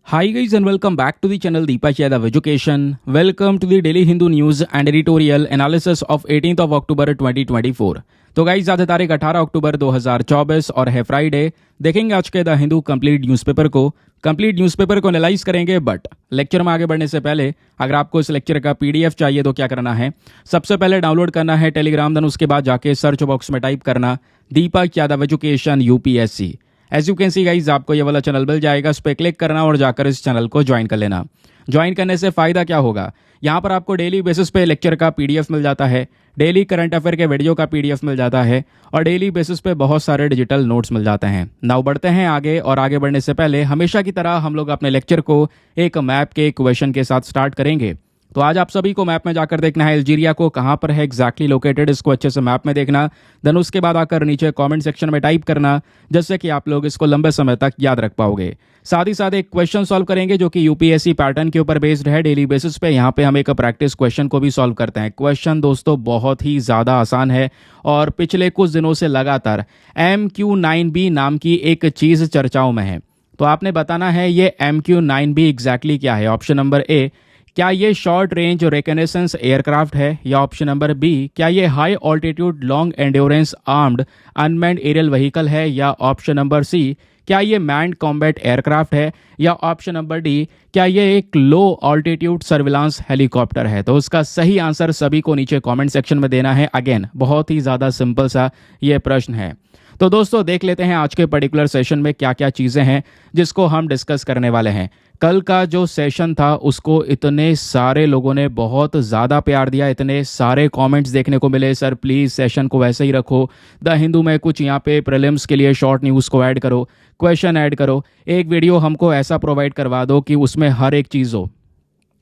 Hi guys and welcome back to the channel Deepak Yadav Education. Welcome to the Daily Hindu News and Editorial Analysis of 18th of October 2024. तो guys आज तारीख 18 अक्टूबर 2024 और है Friday. देखेंगे आज के the Hindu complete newspaper को analyse करेंगे। बट लेक्चर में आगे बढ़ने से पहले अगर आपको इस लेक्चर का पीडीएफ चाहिए तो क्या करना है, सबसे पहले डाउनलोड करना है टेलीग्राम, देन उसके बाद जाके सर्च बॉक्स में टाइप करना Deepak Yadav education UPSC. As you can see guys आपको ये वाला चैनल मिल जाएगा, उस पर क्लिक करना और जाकर इस चैनल को ज्वाइन कर लेना। ज्वाइन करने से फ़ायदा क्या होगा, यहाँ पर आपको डेली बेसिस पे लेक्चर का पीडीएफ मिल जाता है, डेली करंट अफेयर के वीडियो का पीडीएफ मिल जाता है और डेली बेसिस पे बहुत सारे डिजिटल नोट्स मिल जाते हैं। नाउ बढ़ते हैं आगे, और आगे बढ़ने से पहले हमेशा की तरह हम लोग अपने लेक्चर को एक मैप के क्वेश्चन के साथ स्टार्ट करेंगे। तो आज आप सभी को मैप में जाकर देखना है अल्जीरिया को कहाँ पर है एग्जैक्टली लोकेटेड, इसको अच्छे से मैप में देखना। देन उसके बाद आकर नीचे कमेंट सेक्शन में टाइप करना, जिससे कि आप लोग इसको लंबे समय तक याद रख पाओगे। साथ ही साथ एक क्वेश्चन सॉल्व करेंगे जो कि यूपीएससी पैटर्न के ऊपर बेस्ड है डेली बेसिस पे। यहाँ पे हम एक प्रैक्टिस क्वेश्चन को भी सॉल्व करते हैं। क्वेश्चन दोस्तों बहुत ही ज़्यादा आसान है और पिछले कुछ दिनों से लगातार MQ9B नाम की एक चीज़ चर्चाओं में है। तो आपने बताना है ये MQ9B एग्जैक्टली क्या है। ऑप्शन नंबर ए, क्या ये शॉर्ट रेंज रिकनेसेंस एयरक्राफ्ट है, या ऑप्शन नंबर बी, क्या ये high altitude long endurance armed unmanned aerial vehicle है, या ऑप्शन नंबर सी, क्या ये मैन्ड कॉम्बैट एयरक्राफ्ट है, या ऑप्शन नंबर डी, क्या ये एक लो ऑल्टीट्यूड सर्विलांस हेलीकॉप्टर है। तो उसका सही आंसर सभी को नीचे कमेंट सेक्शन में देना है। अगेन बहुत ही ज़्यादा सिंपल सा ये प्रश्न है। तो दोस्तों देख लेते हैं आज के पर्टिकुलर सेशन में क्या क्या चीज़ें हैं जिसको हम डिस्कस करने वाले हैं। कल का जो सेशन था उसको इतने सारे लोगों ने बहुत ज़्यादा प्यार दिया, इतने सारे कमेंट्स देखने को मिले, सर प्लीज़ सेशन को वैसे ही रखो, द हिंदू में कुछ यहाँ पे प्रीलिम्स के लिए शॉर्ट न्यूज़ को ऐड करो, क्वेश्चन ऐड करो, एक वीडियो हमको ऐसा प्रोवाइड करवा दो कि उसमें हर एक चीज़ हो,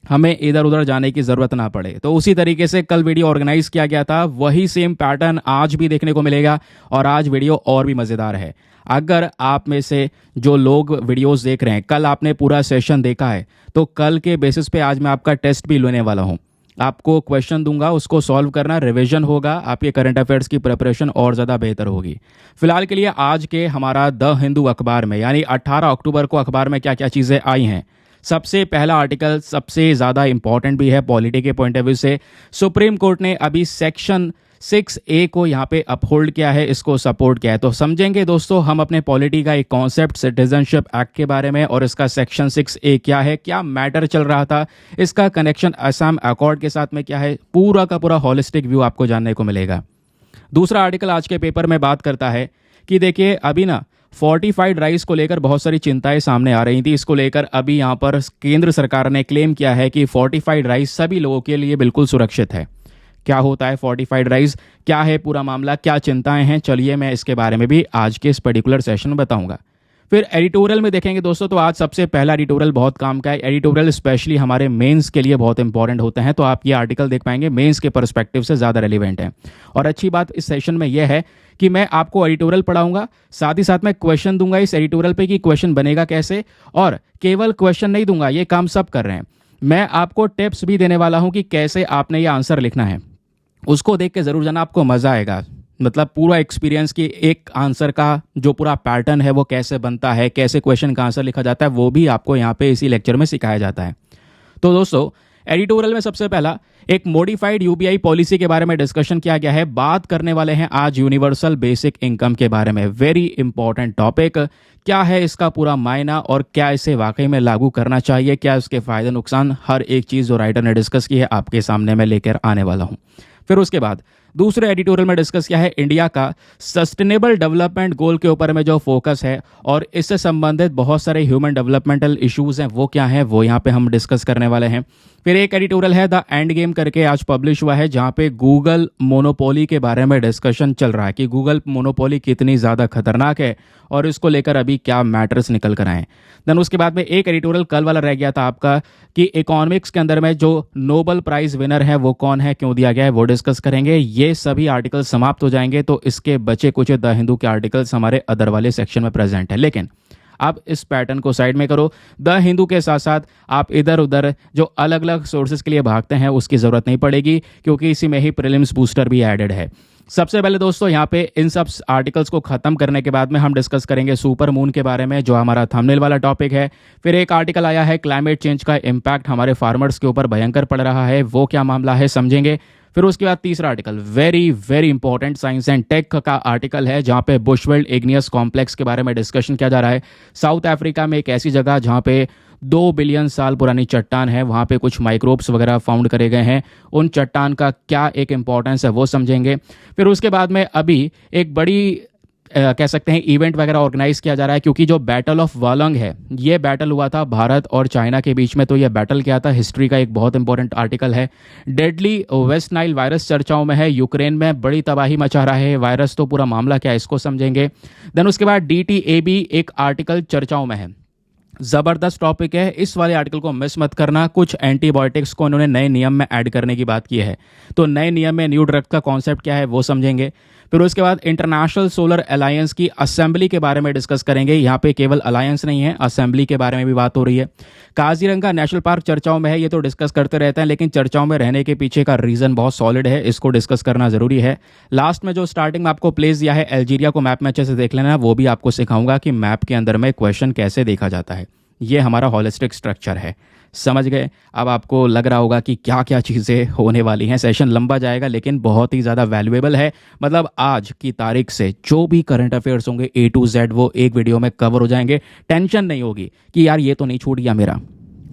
हमें इधर उधर जाने की ज़रूरत ना पड़े। तो उसी तरीके से कल वीडियो ऑर्गेनाइज किया गया था, वही सेम पैटर्न आज भी देखने को मिलेगा और आज वीडियो और भी मज़ेदार है। अगर आप में से जो लोग वीडियोस देख रहे हैं, कल आपने पूरा सेशन देखा है, तो कल के बेसिस पे आज मैं आपका टेस्ट भी लेने वाला हूं। आपको क्वेश्चन दूंगा, उसको सॉल्व करना, रिवीजन होगा, आपके करंट अफेयर्स की प्रिपरेशन और ज़्यादा बेहतर होगी। फिलहाल के लिए आज के हमारा द हिंदू अखबार में यानी 18 अक्टूबर को अखबार में क्या क्या चीज़ें आई हैं। सबसे पहला आर्टिकल सबसे ज़्यादा इंपॉर्टेंट भी है पॉलिटी के पॉइंट ऑफ व्यू से। सुप्रीम कोर्ट ने अभी सेक्शन 6A को यहाँ पे अपहोल्ड किया है, इसको सपोर्ट किया है। तो समझेंगे दोस्तों हम अपने पॉलिटी का एक कॉन्सेप्ट सिटीजनशिप एक्ट के बारे में और इसका सेक्शन 6A क्या है, क्या मैटर चल रहा था, इसका कनेक्शन असम अकॉर्ड के साथ में क्या है, पूरा का पूरा हॉलिस्टिक व्यू आपको जानने को मिलेगा। दूसरा आर्टिकल आज के पेपर में बात करता है कि देखिए अभी ना फोर्टिफाइड राइस को लेकर बहुत सारी चिंताएं सामने आ रही थी। इसको लेकर अभी यहाँ पर केंद्र सरकार ने क्लेम किया है कि फोर्टिफाइड राइस सभी लोगों के लिए बिल्कुल सुरक्षित है। क्या होता है फोर्टिफाइड राइस, क्या है पूरा मामला, क्या चिंताएं हैं, चलिए मैं इसके बारे में भी आज के इस पर्टिकुलर सेशन में बताऊंगा। फिर एडिटोरियल में देखेंगे दोस्तों, तो आज सबसे पहला एडिटोरियल बहुत काम का है। एडिटोरियल स्पेशली हमारे मेंस के लिए बहुत इंपॉर्टेंट होते हैं, तो आप ये आर्टिकल देख पाएंगे, मेंस के पर्सपेक्टिव से ज़्यादा रेलिवेंट है। और अच्छी बात इस सेशन में यह है कि मैं आपको एडिटोरियल पढ़ाऊंगा, साथ ही साथ मैं क्वेश्चन दूंगा इस एडिटोरियल पे कि क्वेश्चन बनेगा कैसे, और केवल क्वेश्चन नहीं दूंगा, ये काम सब कर रहे हैं, मैं आपको टिप्स भी देने वाला हूँ कि कैसे आपने ये आंसर लिखना है। उसको देख के ज़रूर जाना, आपको मज़ा आएगा। मतलब पूरा एक्सपीरियंस की एक आंसर का जो पूरा पैटर्न है वो कैसे बनता है, कैसे क्वेश्चन का आंसर लिखा जाता है, वो भी आपको यहाँ पे इसी लेक्चर में सिखाया जाता है। तो दोस्तों एडिटोरियल में सबसे पहला एक मॉडिफाइड यूपीआई पॉलिसी के बारे में डिस्कशन किया गया है। बात करने वाले हैं आज यूनिवर्सल बेसिक इनकम के बारे में, वेरी इंपॉर्टेंट टॉपिक। क्या है इसका पूरा मायना और क्या इसे वाकई में लागू करना चाहिए, क्या इसके फायदे नुकसान, हर एक चीज़ जो राइटर ने डिस्कस की है आपके सामने मैं लेकर आने वाला हूँ। फिर उसके बाद दूसरे एडिटोरियल में डिस्कस किया है इंडिया का सस्टेनेबल डेवलपमेंट गोल के ऊपर में जो फोकस है और इससे संबंधित बहुत सारे ह्यूमन डेवलपमेंटल इश्यूज हैं, वो क्या है वो यहाँ पे हम डिस्कस करने वाले हैं। फिर एक एडिटोरियल है द एंड गेम करके, आज पब्लिश हुआ है, जहाँ पे गूगल मोनोपोली के बारे में डिस्कशन चल रहा है कि गूगल मोनोपोली कितनी ज़्यादा खतरनाक है और इसको लेकर अभी क्या मैटर्स निकल कर आए। देन उसके बाद में एक एडिटोरियल कल वाला रह गया था आपका कि इकोनॉमिक्स के अंदर में जो नोबेल प्राइज़ विनर है वो कौन है, क्यों दिया गया है, वो डिस्कस करेंगे। ये सभी आर्टिकल समाप्त हो जाएंगे, तो इसके बचे कुछ द हिंदू के आर्टिकल्स हमारे अदर वाले सेक्शन में प्रेजेंट है। लेकिन आप इस पैटर्न को साइड में करो। द हिंदू के साथ साथ आप इधर उधर जो अलग अलग सोर्सेज के लिए भागते हैं उसकी ज़रूरत नहीं पड़ेगी, क्योंकि इसी में ही प्रीलिम्स बूस्टर भी एडेड है। सबसे पहले दोस्तों यहाँ पे इन सब आर्टिकल्स को खत्म करने के बाद में हम डिस्कस करेंगे सुपर मून के बारे में, जो हमारा थंबनेल वाला टॉपिक है। फिर एक आर्टिकल आया है क्लाइमेट चेंज का इम्पैक्ट हमारे फार्मर्स के ऊपर भयंकर पड़ रहा है, वो क्या मामला है समझेंगे। फिर उसके बाद तीसरा article very very important science and tech का आर्टिकल है, जहाँ पे बुशवेल्ड इग्नियस कॉम्प्लेक्स के बारे में डिस्कशन किया जा रहा है। साउथ अफ्रीका में एक ऐसी जगह जहाँ पे 2 बिलियन साल पुरानी चट्टान है, वहाँ पे कुछ माइक्रोब्स वगैरह फाउंड करे गए हैं। उन चट्टान का क्या एक इम्पॉर्टेंस है वो समझेंगे। फिर उसके बाद में अभी एक बड़ी कह सकते हैं इवेंट वगैरह ऑर्गेनाइज किया जा रहा है, क्योंकि जो बैटल ऑफ वालोंग है ये बैटल हुआ था भारत और चाइना के बीच में। तो ये बैटल क्या था, हिस्ट्री का एक बहुत इंपॉर्टेंट आर्टिकल है। डेडली वेस्ट नाइल वायरस चर्चाओं में है, यूक्रेन में बड़ी तबाही मचा रहा है वायरस, तो पूरा मामला क्या है इसको समझेंगे। देन उसके बाद DTAB एक आर्टिकल चर्चाओं में है, ज़बरदस्त टॉपिक है, इस वाले आर्टिकल को मिस मत करना। कुछ एंटीबायोटिक्स को उन्होंने नए नियम में ऐड करने की बात की है, तो नए नियम में न्यू ड्रग का कॉन्सेप्ट क्या है वो समझेंगे। फिर उसके बाद इंटरनेशनल सोलर अलायंस की असेंबली के बारे में डिस्कस करेंगे। यहाँ पे केवल अलायंस नहीं है, असेंबली के बारे में भी बात हो रही है। काजीरंगा नेशनल पार्क चर्चाओं में है, ये तो डिस्कस करते रहते हैं, लेकिन चर्चाओं में रहने के पीछे का रीज़न बहुत सॉलिड है, इसको डिस्कस करना ज़रूरी है। लास्ट में जो स्टार्टिंग में आपको प्लेस दिया है अल्जीरिया को मैप में अच्छे से देख लेना, वो भी आपको सिखाऊंगा कि मैप के अंदर में क्वेश्चन कैसे देखा जाता है। ये हमारा होलिस्टिक स्ट्रक्चर है, समझ गए। अब आपको लग रहा होगा कि क्या क्या चीज़ें होने वाली हैं। सेशन लंबा जाएगा लेकिन बहुत ही ज़्यादा वैल्यूएबल है। मतलब आज की तारीख से जो भी करंट अफेयर्स होंगे A to Z वो एक वीडियो में कवर हो जाएंगे। टेंशन नहीं होगी कि यार ये तो नहीं छूट गया मेरा,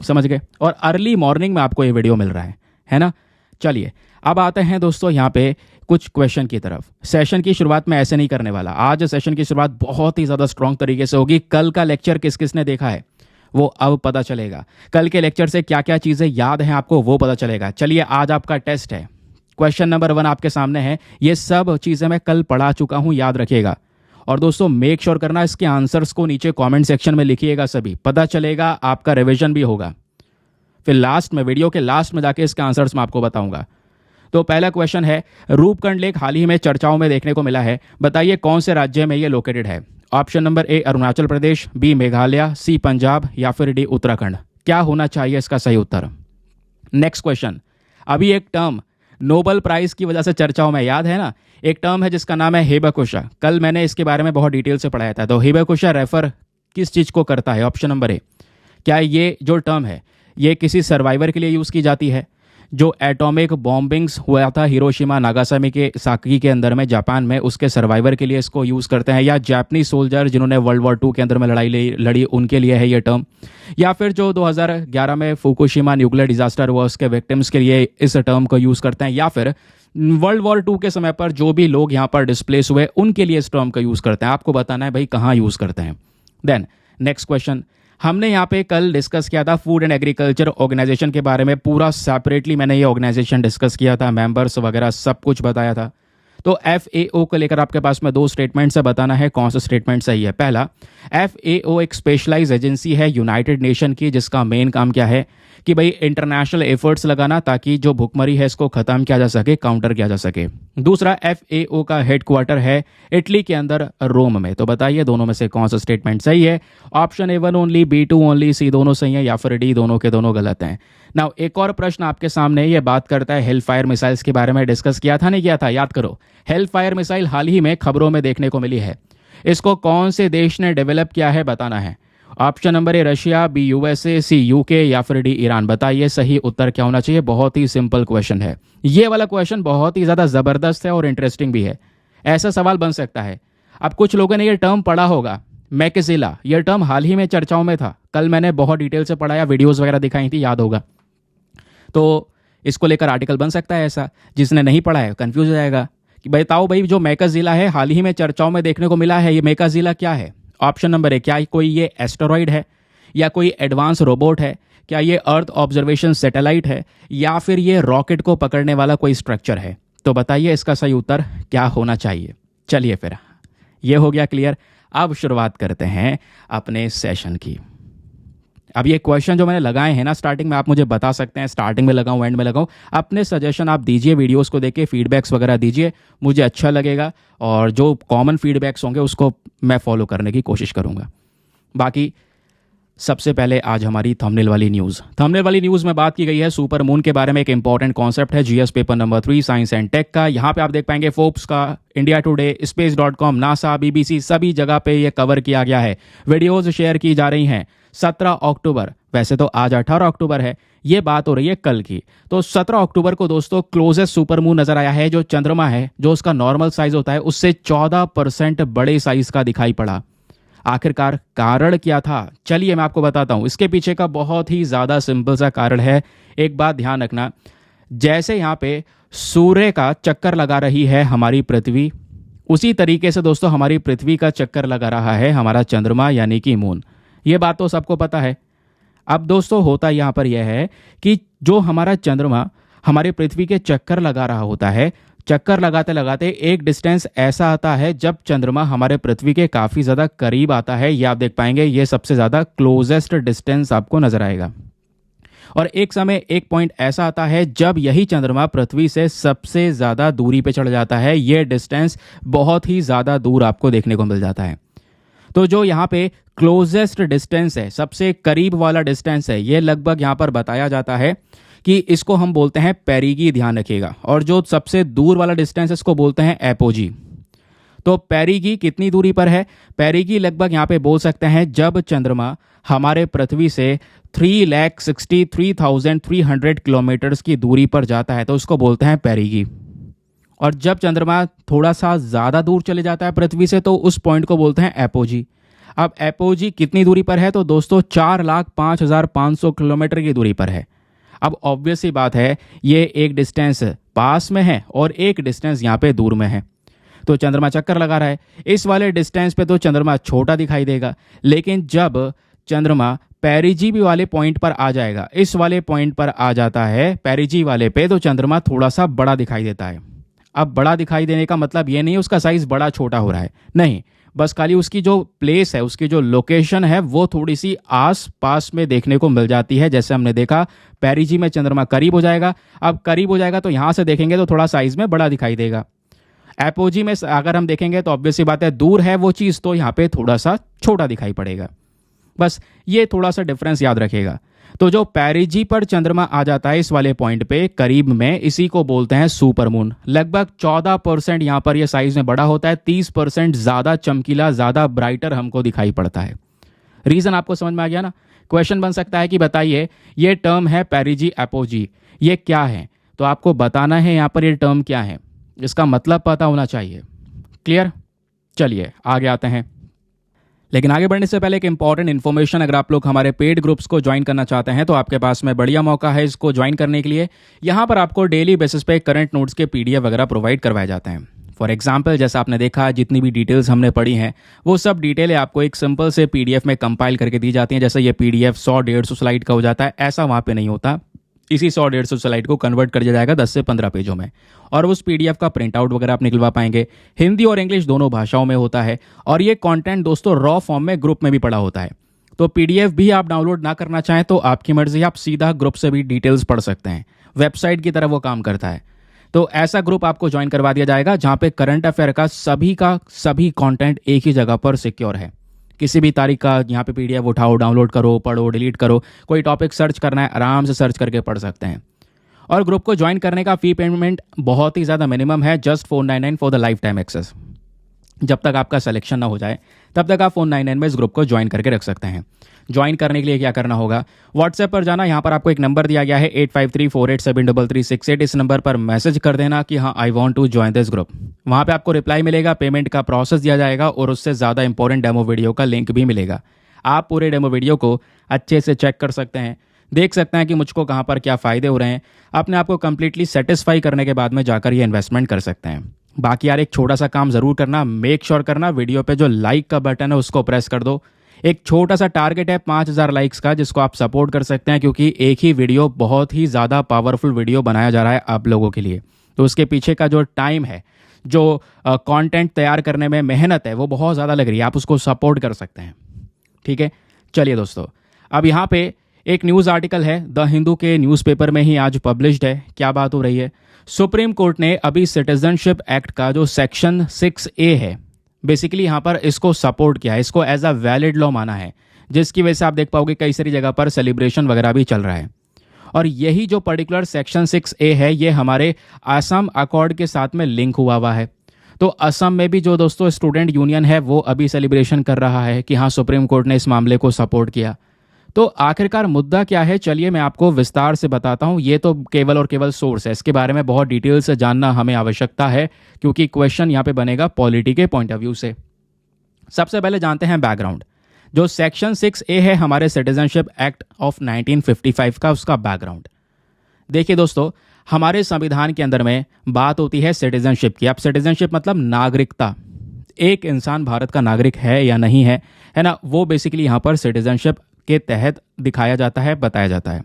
समझ गए। और अर्ली मॉर्निंग में आपको ये वीडियो मिल रहा है ना। चलिए अब आते हैं दोस्तों यहाँ पे कुछ क्वेश्चन की तरफ। सेशन की शुरुआत में ऐसे नहीं करने वाला, आज सेशन की शुरुआत बहुत ही ज़्यादा स्ट्रॉन्ग तरीके से होगी। कल का लेक्चर किस किस ने देखा है वो अब पता चलेगा, कल के लेक्चर से क्या क्या चीज़ें याद हैं आपको वो पता चलेगा। चलिए आज आपका टेस्ट है, क्वेश्चन नंबर 1 आपके सामने है। ये सब चीज़ें मैं कल पढ़ा चुका हूँ, याद रखिएगा। और दोस्तों मेक श्योर करना इसके आंसर्स को नीचे कमेंट सेक्शन में लिखिएगा, सभी पता चलेगा, आपका रिविजन भी होगा। फिर लास्ट में, वीडियो के लास्ट में जाके इसके आंसर्स मैं आपको बताऊंगा। तो पहला क्वेश्चन है, रूपकुंड लेक हाल ही में चर्चाओं में देखने को मिला है, बताइए कौन से राज्य में ये लोकेटेड है। Option number A Arunachal Pradesh, B Meghalaya, C Punjab या फिर D उत्तराखंड। क्या होना चाहिए इसका सही उत्तर। नेक्स्ट क्वेश्चन, अभी एक टर्म नोबेल प्राइज की वजह से चर्चाओं में, याद है ना, एक टर्म है जिसका नाम है हिबाकुशा। कल मैंने इसके बारे में बहुत डिटेल से पढ़ाया था। तो हिबाकुशा रेफर किस चीज़ को करता है। ऑप्शन नंबर A, क्या ये जो टर्म है ये किसी सर्वाइवर के लिए यूज़ की जाती है। जो एटॉमिक बॉम्बिंग्स हुआ था हिरोशिमा नागासाकी के अंदर में जापान में, उसके सर्वाइवर के लिए इसको यूज़ करते हैं, या जापानी सोल्जर जिन्होंने वर्ल्ड वॉर 2 के अंदर में लड़ाई लड़ी उनके लिए है ये टर्म, या फिर जो 2011 में फुकुशिमा न्यूक्लियर डिजास्टर हुआ उसके विक्टिम्स के लिए इस टर्म को यूज़ करते हैं, या फिर वर्ल्ड वॉर 2 के समय पर जो भी लोग यहाँ पर डिस्प्लेस हुए उनके लिए इस टर्म का यूज़ करते हैं। आपको बताना है भाई कहाँ यूज़ करते हैं। देन नेक्स्ट क्वेश्चन, हमने यहाँ पे कल डिस्कस किया था फूड एंड एग्रीकल्चर ऑर्गेनाइजेशन के बारे में, पूरा सेपरेटली मैंने ये ऑर्गेनाइजेशन डिस्कस किया था, मेंबर्स वगैरह सब कुछ बताया था। तो FAO को लेकर आपके पास में 2 स्टेटमेंट से बताना है कौन सा स्टेटमेंट सही है। पहला, FAO एक स्पेशलाइज एजेंसी है यूनाइटेड नेशन की, जिसका मेन काम क्या है कि भाई इंटरनेशनल एफर्ट्स लगाना ताकि जो भुखमरी है इसको ख़त्म किया जा सके, काउंटर किया जा सके। दूसरा, FAO का हेडक्वार्टर है इटली के अंदर रोम में। तो बताइए दोनों में से कौन सा स्टेटमेंट सही है। Option A1 only, B2 only, C दोनों सही है, या फिर D दोनों के दोनों गलत हैं। नाउ एक और प्रश्न आपके सामने, ये बात करता है हेल फायर मिसाइल्स के बारे में, डिस्कस किया था नहीं किया था, याद करो। हेल फायर मिसाइल हाल ही में खबरों में देखने को मिली है, इसको कौन से देश ने डेवलप किया है बताना है। Option number A Russia, B USA, C UK या फिर D ईरान। बताइए सही उत्तर क्या होना चाहिए। बहुत ही सिंपल क्वेश्चन है ये वाला, क्वेश्चन बहुत ही ज़्यादा ज़बरदस्त है और इंटरेस्टिंग भी है। ऐसा सवाल बन सकता है। अब कुछ लोगों ने ये टर्म पढ़ा होगा, मैकेजिला, यह टर्म हाल ही में चर्चाओं में था, कल मैंने बहुत डिटेल से पढ़ाया, वीडियोज़ वगैरह दिखाई थी, याद होगा। तो इसको लेकर आर्टिकल बन सकता है ऐसा, जिसने नहीं पढ़ा है कंफ्यूज हो जाएगा कि बताओ भाई जो मेकाजिला है हाल ही में चर्चाओं में देखने को मिला है, ये मेकाजिला क्या है। ऑप्शन नंबर A, क्या कोई ये एस्टेरॉइड है, या कोई एडवांस रोबोट है, क्या ये अर्थ ऑब्जर्वेशन सैटेलाइट है, या फिर ये रॉकेट को पकड़ने वाला कोई स्ट्रक्चर है। तो बताइए इसका सही उत्तर क्या होना चाहिए। चलिए फिर ये हो गया क्लियर। अब शुरुआत करते हैं अपने सेशन की। अब ये क्वेश्चन जो मैंने लगाए हैं ना स्टार्टिंग में, आप मुझे बता सकते हैं स्टार्टिंग में लगाऊं एंड में लगाऊं, अपने सजेशन आप दीजिए, वीडियोस को देख के फीडबैक्स वगैरह दीजिए, मुझे अच्छा लगेगा और जो कॉमन फीडबैक्स होंगे उसको मैं फॉलो करने की कोशिश करूंगा। बाकी सबसे पहले आज हमारी थंबनेल वाली न्यूज़ में बात की गई है सुपर मून के बारे में। एक इंपॉर्टेंट कॉन्सेप्ट है GS paper number 3 science and tech का। यहाँ पे आप देख पाएंगे फोर्ब्स का, India today, space.com, NASA, BBC, सभी जगह पे ये कवर किया गया है। वीडियोज शेयर की जा रही हैं। 17 अक्टूबर, वैसे तो आज 18 अक्टूबर है, ये बात हो रही है कल की। तो 17 अक्टूबर को दोस्तों क्लोजेस्ट सुपर मून नजर आया है। जो चंद्रमा है, जो उसका नॉर्मल साइज होता है, उससे 14% बड़े साइज का दिखाई पड़ा। आखिरकार कारण क्या था, चलिए मैं आपको बताता हूं। इसके पीछे का बहुत ही ज़्यादा सिंपल सा कारण है। एक बात ध्यान रखना, जैसे यहाँ पे सूर्य का चक्कर लगा रही है हमारी पृथ्वी, उसी तरीके से दोस्तों हमारी पृथ्वी का चक्कर लगा रहा है हमारा चंद्रमा यानी कि मून। ये बात तो सबको पता है। अब दोस्तों होता यहाँ पर यह है कि जो हमारा चंद्रमा हमारे पृथ्वी के चक्कर लगा रहा होता है, चक्कर लगाते लगाते एक डिस्टेंस ऐसा आता है जब चंद्रमा हमारे पृथ्वी के काफ़ी ज़्यादा करीब आता है। ये आप देख पाएंगे, ये सबसे ज़्यादा क्लोजेस्ट डिस्टेंस आपको नजर आएगा। और एक समय एक पॉइंट ऐसा आता है जब यही चंद्रमा पृथ्वी से सबसे ज़्यादा दूरी पे चढ़ जाता है। ये डिस्टेंस बहुत ही ज़्यादा दूर आपको देखने को मिल जाता है। तो जो यहाँ पे क्लोजेस्ट डिस्टेंस है, सबसे करीब वाला डिस्टेंस है, ये लगभग यहाँ पर बताया जाता है कि इसको हम बोलते हैं पेरिगी, ध्यान रखिएगा। और जो सबसे दूर वाला डिस्टेंस है, इसको बोलते हैं एपोजी। तो पेरिगी कितनी दूरी पर है? पेरिगी लगभग यहाँ पे बोल सकते हैं जब चंद्रमा हमारे पृथ्वी से 3,63,300 किलोमीटर्स की दूरी पर जाता है तो उसको बोलते हैं पेरिगी। और जब चंद्रमा थोड़ा सा ज़्यादा दूर चले जाता है पृथ्वी से तो उस पॉइंट को बोलते हैं एपोजी। अब एपोजी कितनी दूरी पर है? तो दोस्तों 4,05,500 किलोमीटर की दूरी पर है। अब ऑब्वियस सी बात है, ये एक डिस्टेंस पास में है और एक डिस्टेंस यहाँ पे दूर में है। तो चंद्रमा चक्कर लगा रहा है, इस वाले डिस्टेंस पे तो चंद्रमा छोटा दिखाई देगा, लेकिन जब चंद्रमा पेरिजी वाले पॉइंट पर आ जाएगा, इस वाले पॉइंट पर आ जाता है पेरिजी वाले पे, तो चंद्रमा थोड़ा सा बड़ा दिखाई देता है। अब बड़ा दिखाई देने का मतलब ये नहीं उसका साइज बड़ा छोटा हो रहा है, नहीं, बस खाली उसकी जो प्लेस है, उसकी जो लोकेशन है, वो थोड़ी सी आस पास में देखने को मिल जाती है। जैसे हमने देखा पेरिजी में चंद्रमा करीब हो जाएगा। अब करीब हो जाएगा तो यहाँ से देखेंगे तो थोड़ा साइज में बड़ा दिखाई देगा। एपोजी में अगर हम देखेंगे तो ऑब्वियस सी बात है, दूर है वो चीज़ तो यहाँ पे थोड़ा सा छोटा दिखाई पड़ेगा। बस ये थोड़ा सा डिफरेंस याद रखेगा। तो जो पेरिजी पर चंद्रमा आ जाता है इस वाले पॉइंट पे करीब में, इसी को बोलते हैं सुपर मून। लगभग 14% यहाँ पर ये साइज में बड़ा होता है, 30% ज़्यादा चमकीला, ज़्यादा ब्राइटर हमको दिखाई पड़ता है। रीज़न आपको समझ में आ गया ना? क्वेश्चन बन सकता है कि बताइए ये टर्म है पेरिजी एपोजी, ये क्या है? तो आपको बताना है यहाँ पर ये टर्म क्या है, इसका मतलब पता होना चाहिए। क्लियर? चलिए आगे आते हैं। लेकिन आगे बढ़ने से पहले एक इंपॉर्टेंट इन्फॉर्मेशन, अगर आप लोग हमारे पेड ग्रुप्स को ज्वाइन करना चाहते हैं तो आपके पास में बढ़िया मौका है इसको ज्वाइन करने के लिए। यहाँ पर आपको डेली बेसिस पे करंट नोट्स के पीडीएफ वगैरह प्रोवाइड करवाए जाते हैं। फॉर एग्जाम्पल, जैसा आपने देखा जितनी भी डिटेल्स हमने पढ़ी हैं वो सब डिटेलें आपको एक सिंपल से पीडीएफ में कंपाइल करके दी जाती हैं। जैसे ये पीडीएफ 100-150 स्लाइड का हो जाता है, ऐसा वहाँ पे नहीं होता। इसी 100-150 स्लाइड को कन्वर्ट कर दिया जाएगा 10 से 15 पेजों में, और उस पीडीएफ का प्रिंट आउट वगैरह आप निकलवा पाएंगे। हिंदी और इंग्लिश दोनों भाषाओं में होता है, और ये कंटेंट दोस्तों रॉ फॉर्म में ग्रुप में भी पड़ा होता है। तो पीडीएफ भी आप डाउनलोड ना करना चाहें तो आपकी मर्जी, आप सीधा ग्रुप से भी डिटेल्स पढ़ सकते हैं। वेबसाइट की तरह वो काम करता है। तो ऐसा ग्रुप आपको ज्वाइन करवा दिया जाएगा जहाँ पे करंट अफेयर का सभी कंटेंट एक ही जगह पर सिक्योर है। किसी भी तारीख का यहाँ पे पीडीएफ उठाओ, डाउनलोड करो, पढ़ो, डिलीट करो, कोई टॉपिक सर्च करना है आराम से सर्च करके पढ़ सकते हैं। और ग्रुप को ज्वाइन करने का फी पेमेंट बहुत ही ज़्यादा मिनिमम है, just 499 for the life time access. जब तक आपका सिलेक्शन ना हो जाए तब तक आप 499 में इस ग्रुप को ज्वाइन करके रख सकते हैं। ज्वाइन करने के लिए क्या करना होगा, व्हाट्सएप पर जाना, यहाँ पर आपको एक नंबर दिया गया है 8534873368। इस नंबर पर मैसेज कर देना कि हाँ I want to join this group. वहाँ पे आपको रिप्लाई मिलेगा, पेमेंट का प्रोसेस दिया जाएगा और उससे ज़्यादा इंपॉर्टेंट डेमो वीडियो का लिंक भी मिलेगा। आप पूरे डेमो वीडियो को अच्छे से चेक कर सकते हैं, देख सकते हैं कि मुझको कहाँ पर क्या फ़ायदे हो रहे हैं। अपने आप को कंप्लीटली सेटिस्फाई करने के बाद में जाकर ये इन्वेस्टमेंट कर सकते हैं। बाकी यार एक छोटा सा काम ज़रूर करना, मेक श्योर करना वीडियो पे जो लाइक का बटन है उसको प्रेस कर दो। एक छोटा सा टारगेट है 5000 लाइक्स का, जिसको आप सपोर्ट कर सकते हैं, क्योंकि एक ही वीडियो बहुत ही ज़्यादा पावरफुल वीडियो बनाया जा रहा है आप लोगों के लिए। तो उसके पीछे का जो टाइम है, जो कंटेंट तैयार करने में मेहनत है, वो बहुत ज़्यादा लग रही है, आप उसको सपोर्ट कर सकते हैं। ठीक है, चलिए दोस्तों, अब यहाँ पे एक न्यूज़ आर्टिकल है द हिंदू के न्यूज़पेपर में ही आज पब्लिश्ड है। क्या बात हो रही है, सुप्रीम कोर्ट ने अभी सिटीजनशिप एक्ट का जो सेक्शन 6A है बेसिकली यहाँ पर इसको सपोर्ट किया है, इसको एज अ वैलिड लॉ माना है, जिसकी वजह से आप देख पाओगे कई सारी जगह पर सेलिब्रेशन वगैरह भी चल रहा है। और यही जो पर्टिकुलर सेक्शन 6A है ये हमारे असम अकॉर्ड के साथ में लिंक हुआ है। तो असम में भी जो दोस्तों स्टूडेंट यूनियन है वो अभी सेलिब्रेशन कर रहा है कि हाँ सुप्रीम कोर्ट ने इस मामले को सपोर्ट किया। तो आखिरकार मुद्दा क्या है, चलिए मैं आपको विस्तार से बताता हूँ। ये तो केवल और केवल सोर्स है, इसके बारे में बहुत डिटेल से जानना हमें आवश्यकता है क्योंकि क्वेश्चन यहाँ पे बनेगा पॉलिटी के पॉइंट ऑफ व्यू से। सबसे पहले जानते हैं बैकग्राउंड। जो सेक्शन 6A है हमारे सिटीजनशिप एक्ट ऑफ 1955 का, उसका बैकग्राउंड देखिए दोस्तों। हमारे संविधान के अंदर में बात होती है सिटीजनशिप की। अब सिटीजनशिप मतलब नागरिकता, एक इंसान भारत का नागरिक है या नहीं है, है ना, वो बेसिकली यहाँ पर सिटीजनशिप के तहत दिखाया जाता है, बताया जाता है।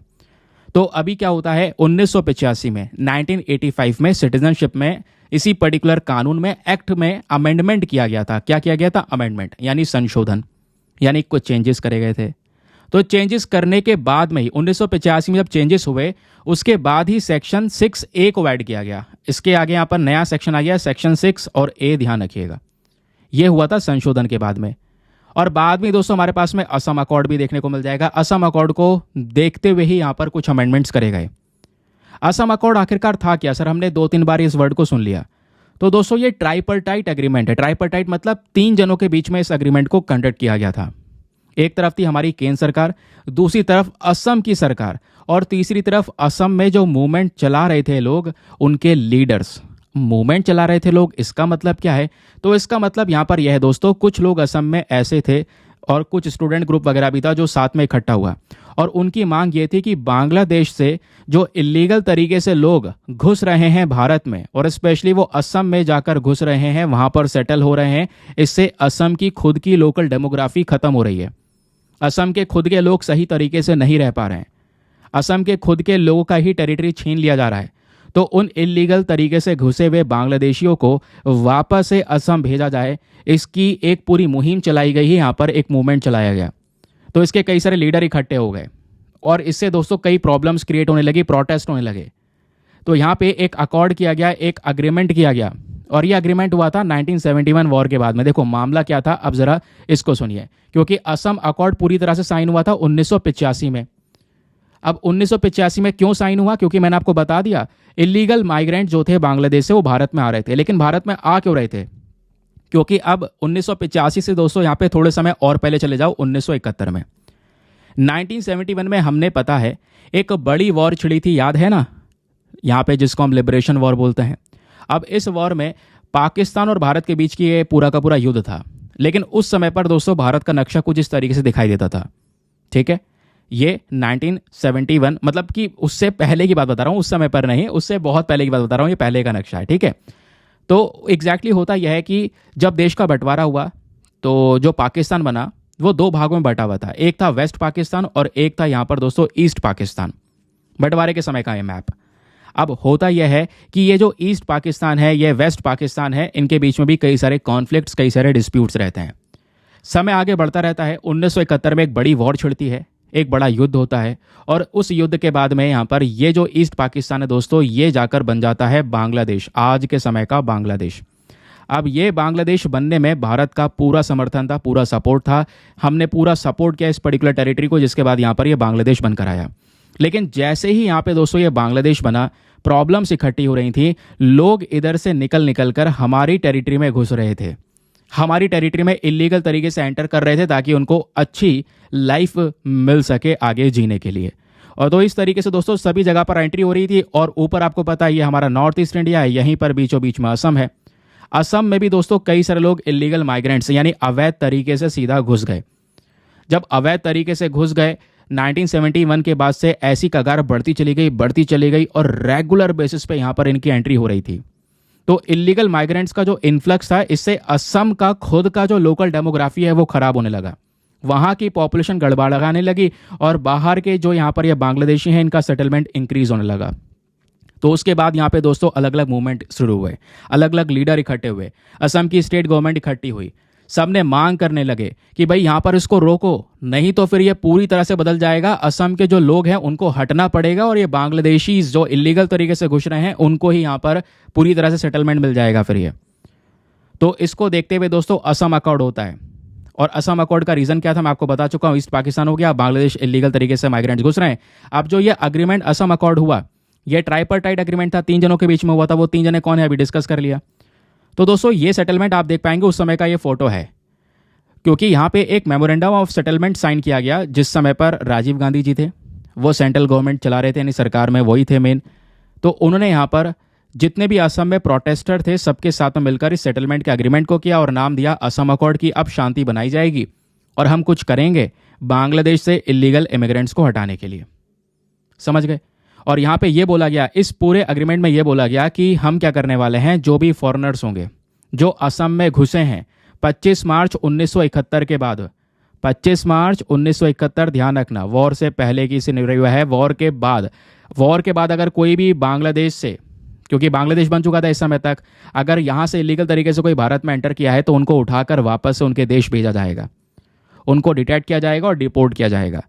तो अभी क्या होता है 1985 में 1985 में सिटीजनशिप में इसी पर्टिकुलर कानून में एक्ट में अमेंडमेंट किया गया था। क्या किया गया था? अमेंडमेंट यानी संशोधन, यानी कुछ चेंजेस करे गए थे। तो चेंजेस करने के बाद में ही 1985 में जब चेंजेस हुए उसके बाद ही सेक्शन 6A को ऐड किया गया। इसके आगे यहाँ पर नया सेक्शन आ गया सेक्शन 6 और A, ध्यान रखिएगा। ये हुआ था संशोधन के बाद में। और बाद में दोस्तों हमारे पास में असम अकॉर्ड भी देखने को मिल जाएगा। असम अकॉर्ड को देखते हुए ही यहाँ पर कुछ अमेंडमेंट्स करे गए। असम अकॉर्ड आखिरकार था क्या सर? हमने 2-3 बार इस वर्ड को सुन लिया। तो दोस्तों ये ट्राइपर्टाइट एग्रीमेंट है। ट्राइपर्टाइट मतलब 3 जनों के बीच में इस एग्रीमेंट को कंडक्ट किया गया था। एक तरफ थी हमारी केंद्र सरकार, दूसरी तरफ असम की सरकार, और तीसरी तरफ असम में जो मूवमेंट चला रहे थे लोग, उनके लीडर्स। मूवमेंट चला रहे थे लोग, इसका मतलब क्या है? तो इसका मतलब यहाँ पर यह है दोस्तों, कुछ लोग असम में ऐसे थे और कुछ स्टूडेंट ग्रुप वगैरह भी था जो साथ में इकट्ठा हुआ, और उनकी मांग ये थी कि बांग्लादेश से जो इलीगल तरीके से लोग घुस रहे हैं भारत में, और स्पेशली वो असम में जाकर घुस रहे हैं, वहाँ पर सेटल हो रहे हैं, इससे असम की खुद की लोकल डेमोग्राफी खत्म हो रही है। असम के खुद के लोग सही तरीके से नहीं रह पा रहे हैं। असम के खुद के लोगों का ही टेरिटरी छीन लिया जा रहा है। तो उन इलीगल तरीके से घुसे हुए बांग्लादेशियों को वापस से असम भेजा जाए, इसकी एक पूरी मुहिम चलाई गई है। यहाँ पर एक मूवमेंट चलाया गया, तो इसके कई सारे लीडर इकट्ठे हो गए और इससे दोस्तों कई प्रॉब्लम्स क्रिएट होने लगी, प्रोटेस्ट होने लगे। तो यहाँ पे एक अकॉर्ड किया गया, एक अग्रीमेंट किया गया, और ये अग्रीमेंट हुआ था 1971 वॉर के बाद में। देखो मामला क्या था, अब जरा इसको सुनिए, क्योंकि असम अकॉर्ड पूरी तरह से साइन हुआ था 1985 में। अब 1985 में क्यों साइन हुआ? क्योंकि मैंने आपको बता दिया इलीगल माइग्रेंट जो थे बांग्लादेश से वो भारत में आ रहे थे। लेकिन भारत में आ क्यों रहे थे? क्योंकि अब 1985 से दोस्तों यहाँ पे थोड़े समय और पहले चले जाओ 1971 में। 1971 में हमने पता है एक बड़ी वॉर छिड़ी थी, याद है ना, यहाँ पे जिसको हम लिबरेशन वॉर बोलते हैं। अब इस वॉर में पाकिस्तान और भारत के बीच की ये पूरा का पूरा युद्ध था। लेकिन उस समय पर दोस्तों भारत का नक्शा कुछ इस तरीके से दिखाई देता था। ठीक है, ये 1971 मतलब कि उससे पहले की बात बता रहा हूँ, उस समय पर नहीं, उससे बहुत पहले की बात बता रहा हूँ, ये पहले का नक्शा है। ठीक है, तो एग्जैक्टली होता यह है कि जब देश का बंटवारा हुआ तो जो पाकिस्तान बना वो 2 भागों में बटा हुआ था। एक था वेस्ट पाकिस्तान और एक था यहाँ पर दोस्तों ईस्ट पाकिस्तान। बंटवारे के समय का ये मैप। अब होता यह है कि ये जो ईस्ट पाकिस्तान है, ये वेस्ट पाकिस्तान है, इनके बीच में भी कई सारे कॉन्फ्लिक्ट्स, कई सारे डिस्प्यूट्स रहते हैं। समय आगे बढ़ता रहता है। 1971 में एक बड़ी वॉर छिड़ती है, एक बड़ा युद्ध होता है, और उस युद्ध के बाद में यहाँ पर ये जो ईस्ट पाकिस्तान है दोस्तों, ये जाकर बन जाता है बांग्लादेश, आज के समय का बांग्लादेश। अब ये बांग्लादेश बनने में भारत का पूरा समर्थन था, पूरा सपोर्ट था। हमने पूरा सपोर्ट किया इस पर्टिकुलर टेरिटरी को, जिसके बाद यहाँ पर ये बांग्लादेश बनकर आया। लेकिन जैसे ही यहाँ पे दोस्तों ये बांग्लादेश बना, प्रॉब्लम्स इकट्ठी हो रही थी। लोग इधर से निकल कर हमारी टेरिटरी में घुस रहे थे, हमारी टेरिटरी में इलीगल तरीके से एंटर कर रहे थे ताकि उनको अच्छी लाइफ मिल सके आगे जीने के लिए। और तो इस तरीके से दोस्तों सभी जगह पर एंट्री हो रही थी। और ऊपर आपको पता है ये हमारा नॉर्थ ईस्ट इंडिया है, यहीं पर बीचों बीच में असम है। असम में भी दोस्तों कई सारे लोग इलीगल माइग्रेंट्स यानी अवैध तरीके से सीधा घुस गए। जब अवैध तरीके से घुस गए 1971 के बाद से ऐसी कगार बढ़ती चली गई और रेगुलर बेसिस पे यहाँ पर इनकी एंट्री हो रही थी। तो इलीगल माइग्रेंट्स का जो इन्फ्लक्स था, इससे असम का खुद का जो लोकल डेमोग्राफी है वो खराब होने लगा। वहाँ की पॉपुलेशन गड़बड़ाने लगी और बाहर के जो यहाँ पर ये बांग्लादेशी हैं इनका सेटलमेंट इंक्रीज होने लगा। तो उसके बाद यहाँ पे दोस्तों अलग अलग मूवमेंट शुरू हुए, अलग अलग लीडर इकट्ठे हुए, असम की स्टेट गवर्नमेंट इकट्ठी हुई। सबने मांग करने लगे कि भाई यहाँ पर इसको रोको, नहीं तो फिर ये पूरी तरह से बदल जाएगा। असम के जो लोग हैं उनको हटना पड़ेगा और ये बांग्लादेशी जो इलीगल तरीके से घुस रहे हैं उनको ही यहाँ पर पूरी तरह से सेटलमेंट मिल जाएगा फिर ये। तो इसको देखते हुए दोस्तों असम अकॉर्ड होता है। और असम अकॉर्ड का रीजन क्या था मैं आपको बता चुका हूं, ईस्ट पाकिस्तान हो गया, बांग्लादेश इलीगल तरीके से माइग्रेंट्स घुस रहे हैं। अब जो ये अग्रीमेंट असम अकॉर्ड हुआ, ये ट्राइपरटाइट अग्रीमेंट था, 3 जनों के बीच में हुआ था। वो 3 जने कौन है अभी डिस्कस कर लिया। तो दोस्तों ये सेटलमेंट आप देख पाएंगे, उस समय का ये फोटो है, क्योंकि यहाँ पे एक मेमोरेंडम ऑफ सेटलमेंट साइन किया गया जिस समय पर राजीव गांधी जी थे, वो सेंट्रल गवर्नमेंट चला रहे थे, यानी सरकार में वही थे मेन। तो उन्होंने यहाँ पर जितने भी असम में प्रोटेस्टर थे सबके साथ में मिलकर इस सेटलमेंट के एग्रीमेंट को किया और नाम दिया असम अकॉर्ड की। अब शांति बनाई जाएगी और हम कुछ करेंगे बांग्लादेश से इलीगल इमिग्रेंट्स को हटाने के लिए। समझ गए। और यहाँ पे ये बोला गया, इस पूरे एग्रीमेंट में ये बोला गया कि हम क्या करने वाले हैं, जो भी फॉरेनर्स होंगे जो असम में घुसे हैं 25 मार्च 1971 के बाद, 25 मार्च 1971 ध्यान रखना, वॉर से पहले की सिनेरियो है, वॉर के बाद अगर कोई भी बांग्लादेश से, क्योंकि बांग्लादेश बन चुका था इस समय तक, अगर यहाँ से इलीगल तरीके से कोई भारत में एंटर किया है तो उनको उठाकर वापस से उनके देश भेजा जाएगा, उनको डिटेक्ट किया जाएगा और डिपोर्ट किया जाएगा।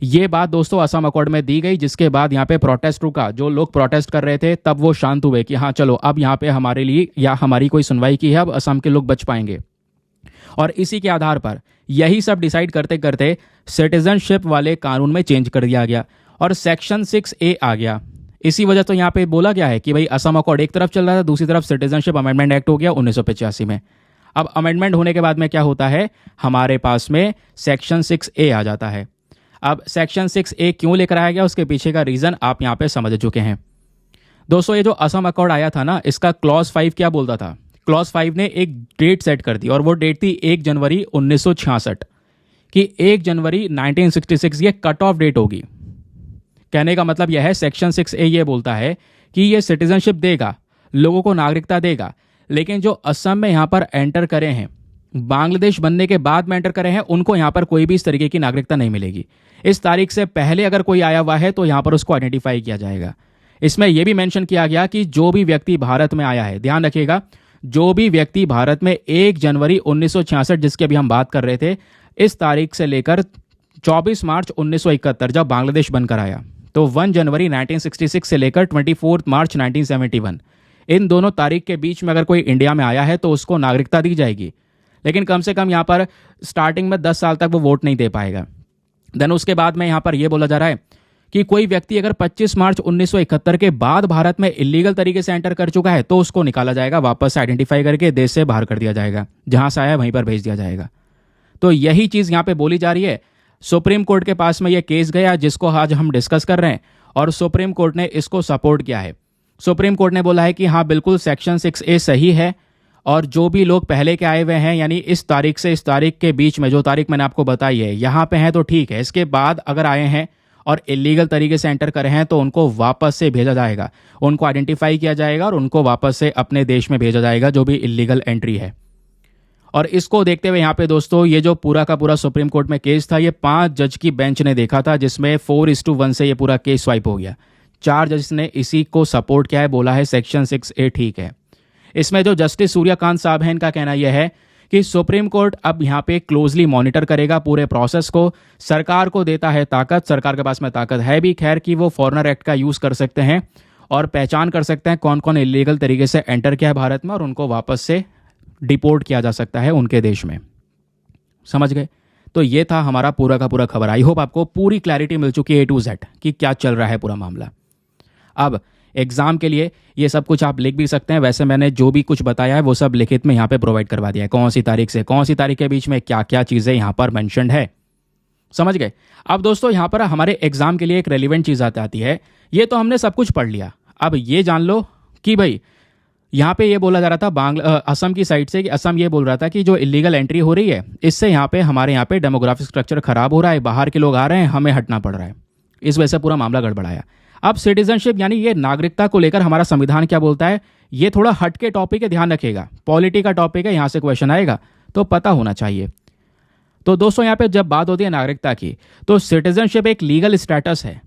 ये बात दोस्तों असम अकॉर्ड में दी गई, जिसके बाद यहाँ पे प्रोटेस्ट रुका। जो लोग प्रोटेस्ट कर रहे थे तब वो शांत हुए कि हाँ चलो अब यहाँ पे हमारे लिए या हमारी कोई सुनवाई की है, अब असम के लोग बच पाएंगे। और इसी के आधार पर यही सब डिसाइड करते करते सिटीजनशिप वाले कानून में चेंज कर दिया गया और सेक्शन 6A आ गया। इसी वजह तो यहाँ पे बोला गया है कि भाई असम अकॉर्ड एक तरफ चल रहा था, दूसरी तरफ सिटीजनशिप अमेंडमेंट एक्ट हो गया 1985 में। अब अमेंडमेंट होने के बाद में क्या होता है, हमारे पास में सेक्शन 6A आ जाता है। अब सेक्शन 6A क्यों लेकर आया गया, उसके पीछे का रीजन आप यहाँ पे समझ चुके हैं। दोस्तों ये जो असम अकॉर्ड आया था ना, इसका क्लॉज 5 क्या बोलता था, क्लॉज 5 ने एक डेट सेट कर दी और वो डेट थी 1 जनवरी 1966 कि 1 जनवरी 1966 ये कट ऑफ डेट होगी। कहने का मतलब यह है, सेक्शन 6A ये बोलता है कि ये सिटीजनशिप देगा, लोगों को नागरिकता देगा, लेकिन जो असम में यहाँ पर एंटर करे हैं, बांग्लादेश बनने के बाद में एंटर करे हैं, उनको यहाँ पर कोई भी इस तरीके की नागरिकता नहीं मिलेगी। इस तारीख से पहले अगर कोई आया हुआ है तो यहाँ पर उसको आइडेंटिफाई किया जाएगा। इसमें यह भी मेंशन किया गया कि जो भी व्यक्ति भारत में आया है, ध्यान रखिएगा, जो भी व्यक्ति भारत में 1 जनवरी 1966 जिसकी अभी हम बात कर रहे थे, इस तारीख से लेकर 24 मार्च 1971 जब बांग्लादेश बनकर आया, तो 1 जनवरी 1966 से लेकर 24 मार्च 1971 इन दोनों तारीख के बीच में अगर कोई इंडिया में आया है तो उसको नागरिकता दी जाएगी। लेकिन कम से कम यहाँ पर स्टार्टिंग में 10 साल तक वो वोट नहीं दे पाएगा। देन उसके बाद में यहाँ पर यह बोला जा रहा है कि कोई व्यक्ति अगर 25 मार्च 1971 के बाद भारत में इलीगल तरीके से एंटर कर चुका है तो उसको निकाला जाएगा, वापस से आइडेंटिफाई करके देश से बाहर कर दिया जाएगा, जहां से आया वहीं पर भेज दिया जाएगा। तो यही चीज यहाँ पे बोली जा रही है। सुप्रीम कोर्ट के पास में यह केस गया जिसको आज हम डिस्कस कर रहे हैं और सुप्रीम कोर्ट ने इसको सपोर्ट किया है। सुप्रीम कोर्ट ने बोला है कि हाँ बिल्कुल सेक्शन 6A सही है और जो भी लोग पहले के आए हुए हैं, यानी इस तारीख से इस तारीख के बीच में जो तारीख मैंने आपको बताई है, यहाँ पे हैं तो ठीक है, इसके बाद अगर आए हैं और इलीगल तरीके से एंटर करे हैं तो उनको वापस से भेजा जाएगा, उनको आइडेंटिफाई किया जाएगा और उनको वापस से अपने देश में भेजा जाएगा जो भी इलीगल एंट्री है। और इसको देखते हुए यहाँ पे दोस्तों ये जो पूरा का पूरा सुप्रीम कोर्ट में केस था, ये 5 जज की बेंच ने देखा था, जिसमें 4:1 से ये पूरा केस स्वाइप हो गया। 4 जज ने इसी को सपोर्ट किया है, बोला है सेक्शन 6A ठीक है। इसमें जो जस्टिस सूर्यकांत साहब हैं, इनका कहना यह है कि सुप्रीम कोर्ट अब यहाँ पे क्लोजली मॉनिटर करेगा पूरे प्रोसेस को, सरकार को देता है ताकत, सरकार के पास में ताकत है भी खैर कि वो फॉरेनर एक्ट का यूज़ कर सकते हैं और पहचान कर सकते हैं कौन कौन इलीगल तरीके से एंटर किया है भारत में और उनको वापस से डिपोर्ट किया जा सकता है उनके देश में। समझ गए। तो ये था हमारा पूरा का पूरा खबर। आई होप आपको पूरी क्लैरिटी मिल चुकी है A to Z कि क्या चल रहा है पूरा मामला। अब एग्जाम के लिए ये सब कुछ आप लिख भी सकते हैं, वैसे मैंने जो भी कुछ बताया है वो सब लिखित में यहाँ पे प्रोवाइड करवा दिया है, कौन सी तारीख से कौन सी तारीख के बीच में क्या क्या चीज़ें यहाँ पर मेंशन्ड है। समझ गए। अब दोस्तों यहाँ पर हमारे एग्जाम के लिए एक रेलिवेंट चीज़ आती है। ये तो हमने सब कुछ पढ़ लिया, अब ये जान लो कि भाई यहाँ पे ये बोला जा रहा था असम की साइड से कि असम ये बोल रहा था कि जो इलीगल एंट्री हो रही है इससे यहाँ पे हमारे यहाँ पे डेमोग्राफिक स्ट्रक्चर खराब हो रहा है, बाहर के लोग आ रहे हैं, हमें हटना पड़ रहा है, इस वजह से पूरा मामला गड़बड़ाया। अब सिटीजनशिप यानी ये नागरिकता को लेकर हमारा संविधान क्या बोलता है, ये थोड़ा हट के टॉपिक है, ध्यान रखिएगा, पॉलिटी का टॉपिक है, यहाँ से क्वेश्चन आएगा तो पता होना चाहिए। तो दोस्तों यहाँ पे जब बात होती है नागरिकता की, तो सिटीजनशिप एक लीगल स्टेटस है,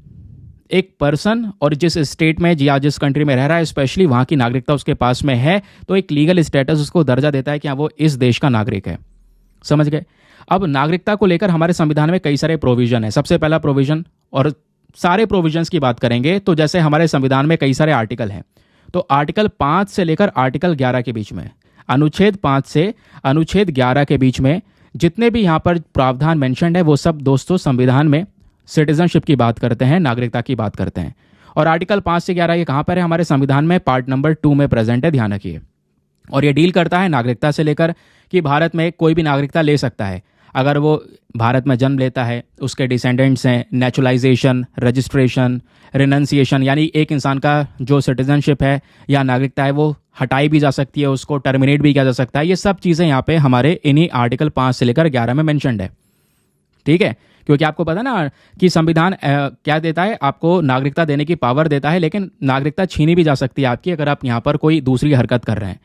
एक पर्सन और जिस स्टेट में या जिस कंट्री में रह रहा है स्पेशली वहाँ की नागरिकता उसके पास में है तो एक लीगल स्टेटस उसको दर्जा देता है कि हाँ वो इस देश का नागरिक है। समझ गए। अब नागरिकता को लेकर हमारे संविधान में कई सारे प्रोविजन है। सबसे पहला प्रोविजन, और सारे प्रोविजंस की बात करेंगे तो जैसे हमारे संविधान में कई सारे आर्टिकल हैं, तो आर्टिकल 5 से लेकर आर्टिकल 11 के बीच में अनुच्छेद 5 से अनुच्छेद 11 के बीच में जितने भी यहाँ पर प्रावधान मेंशन्ड है वो सब दोस्तों संविधान में सिटीजनशिप की बात करते हैं, नागरिकता की बात करते हैं। और आर्टिकल 5 से 11 ये कहाँ पर है? हमारे संविधान में पार्ट नंबर 2 में प्रेजेंट है, ध्यान रखिए। और ये डील करता है नागरिकता से लेकर कि भारत में कोई भी नागरिकता ले सकता है अगर वो भारत में जन्म लेता है, उसके डिसेंडेंट्स हैं, नेचुरलाइजेशन, रजिस्ट्रेशन, रिनंसिएशन, यानी एक इंसान का जो सिटीजनशिप है या नागरिकता है वो हटाई भी जा सकती है, उसको टर्मिनेट भी किया जा सकता है। ये सब चीज़ें यहाँ पे हमारे इन्हीं आर्टिकल 5 से लेकर 11 में मेंशन्ड है, ठीक है। क्योंकि आपको पता ना कि संविधान क्या देता है, आपको नागरिकता देने की पावर देता है, लेकिन नागरिकता छीनी भी जा सकती है आपकी अगर आप यहाँ पर कोई दूसरी हरकत कर रहे हैं।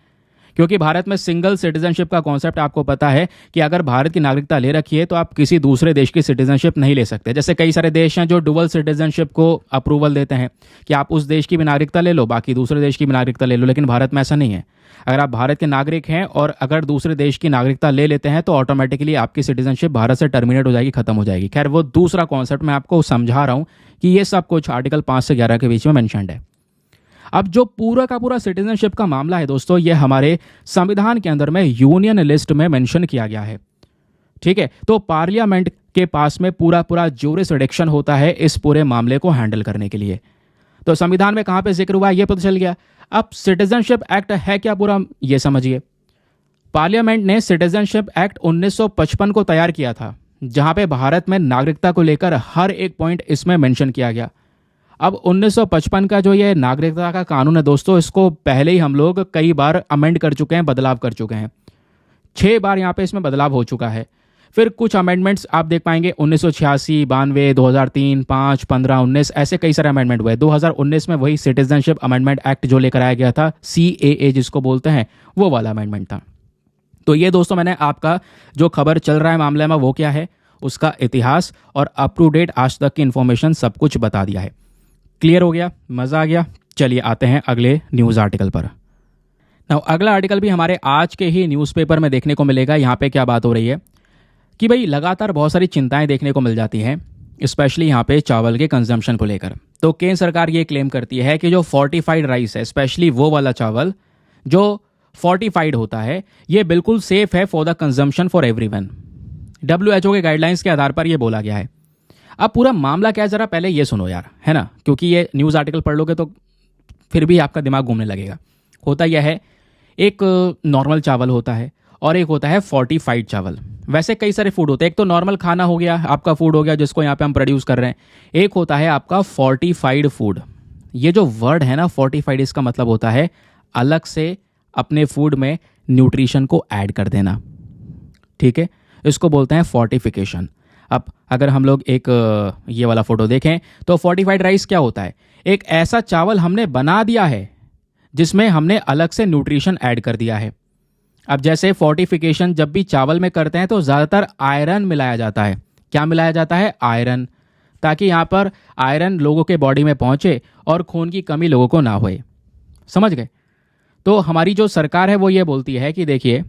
क्योंकि भारत में सिंगल सिटीजनशिप का कॉन्सेप्ट आपको पता है कि अगर भारत की नागरिकता ले रखी है तो आप किसी दूसरे देश की सिटीजनशिप नहीं ले सकते। जैसे कई सारे देश हैं जो डुअल सिटीजनशिप को अप्रूवल देते हैं कि आप उस देश की भी नागरिकता ले लो, बाकी दूसरे देश की भी नागरिकता ले लो, लेकिन भारत में ऐसा नहीं है। अगर आप भारत के नागरिक हैं और अगर दूसरे देश की नागरिकता ले लेते हैं तो ऑटोमेटिकली आपकी सिटीजनशिप भारत से टर्मिनेट हो जाएगी, खत्म हो जाएगी। खैर वो दूसरा कॉन्सेप्ट मैं आपको समझा रहा हूँ कि ये सब कुछ आर्टिकल 5 से 11 के बीच में मेंशन्ड है। अब जो पूरा का पूरा सिटीजनशिप का मामला है दोस्तों, ये हमारे संविधान के अंदर में यूनियन लिस्ट में मेंशन किया गया है, ठीक है। तो पार्लियामेंट के पास में पूरा पूरा ज्यूरिसडिक्शन होता है इस पूरे मामले को हैंडल करने के लिए। तो संविधान में कहां पे जिक्र हुआ है ये पता चल गया। अब सिटीजनशिप एक्ट है क्या पूरा, ये समझिए। पार्लियामेंट ने सिटीजनशिप एक्ट 1955 को तैयार किया था, जहां पे भारत में नागरिकता को लेकर हर एक पॉइंट इसमें मेंशन किया गया। अब 1955 का जो ये नागरिकता का कानून है दोस्तों, इसको पहले ही हम लोग कई बार अमेंड कर चुके हैं, बदलाव कर चुके हैं। 6 बार यहाँ पे इसमें बदलाव हो चुका है। फिर कुछ अमेंडमेंट्स आप देख पाएंगे 1986, 92, 2003, 5, 15, 19 ऐसे कई सारे अमेंडमेंट हुए। 2019 में वही सिटीजनशिप अमेंडमेंट एक्ट जो लेकर आया गया था, CAA जिसको बोलते हैं, वो वाला अमेंडमेंट था। तो ये दोस्तों मैंने आपका जो खबर चल रहा है मामले में वो क्या है, उसका इतिहास और अप टू डेट आज तक की इंफॉर्मेशन सब कुछ बता दिया है। क्लियर हो गया, मज़ा आ गया। चलिए आते हैं अगले न्यूज़ आर्टिकल पर। नाउ अगला आर्टिकल भी हमारे आज के ही न्यूज़पेपर में देखने को मिलेगा। यहाँ पे क्या बात हो रही है कि भाई लगातार बहुत सारी चिंताएं देखने को मिल जाती हैं, स्पेशली यहाँ पे चावल के कंजम्पशन को लेकर। तो केंद्र सरकार ये क्लेम करती है कि जो फोर्टिफाइड राइस है, स्पेशली वो वाला चावल जो फोर्टिफाइड होता है, ये बिल्कुल सेफ है for the consumption for everyone. WHO के गाइडलाइंस के आधार पर यह बोला गया है। अब पूरा मामला क्या है जरा पहले ये सुनो यार, है ना, क्योंकि ये न्यूज़ आर्टिकल पढ़ लोगे तो फिर भी आपका दिमाग घूमने लगेगा। होता यह है, एक नॉर्मल चावल होता है और एक होता है फोर्टिफाइड चावल। वैसे कई सारे फूड होते हैं, एक तो नॉर्मल खाना हो गया, आपका फूड हो गया जिसको यहाँ पे हम प्रोड्यूस कर रहे हैं, एक होता है आपका फोर्टिफाइड फूड। ये जो वर्ड है ना फोर्टिफाइड, इसका मतलब होता है अलग से अपने फूड में न्यूट्रिशन को ऐड कर देना, ठीक है। इसको बोलते हैं फोर्टिफिकेशन। अब अगर हम लोग एक ये वाला फोटो देखें तो फोर्टिफाइड राइस क्या होता है, एक ऐसा चावल हमने बना दिया है जिसमें हमने अलग से न्यूट्रिशन ऐड कर दिया है। अब जैसे फोर्टिफिकेशन जब भी चावल में करते हैं तो ज़्यादातर आयरन मिलाया जाता है। क्या मिलाया जाता है? आयरन, ताकि यहाँ पर आयरन लोगों के बॉडी में पहुँचे और खून की कमी लोगों को ना होए। समझ गए? तो हमारी जो सरकार है वो ये बोलती है कि देखिए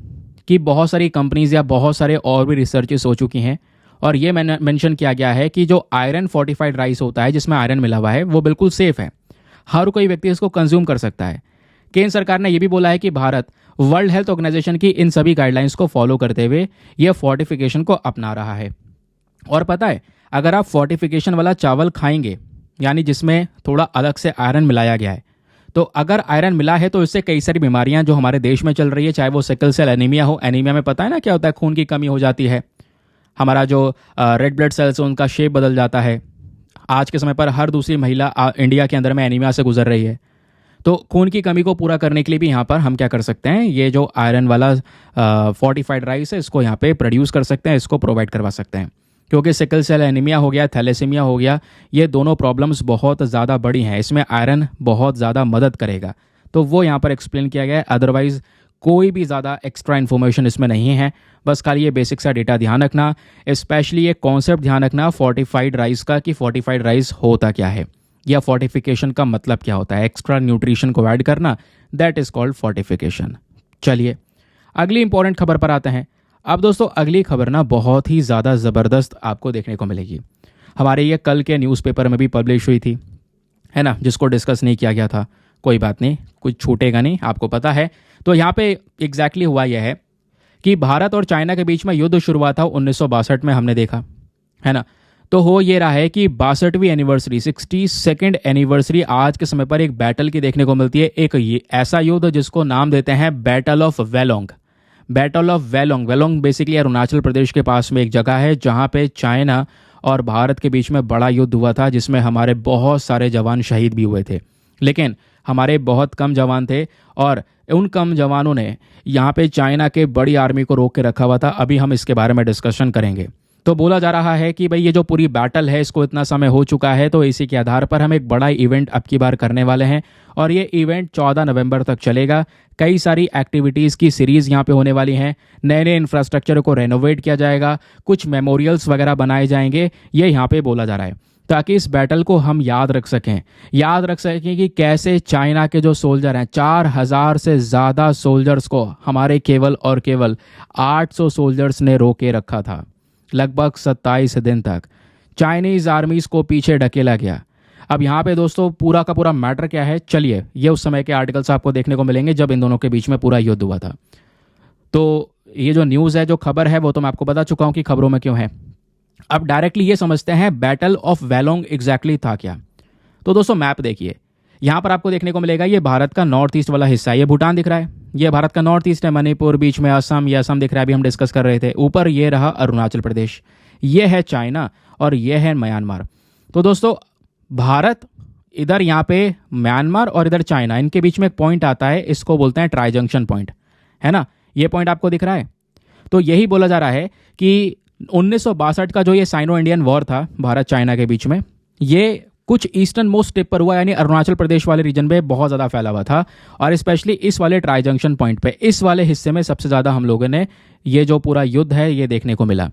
कि बहुत सारी कंपनीज या बहुत सारे और भी रिसर्चेस हो चुकी हैं और ये मेंशन किया गया है कि जो आयरन फोर्टिफाइड राइस होता है जिसमें आयरन मिला हुआ है वो बिल्कुल सेफ है, हर कोई व्यक्ति इसको कंज्यूम कर सकता है। केंद्र सरकार ने यह भी बोला है कि भारत वर्ल्ड हेल्थ ऑर्गेनाइजेशन की इन सभी गाइडलाइंस को फॉलो करते हुए यह फोर्टिफिकेशन को अपना रहा है। और पता है, अगर आप फोर्टिफिकेशन वाला चावल खाएंगे, यानी जिसमें थोड़ा अलग से आयरन मिलाया गया है, तो अगर आयरन मिला है तो इससे कई सारी बीमारियां जो हमारे देश में चल रही है, चाहे वो सिकल सेल एनीमिया हो, एनीमिया में पता है ना क्या होता है, खून की कमी हो जाती है, हमारा जो रेड ब्लड सेल्स है उनका शेप बदल जाता है। आज के समय पर हर दूसरी महिला इंडिया के अंदर में एनीमिया से गुजर रही है। तो खून की कमी को पूरा करने के लिए भी यहाँ पर हम क्या कर सकते हैं, ये जो आयरन वाला फोर्टिफाइड राइस है इसको यहाँ पे प्रोड्यूस कर सकते हैं, इसको प्रोवाइड करवा सकते हैं। क्योंकि सिकल सेल एनीमिया हो गया, थैलेसीमिया हो गया, ये दोनों प्रॉब्लम्स बहुत ज़्यादा बड़ी हैं, इसमें आयरन बहुत ज़्यादा मदद करेगा। तो वो यहाँ पर एक्सप्लेन किया गया है। अदरवाइज़ कोई भी ज़्यादा एक्स्ट्रा इन्फॉर्मेशन इसमें नहीं है, बस खाली ये बेसिक सा डेटा ध्यान रखना, स्पेशली ये कॉन्सेप्ट ध्यान रखना फोर्टिफाइड राइस का कि फोर्टिफाइड राइस होता क्या है या फोर्टिफिकेशन का मतलब क्या होता है। एक्स्ट्रा न्यूट्रिशन को ऐड करना, दैट इज़ कॉल्ड फोर्टिफिकेशन। चलिए अगली इंपॉर्टेंट खबर पर आते हैं। अब दोस्तों अगली खबर ना बहुत ही ज़्यादा ज़बरदस्त आपको देखने को मिलेगी। हमारे ये कल के न्यूज़पेपर में भी पब्लिश हुई थी, है ना, जिसको डिस्कस नहीं किया गया था। कोई बात नहीं, कुछ छूटेगा नहीं, आपको पता है। तो यहाँ पे एग्जैक्टली हुआ यह है कि भारत और चाइना के बीच में युद्ध शुरू हुआ था 1962 में, हमने देखा है ना। तो हो ये रहा है कि 62वीं एनिवर्सरी, 62nd एनिवर्सरी आज के समय पर एक बैटल की देखने को मिलती है। एक ऐसा युद्ध जिसको नाम देते हैं battle of Walong. Battle of Walong, Walong basically Arunachal Pradesh के पास में एक जगह है जहाँ पे चाइना और भारत के बीच में बड़ा युद्ध हुआ था, जिसमें हमारे बहुत सारे जवान शहीद भी हुए थे। लेकिन हमारे बहुत कम जवान थे और उन कम जवानों ने यहाँ पे चाइना के बड़ी आर्मी को रोक के रखा हुआ था। अभी हम इसके बारे में डिस्कशन करेंगे। तो बोला जा रहा है कि भाई ये जो पूरी बैटल है इसको इतना समय हो चुका है, तो इसी के आधार पर हम एक बड़ा इवेंट अब की बार करने वाले हैं और ये इवेंट 14 नवंबर तक चलेगा। कई सारी एक्टिविटीज़ की सीरीज़ यहाँ पे होने वाली हैं। नए नए इंफ्रास्ट्रक्चर को रेनोवेट किया जाएगा, कुछ मेमोरियल्स वगैरह बनाए जाएंगे, ये यहाँ पे बोला जा रहा है, ताकि इस बैटल को हम याद रख सकें कि कैसे चाइना के जो सोल्जर हैं, 4000 से ज़्यादा सोल्जर्स को हमारे केवल और केवल 800 सोल्जर्स ने रोके रखा था। लगभग 27 दिन तक चाइनीज़ आर्मीज़ को पीछे ढकेला गया। अब यहाँ पे दोस्तों पूरा का पूरा मैटर क्या है, चलिए ये उस समय के आर्टिकल्स आपको देखने को मिलेंगे जब इन दोनों के बीच में पूरा युद्ध हुआ था। तो ये जो न्यूज़ है, जो खबर है, वो तो मैं आपको बता चुका हूँ कि खबरों में क्यों है। अब डायरेक्टली ये समझते हैं बैटल ऑफ वेलोंग एग्जैक्टली था क्या। तो दोस्तों मैप देखिए, यहाँ पर आपको देखने को मिलेगा ये भारत का नॉर्थ ईस्ट वाला हिस्सा है, ये भूटान दिख रहा है, ये भारत का नॉर्थ ईस्ट है, मणिपुर, बीच में असम, ये असम दिख रहा है, अभी हम डिस्कस कर रहे थे। ऊपर ये रहा अरुणाचल प्रदेश, ये है चाइना और ये है म्यांमार। तो दोस्तों भारत इधर यहाँ पे म्यांमार और इधर चाइना, इनके बीच में एक पॉइंट आता है, इसको बोलते हैं ट्राई जंक्शन पॉइंट, है ना। ये पॉइंट आपको दिख रहा है। तो यही बोला जा रहा है कि 1962 का जो ये साइनो इंडियन वॉर था भारत चाइना के बीच में, ये कुछ ईस्टर्न मोस्ट टिप पर हुआ, यानी अरुणाचल प्रदेश वाले रीजन में बहुत ज़्यादा फैला हुआ था और स्पेशली इस वाले ट्राई जंक्शन पॉइंट पे, इस वाले हिस्से में सबसे ज़्यादा हम लोगों ने ये जो पूरा युद्ध है ये देखने को मिला।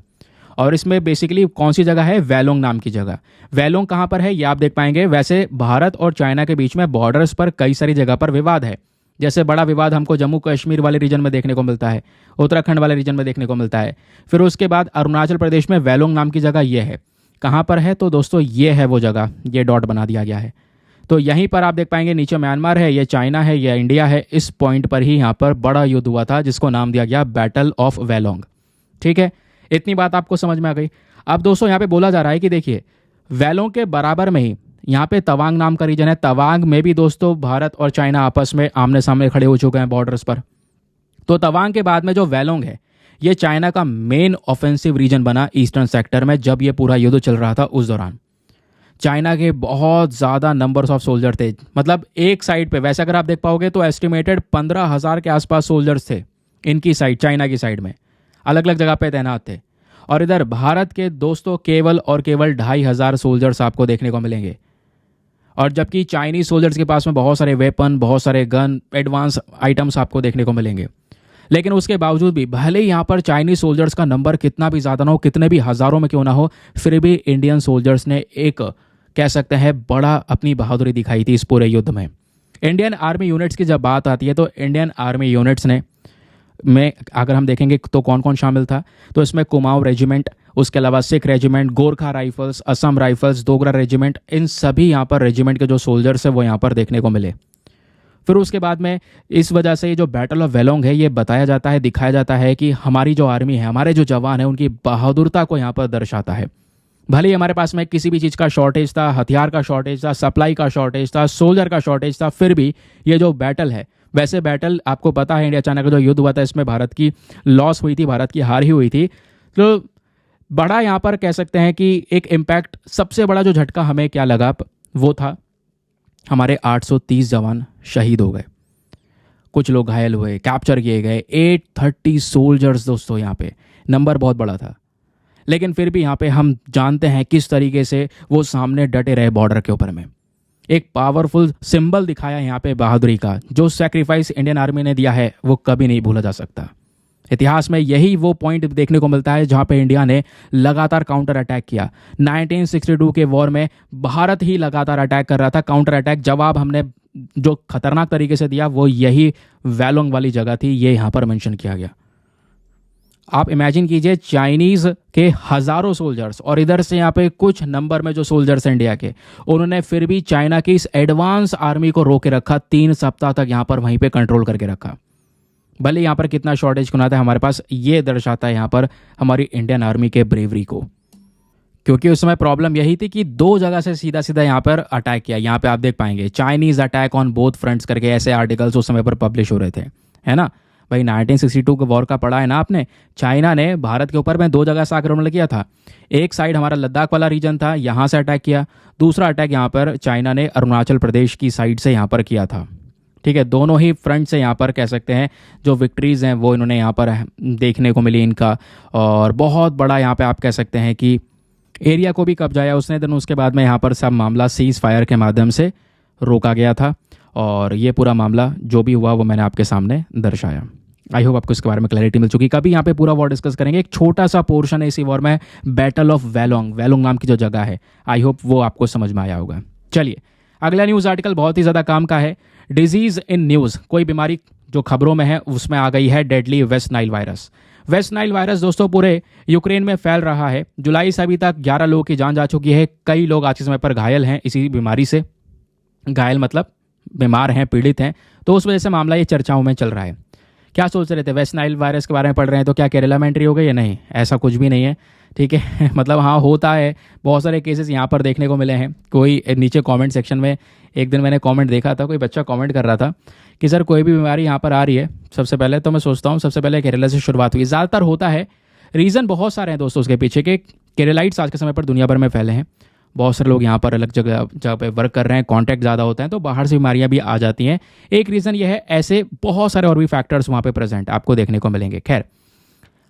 और इसमें बेसिकली कौन सी जगह है, वेलोंग नाम की जगह। वेलोंग कहाँ पर है ये आप देख पाएंगे। वैसे भारत और चाइना के बीच में बॉर्डर्स पर कई सारी जगह पर विवाद है। जैसे बड़ा विवाद हमको जम्मू कश्मीर वाले रीजन में देखने को मिलता है, उत्तराखंड वाले रीजन में देखने को मिलता है। फिर उसके बाद अरुणाचल प्रदेश में वेलोंग नाम की जगह ये है। कहाँ पर है, तो दोस्तों ये है वो जगह, ये डॉट बना दिया गया है। तो यहीं पर आप देख पाएंगे नीचे म्यांमार है, ये चाइना है, ये इंडिया है। इस पॉइंट पर ही यहाँ पर बड़ा युद्ध हुआ था जिसको नाम दिया गया बैटल ऑफ वेलोंग। ठीक है, इतनी बात आपको समझ में आ गई। अब दोस्तों यहाँ पे बोला जा रहा है कि देखिए वेलोंग के बराबर में ही यहाँ पे तवांग नाम का रीजन है। तवांग में भी दोस्तों भारत और चाइना आपस में आमने सामने खड़े हो चुके हैं बॉर्डर्स पर। तो तवांग के बाद में जो वेलोंग है ये चाइना का मेन ऑफेंसिव रीजन बना ईस्टर्न सेक्टर में। जब ये पूरा युद्ध चल रहा था उस दौरान चाइना के बहुत ज़्यादा नंबर्स ऑफ सोल्जर थे, मतलब एक साइड पे। वैसे अगर आप देख पाओगे तो एस्टिमेटेड 15,000 के आसपास सोल्जर्स थे इनकी साइड, चाइना की साइड में, अलग अलग जगह पे तैनात थे। और इधर भारत के दोस्तों केवल और केवल 2,500 सोल्जर्स आपको देखने को मिलेंगे। और जबकि चाइनीज सोल्जर्स के पास में बहुत सारे वेपन, बहुत सारे गन, एडवांस आइटम्स आपको देखने को मिलेंगे। लेकिन उसके बावजूद भी भले ही यहाँ पर चाइनीज सोल्जर्स का नंबर कितना भी ज़्यादा ना हो, कितने भी हज़ारों में क्यों ना हो, फिर भी इंडियन सोल्जर्स ने एक कह सकते हैं बड़ा अपनी बहादुरी दिखाई थी इस पूरे युद्ध में। इंडियन आर्मी यूनिट्स की जब बात आती है तो इंडियन आर्मी यूनिट्स में अगर हम देखेंगे तो कौन कौन शामिल था, तो इसमें कुमाऊं रेजिमेंट, उसके अलावा Sikh regiment, Gorkha rifles, Assam rifles, Dogra regiment, इन सभी यहाँ पर रेजिमेंट के जो सोल्जर्स हैं वो यहाँ पर देखने को मिले। फिर उसके बाद में इस वजह से ये जो बैटल ऑफ वेलोंग है ये बताया जाता है, दिखाया जाता है कि हमारी जो आर्मी है, हमारे जो जवान हैं, उनकी बहादुरता को यहाँ पर दर्शाता है। भले ही हमारे पास में किसी भी चीज़ का शॉर्टेज था, हथियार का शॉर्टेज था, सप्लाई का शॉर्टेज था, सोल्जर का शॉर्टेज था, फिर भी ये जो बैटल है, वैसे बैटल आपको पता है इंडिया चाइना का जो युद्ध हुआ था इसमें भारत की लॉस हुई थी, भारत की हार ही हुई थी। तो बड़ा यहाँ पर कह सकते हैं कि एक इम्पैक्ट, सबसे बड़ा जो झटका हमें क्या लगा वो था हमारे 830 जवान शहीद हो गए, कुछ लोग घायल हुए, कैप्चर किए गए। 830 सोल्जर्स दोस्तों, यहाँ पे नंबर बहुत बड़ा था। लेकिन फिर भी यहाँ पे हम जानते हैं किस तरीके से वो सामने डटे रहे बॉर्डर के ऊपर में। एक पावरफुल सिंबल दिखाया यहाँ पे बहादुरी का। जो सैक्रिफाइस इंडियन आर्मी ने दिया है वो कभी नहीं भूला जा सकता। इतिहास में यही वो पॉइंट देखने को मिलता है जहाँ पे इंडिया ने लगातार काउंटर अटैक किया। 1962 के वॉर में भारत ही लगातार अटैक कर रहा था, काउंटर अटैक। जवाब हमने जो खतरनाक तरीके से दिया वो यही वेलोंग वाली जगह थी, ये यहाँ पर मेंशन किया गया। आप इमेजिन कीजिए चाइनीज़ के हज़ारों सोल्जर्स और इधर से यहाँ पे कुछ नंबर में जो सोल्जर्स हैं इंडिया के, उन्होंने फिर भी चाइना की इस एडवांस आर्मी को रोके रखा, 3 सप्ताह तक यहाँ पर वहीं पे कंट्रोल करके रखा। भले यहाँ पर कितना शॉर्टेज क्यों ना था हमारे पास, ये दर्शाता है यहाँ पर हमारी इंडियन आर्मी के ब्रेवरी को। क्योंकि उस समय प्रॉब्लम यही थी कि 2 जगह से सीधा सीधा यहाँ पर अटैक किया। यहाँ पे आप देख पाएंगे Chinese attack on both fronts करके ऐसे आर्टिकल्स उस समय पर पब्लिश हो रहे थे, है ना भाई। 1962 के वॉर का पढ़ा है ना आपने। चाइना ने भारत के ऊपर में 2 जगह से आक्रमण किया था। एक साइड हमारा लद्दाख वाला रीजन था, यहाँ से अटैक किया। दूसरा अटैक यहाँ पर चाइना ने अरुणाचल प्रदेश की साइड से यहाँ पर किया था। ठीक है, दोनों ही फ्रंट से यहाँ पर कह सकते हैं जो विक्ट्रीज़ हैं वो इन्होंने यहाँ पर देखने को मिली इनका। और बहुत बड़ा यहाँ पे आप कह सकते हैं कि एरिया को भी कब्जाया उसने। देन उसके बाद में यहाँ पर सब मामला सीज़ फायर के माध्यम से रोका गया था। और ये पूरा मामला जो भी हुआ वो मैंने आपके सामने दर्शाया। आई होप आपको इसके बारे में क्लैरिटी मिल चुकी। कभी यहाँ पे पूरा वॉर डिस्कस करेंगे। एक छोटा सा पोर्शन है इसी वॉर में, बैटल ऑफ वेलोंग, वेलोंग नाम की जो जगह है। आई होप वो आपको समझ में आया होगा। चलिए अगला न्यूज़ आर्टिकल बहुत ही ज़्यादा काम का है। डिजीज़ इन न्यूज़, कोई बीमारी जो खबरों में है उसमें आ गई है deadly West Nile virus. West Nile virus दोस्तों पूरे यूक्रेन में फैल रहा है। जुलाई से अभी तक 11 लोगों की जान जा चुकी है। कई लोग आज के समय पर घायल हैं इसी बीमारी से। घायल मतलब बीमार हैं, पीड़ित हैं। तो उस वजह से मामला ये चर्चाओं में चल रहा है। क्या सोच रहे थे, वेस्ट नाइल वायरस के बारे में पढ़ रहे हैं तो क्या केरला में एंट्री हो गई है? नहीं, ऐसा कुछ भी नहीं है। ठीक है मतलब हाँ होता है, बहुत सारे केसेस यहाँ पर देखने को मिले हैं। कोई नीचे कमेंट सेक्शन में एक दिन मैंने कमेंट देखा था, कोई बच्चा कमेंट कर रहा था कि सर कोई भी बीमारी यहाँ पर आ रही है सबसे पहले तो मैं सोचता हूँ सबसे पहले केरला से शुरुआत हुई। ज़्यादातर होता है, रीज़न बहुत सारे हैं दोस्तों उसके पीछे के। केरलाइट्स आज के समय पर दुनिया भर में फैले हैं। बहुत सारे लोग यहाँ पर अलग जगह पे वर्क कर रहे हैं, कॉन्टैक्ट ज़्यादा होता है तो बाहर से बीमारियाँ भी आ जाती हैं। एक रीज़न ये है, ऐसे बहुत सारे और भी फैक्टर्स वहाँ पे प्रेजेंट आपको देखने को मिलेंगे। खैर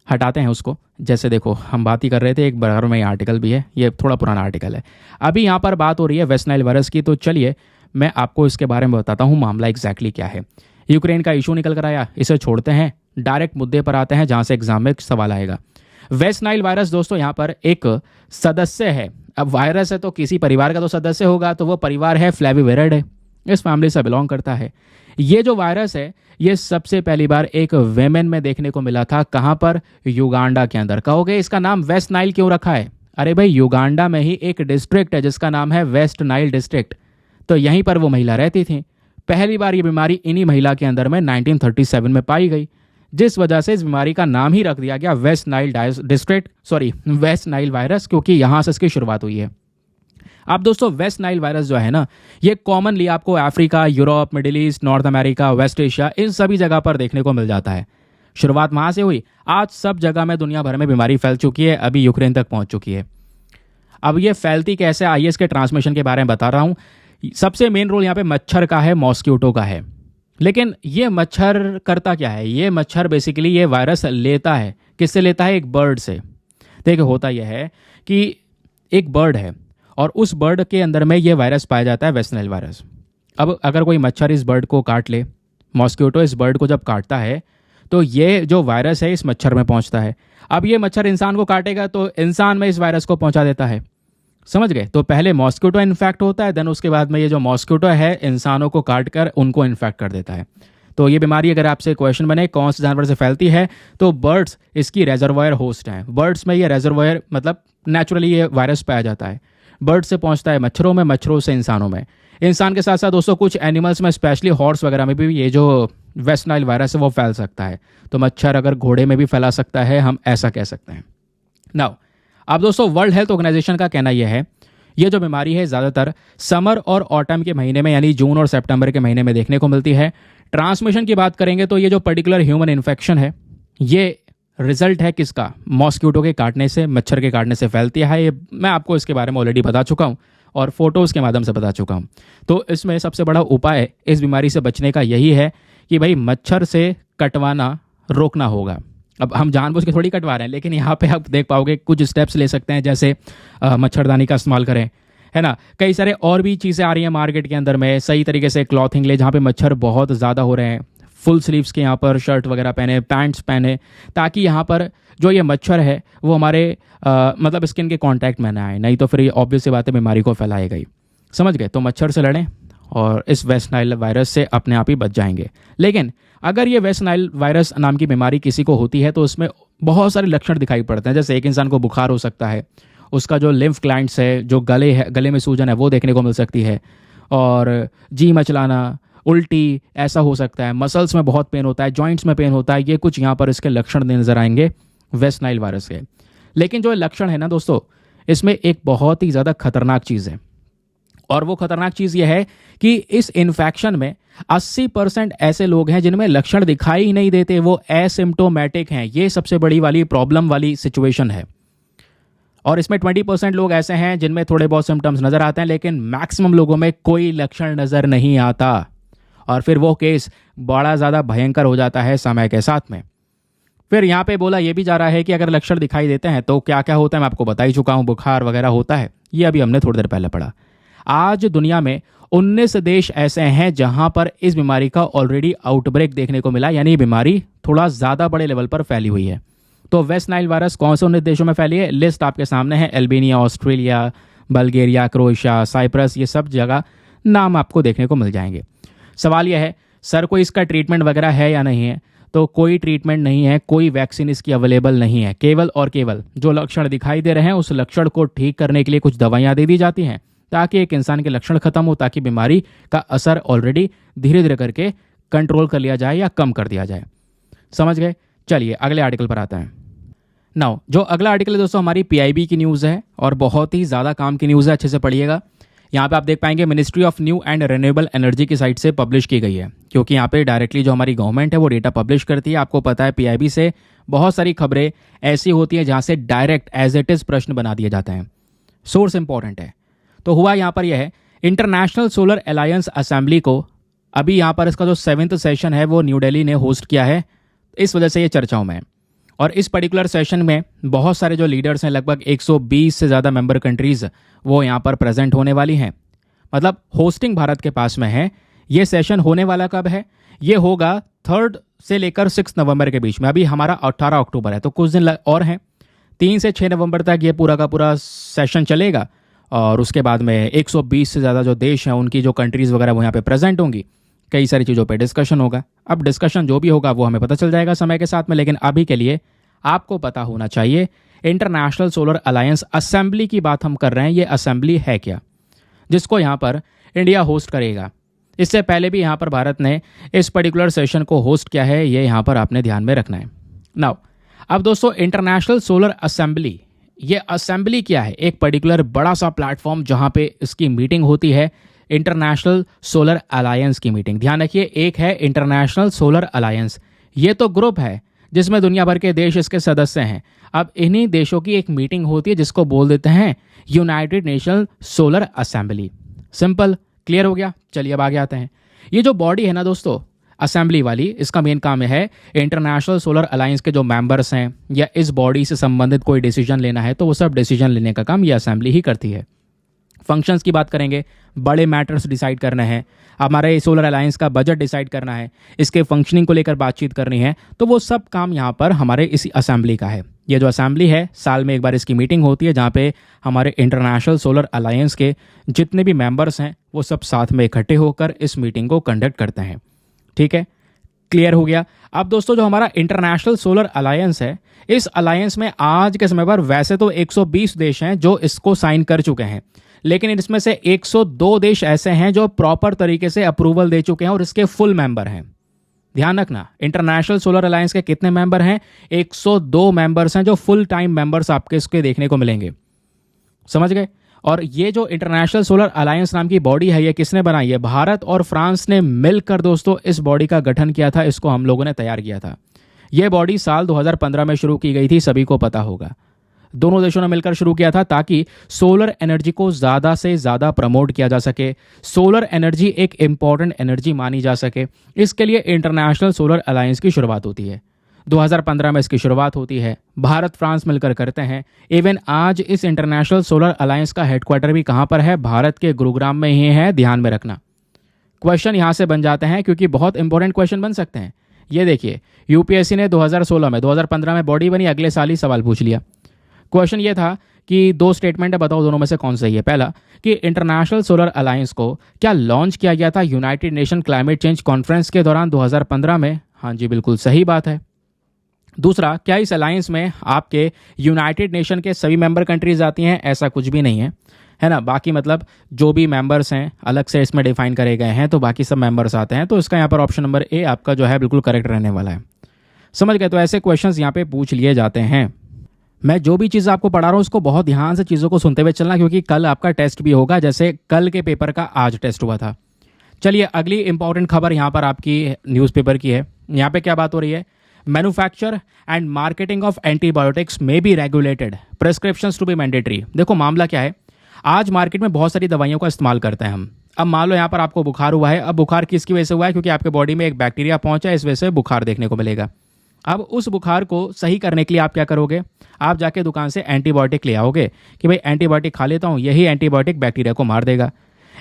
हटाते हैं उसको। जैसे देखो हम बात ही कर रहे थे, एक बराबर में आर्टिकल भी है, ये थोड़ा पुराना आर्टिकल है। अभी यहाँ पर बात हो रही है वेस्ट नाइल वायरस की, तो चलिए मैं आपको इसके बारे में बताता हूँ मामला एग्जैक्टली क्या है। यूक्रेन का इशू निकल कर आया, इसे छोड़ते हैं, डायरेक्ट मुद्दे पर आते हैं जहाँ से एग्जाम में सवाल आएगा। वेस्ट नाइल वायरस दोस्तों यहाँ पर एक सदस्य है। अब वायरस है तो किसी परिवार का तो सदस्य होगा, तो वो परिवार है फ्लेविविरिडे, इस फैमिली से बिलोंग करता है। ये जो वायरस है ये सबसे पहली बार एक वेमेन में देखने को मिला था। कहाँ पर? युगांडा के अंदर। कहोगे इसका नाम वेस्ट नाइल क्यों रखा है? अरे भाई युगांडा में ही एक डिस्ट्रिक्ट है जिसका नाम है वेस्ट नाइल डिस्ट्रिक्ट, तो यहीं पर वो महिला रहती थी। पहली बार ये बीमारी इन्हीं महिला के अंदर में 1937 में पाई गई, जिस वजह से इस बीमारी का नाम ही रख दिया गया वेस्ट नाइल वायरस, क्योंकि यहाँ से इसकी शुरुआत हुई है। अब दोस्तों वेस्ट नाइल वायरस जो है ना, ये कॉमनली आपको Africa, Europe, Middle East, North America, West Asia, इन सभी जगह पर देखने को मिल जाता है। शुरुआत वहाँ से हुई, आज सब जगह में दुनिया भर में बीमारी फैल चुकी है, अभी यूक्रेन तक पहुँच चुकी है। अब ये फैलती कैसे, आइए इसके ट्रांसमिशन के बारे में बता रहा हूँ। सबसे मेन रोल यहाँ पे मच्छर का है, मॉस्किटो का है। लेकिन ये मच्छर करता क्या है? ये मच्छर बेसिकली ये वायरस लेता है, किससे लेता है? एक बर्ड से। देखिए होता यह है कि एक बर्ड है और उस बर्ड के अंदर में ये वायरस पाया जाता है, वेस्ट नाइल वायरस। अब अगर कोई मच्छर इस बर्ड को काट ले, मॉस्किटो इस बर्ड को जब काटता है तो ये जो वायरस है इस मच्छर में पहुंचता है। अब ये मच्छर इंसान को काटेगा तो इंसान में इस वायरस को पहुंचा देता है, समझ गए? तो पहले मॉस्किटो इन्फेक्ट होता है, देन उसके बाद में ये जो मॉस्किटो है इंसानों को काट कर उनको इन्फेक्ट कर देता है। तो ये बीमारी अगर आपसे क्वेश्चन बने कौन से जानवर से फैलती है, तो बर्ड्स इसकी रेजर्वायर होस्ट हैं। बर्ड्स में ये रेजर्वायर मतलब नेचुरली ये वायरस पाया जाता है। बर्ड से पहुंचता है मच्छरों में, मच्छरों से इंसानों में। इंसान के साथ साथ दोस्तों कुछ एनिमल्स में, स्पेशली हॉर्स वगैरह में भी ये जो वेस्ट नाइल वायरस है वो फैल सकता है। तो मच्छर अगर घोड़े में भी फैला सकता है, हम ऐसा कह सकते हैं। नाउ अब दोस्तों वर्ल्ड हेल्थ ऑर्गेनाइजेशन का कहना यह है, ये जो बीमारी है ज़्यादातर समर और ऑटम के महीने में यानी जून और सितंबर के महीने में देखने को मिलती है। ट्रांसमिशन की बात करेंगे तो ये जो पर्टिकुलर ह्यूमन इन्फेक्शन है ये रिजल्ट है किसका? मॉस्किटो के काटने से, मच्छर के काटने से फैलती है। ये मैं आपको इसके बारे में ऑलरेडी बता चुका हूँ और फोटोज़ के माध्यम से बता चुका हूँ। तो इसमें सबसे बड़ा उपाय इस बीमारी से बचने का यही है कि भाई मच्छर से कटवाना रोकना होगा। अब हम जानबूझ के थोड़ी कटवा रहे हैं, लेकिन यहाँ पे आप देख पाओगे कुछ स्टेप्स ले सकते हैं, जैसे मच्छरदानी का इस्तेमाल करें, है ना। कई सारे और भी चीज़ें आ रही हैं मार्केट के अंदर में। सही तरीके से क्लॉथिंग ले, जहाँ पे मच्छर बहुत ज़्यादा हो रहे हैं, फुल स्लीव्स के यहाँ पर शर्ट वगैरह पहने, पैंट्स पहने, ताकि यहाँ पर जो ये मच्छर है वो हमारे मतलब स्किन के कांटेक्ट में ना आए, नहीं तो फिर ये ऑब्वियस सी बात है बीमारी को फैलाएगा ही, समझ गए। तो मच्छर से लड़ें और इस वेस्ट नाइल वायरस से अपने आप ही बच जाएंगे। लेकिन अगर ये वेस्ट नाइल वायरस नाम की बीमारी किसी को होती है तो उसमें बहुत सारे लक्षण दिखाई पड़ते हैं। जैसे एक इंसान को बुखार हो सकता है, उसका जो लिम्फ ग्लैंड्स है, जो गले में सूजन है वो देखने को मिल सकती है, और जी मचलाना, उल्टी ऐसा हो सकता है, मसल्स में बहुत पेन होता है, जॉइंट्स में पेन होता है। ये कुछ यहाँ पर इसके लक्षण नजर आएंगे वेस्ट नाइल वायरस के। लेकिन जो लक्षण है ना दोस्तों, इसमें एक बहुत ही ज़्यादा खतरनाक चीज़ है, और वो खतरनाक चीज़ ये है कि इस इन्फेक्शन में 80% ऐसे लोग हैं जिनमें लक्षण दिखाई ही नहीं देते, वो एसिम्प्टोमेटिक हैं। ये सबसे बड़ी वाली प्रॉब्लम वाली सिचुएशन है। और इसमें 20% लोग ऐसे हैं जिनमें थोड़े बहुत सिम्टम्स नजर आते हैं, लेकिन मैक्सिमम लोगों में कोई लक्षण नजर नहीं आता, और फिर वो केस बड़ा ज़्यादा भयंकर हो जाता है समय के साथ में। फिर यहाँ पे बोला ये भी जा रहा है कि अगर लक्षण दिखाई देते हैं तो क्या क्या होता है, मैं आपको बता ही चुका हूँ, बुखार वगैरह होता है, ये अभी हमने थोड़ी देर पहले पढ़ा। आज दुनिया में 19 देश ऐसे हैं जहां पर इस बीमारी का ऑलरेडी आउटब्रेक देखने को मिला, यानी बीमारी थोड़ा ज़्यादा बड़े लेवल पर फैली हुई है। तो वेस्ट नाइल वायरस कौन से 19 देशों में फैली है, लिस्ट आपके सामने है। Albania, Australia, Bulgaria, Croatia, Cyprus, ये सब जगह नाम आपको देखने को मिल जाएंगे। सवाल यह है सर कोई इसका ट्रीटमेंट वगैरह है या नहीं है, तो कोई ट्रीटमेंट नहीं है, कोई वैक्सीन इसकी अवेलेबल नहीं है। केवल और केवल जो लक्षण दिखाई दे रहे हैं उस लक्षण को ठीक करने के लिए कुछ दवाइयाँ दे दी जाती हैं ताकि एक इंसान के लक्षण खत्म हो, ताकि बीमारी का असर ऑलरेडी धीरे धीरे करके कंट्रोल कर लिया जाए या कम कर दिया जाए। समझ गए? चलिए अगले आर्टिकल पर आते हैं। नाउ जो अगला आर्टिकल है दोस्तों हमारी पीआईबी की न्यूज़ है, और बहुत ही ज़्यादा काम की न्यूज़ है, अच्छे से पढ़िएगा। यहाँ पे आप देख पाएंगे ministry of new and renewable energy की साइट से पब्लिश की गई है, क्योंकि यहाँ पे डायरेक्टली जो हमारी गवर्नमेंट है वो डेटा पब्लिश करती है। आपको पता है पीआईबी से बहुत सारी खबरें ऐसी होती हैं जहाँ से डायरेक्ट एज इट इज़ प्रश्न बना दिए जाते हैं, सोर्स इंपॉर्टेंट है। तो हुआ यहाँ पर यह है, इंटरनेशनल सोलर अलायंस असेंबली को अभी यहाँ पर इसका जो 7th सेशन है वो न्यू दिल्ली ने होस्ट किया है, इस वजह से ये चर्चाओं में है। और इस पर्टिकुलर सेशन में बहुत सारे जो लीडर्स हैं, लगभग 120 से ज़्यादा मेंबर कंट्रीज़ वो यहाँ पर प्रेजेंट होने वाली हैं। मतलब होस्टिंग भारत के पास में है। ये सेशन होने वाला कब है? ये होगा 3 से लेकर 6 नवंबर के बीच में। अभी हमारा 18 अक्टूबर है, तो कुछ दिन और हैं। 3 से 6 नवंबर तक ये पूरा का पूरा सेशन चलेगा, और उसके बाद में 120 से ज़्यादा जो देश हैं उनकी जो कंट्रीज़ वगैरह वो यहाँ पे प्रेजेंट होंगी। कई सारी चीज़ों पे डिस्कशन होगा। अब डिस्कशन जो भी होगा वो हमें पता चल जाएगा समय के साथ में, लेकिन अभी के लिए आपको पता होना चाहिए इंटरनेशनल सोलर अलायंस असेंबली की बात हम कर रहे हैं। ये असेंबली है क्या, जिसको यहाँ पर इंडिया होस्ट करेगा। इससे पहले भी यहाँ पर भारत ने इस पर्टिकुलर सेशन को होस्ट किया है, ये यहाँ पर आपने ध्यान में रखना है। नाउ अब दोस्तों इंटरनेशनल सोलर असेंबली, ये असेंबली क्या है? एक पर्टिकुलर बड़ा सा प्लेटफॉर्म जहाँ पे इसकी मीटिंग होती है, इंटरनेशनल सोलर अलायंस की मीटिंग। ध्यान रखिए, एक है इंटरनेशनल सोलर अलायंस, ये तो ग्रुप है जिसमें दुनिया भर के देश इसके सदस्य हैं। अब इन्हीं देशों की एक मीटिंग होती है जिसको बोल देते हैं United nation solar assembly. Simple, clear हो गया? चलिए अब आगे आते हैं। ये जो बॉडी है ना दोस्तों असेंबली वाली, इसका मेन काम है इंटरनेशनल सोलर अलायंस के जो मेंबर्स हैं या इस बॉडी से संबंधित कोई डिसीजन लेना है तो वो सब डिसीजन लेने का काम ये असेंबली ही करती है। फंक्शंस की बात करेंगे, बड़े मैटर्स डिसाइड करना है, हमारे सोलर अलायंस का बजट डिसाइड करना है, इसके फंक्शनिंग को लेकर बातचीत करनी है, तो वो सब काम यहाँ पर हमारे इसी असेंबली का है। ये जो असेंबली है साल में एक बार इसकी मीटिंग होती है जहाँ पे हमारे इंटरनेशनल सोलर अलायंस के जितने भी मेंबर्स हैं वो सब साथ में इकट्ठे होकर इस मीटिंग को कंडक्ट करते हैं। ठीक है, क्लियर हो गया? अब दोस्तों जो हमारा इंटरनेशनल सोलर अलायंस है, इस अलायंस में आज के समय पर वैसे तो 120 देश हैं जो इसको साइन कर चुके हैं, लेकिन इसमें से 102 देश ऐसे हैं जो प्रॉपर तरीके से अप्रूवल दे चुके हैं और इसके फुल मेंबर हैं। ध्यान रखना, इंटरनेशनल सोलर अलायंस के कितने मेंबर हैं? 102 मेंबर्स हैं जो फुल टाइम मेंबर्स आपके इसके देखने को मिलेंगे। समझ गए? और ये जो इंटरनेशनल सोलर अलायंस नाम की बॉडी है, ये किसने बनाई है? भारत और फ्रांस ने मिलकर दोस्तों इस बॉडी का गठन किया था, इसको हम लोगों ने तैयार किया था। यह बॉडी साल 2015 में शुरू की गई थी, सभी को पता होगा। दोनों देशों ने मिलकर शुरू किया था ताकि सोलर एनर्जी को ज़्यादा से ज़्यादा प्रमोट किया जा सके, सोलर एनर्जी एक इम्पॉर्टेंट एनर्जी मानी जा सके। इसके लिए इंटरनेशनल सोलर अलायंस की शुरुआत होती है। 2015 में इसकी शुरुआत होती है, भारत फ्रांस मिलकर करते हैं। इवन आज इस इंटरनेशनल सोलर अलायंस का हेडक्वार्टर भी कहाँ पर है? भारत के गुरुग्राम में ही है। ध्यान में रखना, क्वेश्चन यहाँ से बन जाते हैं क्योंकि बहुत इंपॉर्टेंट क्वेश्चन बन सकते हैं। ये देखिए, यूपीएससी ने 2016 में 2015 में बॉडी बनी, अगले साल ही सवाल पूछ लिया। क्वेश्चन ये था कि 2 स्टेटमेंट है, बताओ दोनों में से कौन सही है। पहला कि इंटरनेशनल सोलर अलायंस को क्या लॉन्च किया गया था United nation climate change conference के दौरान 2015 में? हाँ जी, बिल्कुल सही बात है। दूसरा, क्या इस अलायंस में आपके यूनाइटेड नेशन के सभी मेंबर कंट्रीज आती हैं? ऐसा कुछ भी नहीं है ना। बाकी मतलब जो भी मेंबर्स हैं अलग से इसमें डिफाइन करे गए हैं, तो बाकी सब मेंबर्स आते हैं। तो इसका यहाँ पर ऑप्शन नंबर ए आपका जो है बिल्कुल करेक्ट रहने वाला है। समझ गए? तो ऐसे क्वेश्चंस यहाँ पे पूछ लिए जाते हैं। मैं जो भी चीज़ आपको पढ़ा रहा हूँ उसको बहुत ध्यान से चीज़ों को सुनते हुए चलना, क्योंकि कल आपका टेस्ट भी होगा, जैसे कल के पेपर का आज टेस्ट हुआ था। चलिए, अगली इंपॉर्टेंट खबर यहाँ पर आपकी न्यूज़पेपर की है। यहाँ पे क्या बात हो रही है? Manufacture and marketing of antibiotics में be regulated, prescriptions to be mandatory. देखो मामला क्या है, आज मार्केट में बहुत सारी दवाइयों का इस्तेमाल करते हैं हम। अब मान लो यहाँ पर आपको बुखार हुआ है। अब बुखार किसकी वजह से हुआ है? क्योंकि आपके बॉडी में एक बैक्टीरिया पहुंचा है, इस वजह से बुखार देखने को मिलेगा। अब उस बुखार को सही करने के लिए आप क्या करोगे? आप जाके दुकान से एंटीबायोटिक ले आओगे कि भाई एंटीबायोटिक खा लेता हूँ, यही एंटीबायोटिक बैक्टीरिया को मार देगा।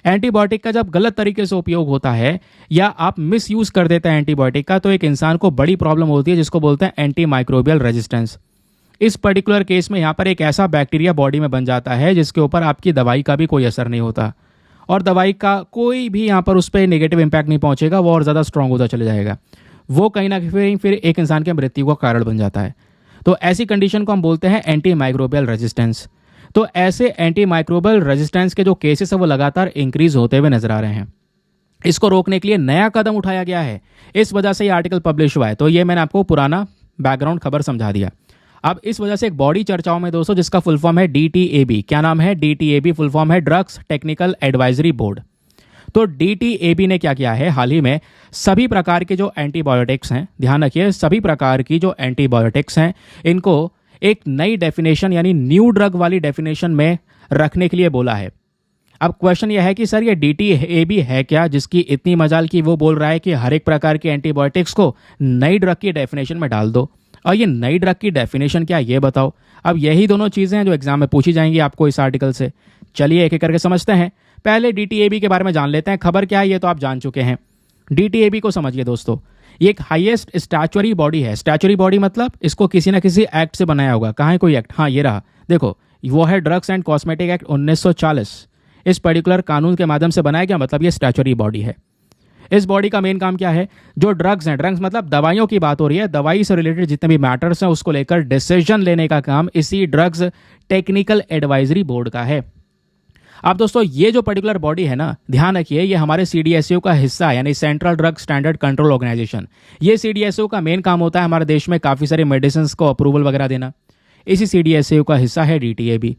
एंटीबायोटिक का जब गलत तरीके से उपयोग होता है या आप मिस यूज कर देते हैं एंटीबायोटिक का, तो एक इंसान को बड़ी प्रॉब्लम होती है जिसको बोलते हैं एंटी माइक्रोबियल रेजिस्टेंस। इस पर्टिकुलर केस में यहाँ पर एक ऐसा बैक्टीरिया बॉडी में बन जाता है जिसके ऊपर आपकी दवाई का भी कोई असर नहीं होता, और दवाई का कोई भी यहाँ पर उस पर नेगेटिव इंपैक्ट नहीं पहुंचेगा, वो और ज़्यादा स्ट्रांग होता चले जाएगा। वो कहीं ना कहीं फिर एक इंसान की मृत्यु का कारण बन जाता है। तो ऐसी कंडीशन को हम बोलते हैं एंटी माइक्रोबियल रेजिस्टेंस। तो ऐसे एंटी माइक्रोबियल रेजिस्टेंस के जो केसेस है वो लगातार इंक्रीज होते हुए नजर आ रहे हैं। इसको रोकने के लिए नया कदम उठाया गया है, इस वजह से ये आर्टिकल पब्लिश हुआ है। तो ये मैंने आपको पुराना बैकग्राउंड खबर समझा दिया। अब इस वजह से एक बॉडी चर्चाओं में दोस्तों, जिसका फुल फॉर्म है DTAB। क्या नाम है? DTAB फुल फॉर्म है ड्रग्स टेक्निकल एडवाइजरी बोर्ड। तो DTAB ने क्या किया है, हाल ही में सभी प्रकार के जो एंटीबायोटिक्स हैं, ध्यान रखिए सभी प्रकार की जो एंटीबायोटिक्स हैं, इनको एक नई डेफिनेशन यानी न्यू ड्रग वाली डेफिनेशन में रखने के लिए बोला है। अब क्वेश्चन यह है कि सर ये DTAB है क्या, जिसकी इतनी मजाल की वो बोल रहा है कि हर एक प्रकार के एंटीबायोटिक्स को नई ड्रग की डेफिनेशन में डाल दो। और ये नई ड्रग की डेफिनेशन क्या, ये बताओ। अब यही दोनों चीज़ें हैं जो एग्जाम में पूछी जाएंगी आपको इस आर्टिकल से। चलिए एक एक करके समझते हैं। पहले DTAB के बारे में जान लेते हैं। खबर क्या है ये तो आप जान चुके हैं। DTAB को समझिए दोस्तों, ये एक हाईएस्ट स्टैचुरी बॉडी है। स्टैचुरी बॉडी मतलब इसको किसी ना किसी एक्ट से बनाया होगा। कहाँ है कोई एक्ट? हाँ ये रहा, देखो वो है ड्रग्स एंड कॉस्मेटिक एक्ट 1940। इस पर्टिकुलर कानून के माध्यम से बनाया गया, मतलब ये स्टैचुरी बॉडी है। इस बॉडी का मेन काम क्या है? जो ड्रग्स हैं, ड्रग्स मतलब दवाइयों की बात हो रही है, दवाई से रिलेटेड जितने भी मैटर्स हैं उसको लेकर डिसीजन लेने का काम इसी ड्रग्स टेक्निकल एडवाइजरी बोर्ड का है। अब दोस्तों ये जो पर्टिकुलर बॉडी है ना, ध्यान रखिए ये हमारे CDSCO का हिस्सा है, यानी central drug standard control organisation. ये CDSCO का मेन काम होता है हमारे देश में काफ़ी सारे मेडिसिन को अप्रूवल वगैरह देना। इसी CDSCO का हिस्सा है DTAB।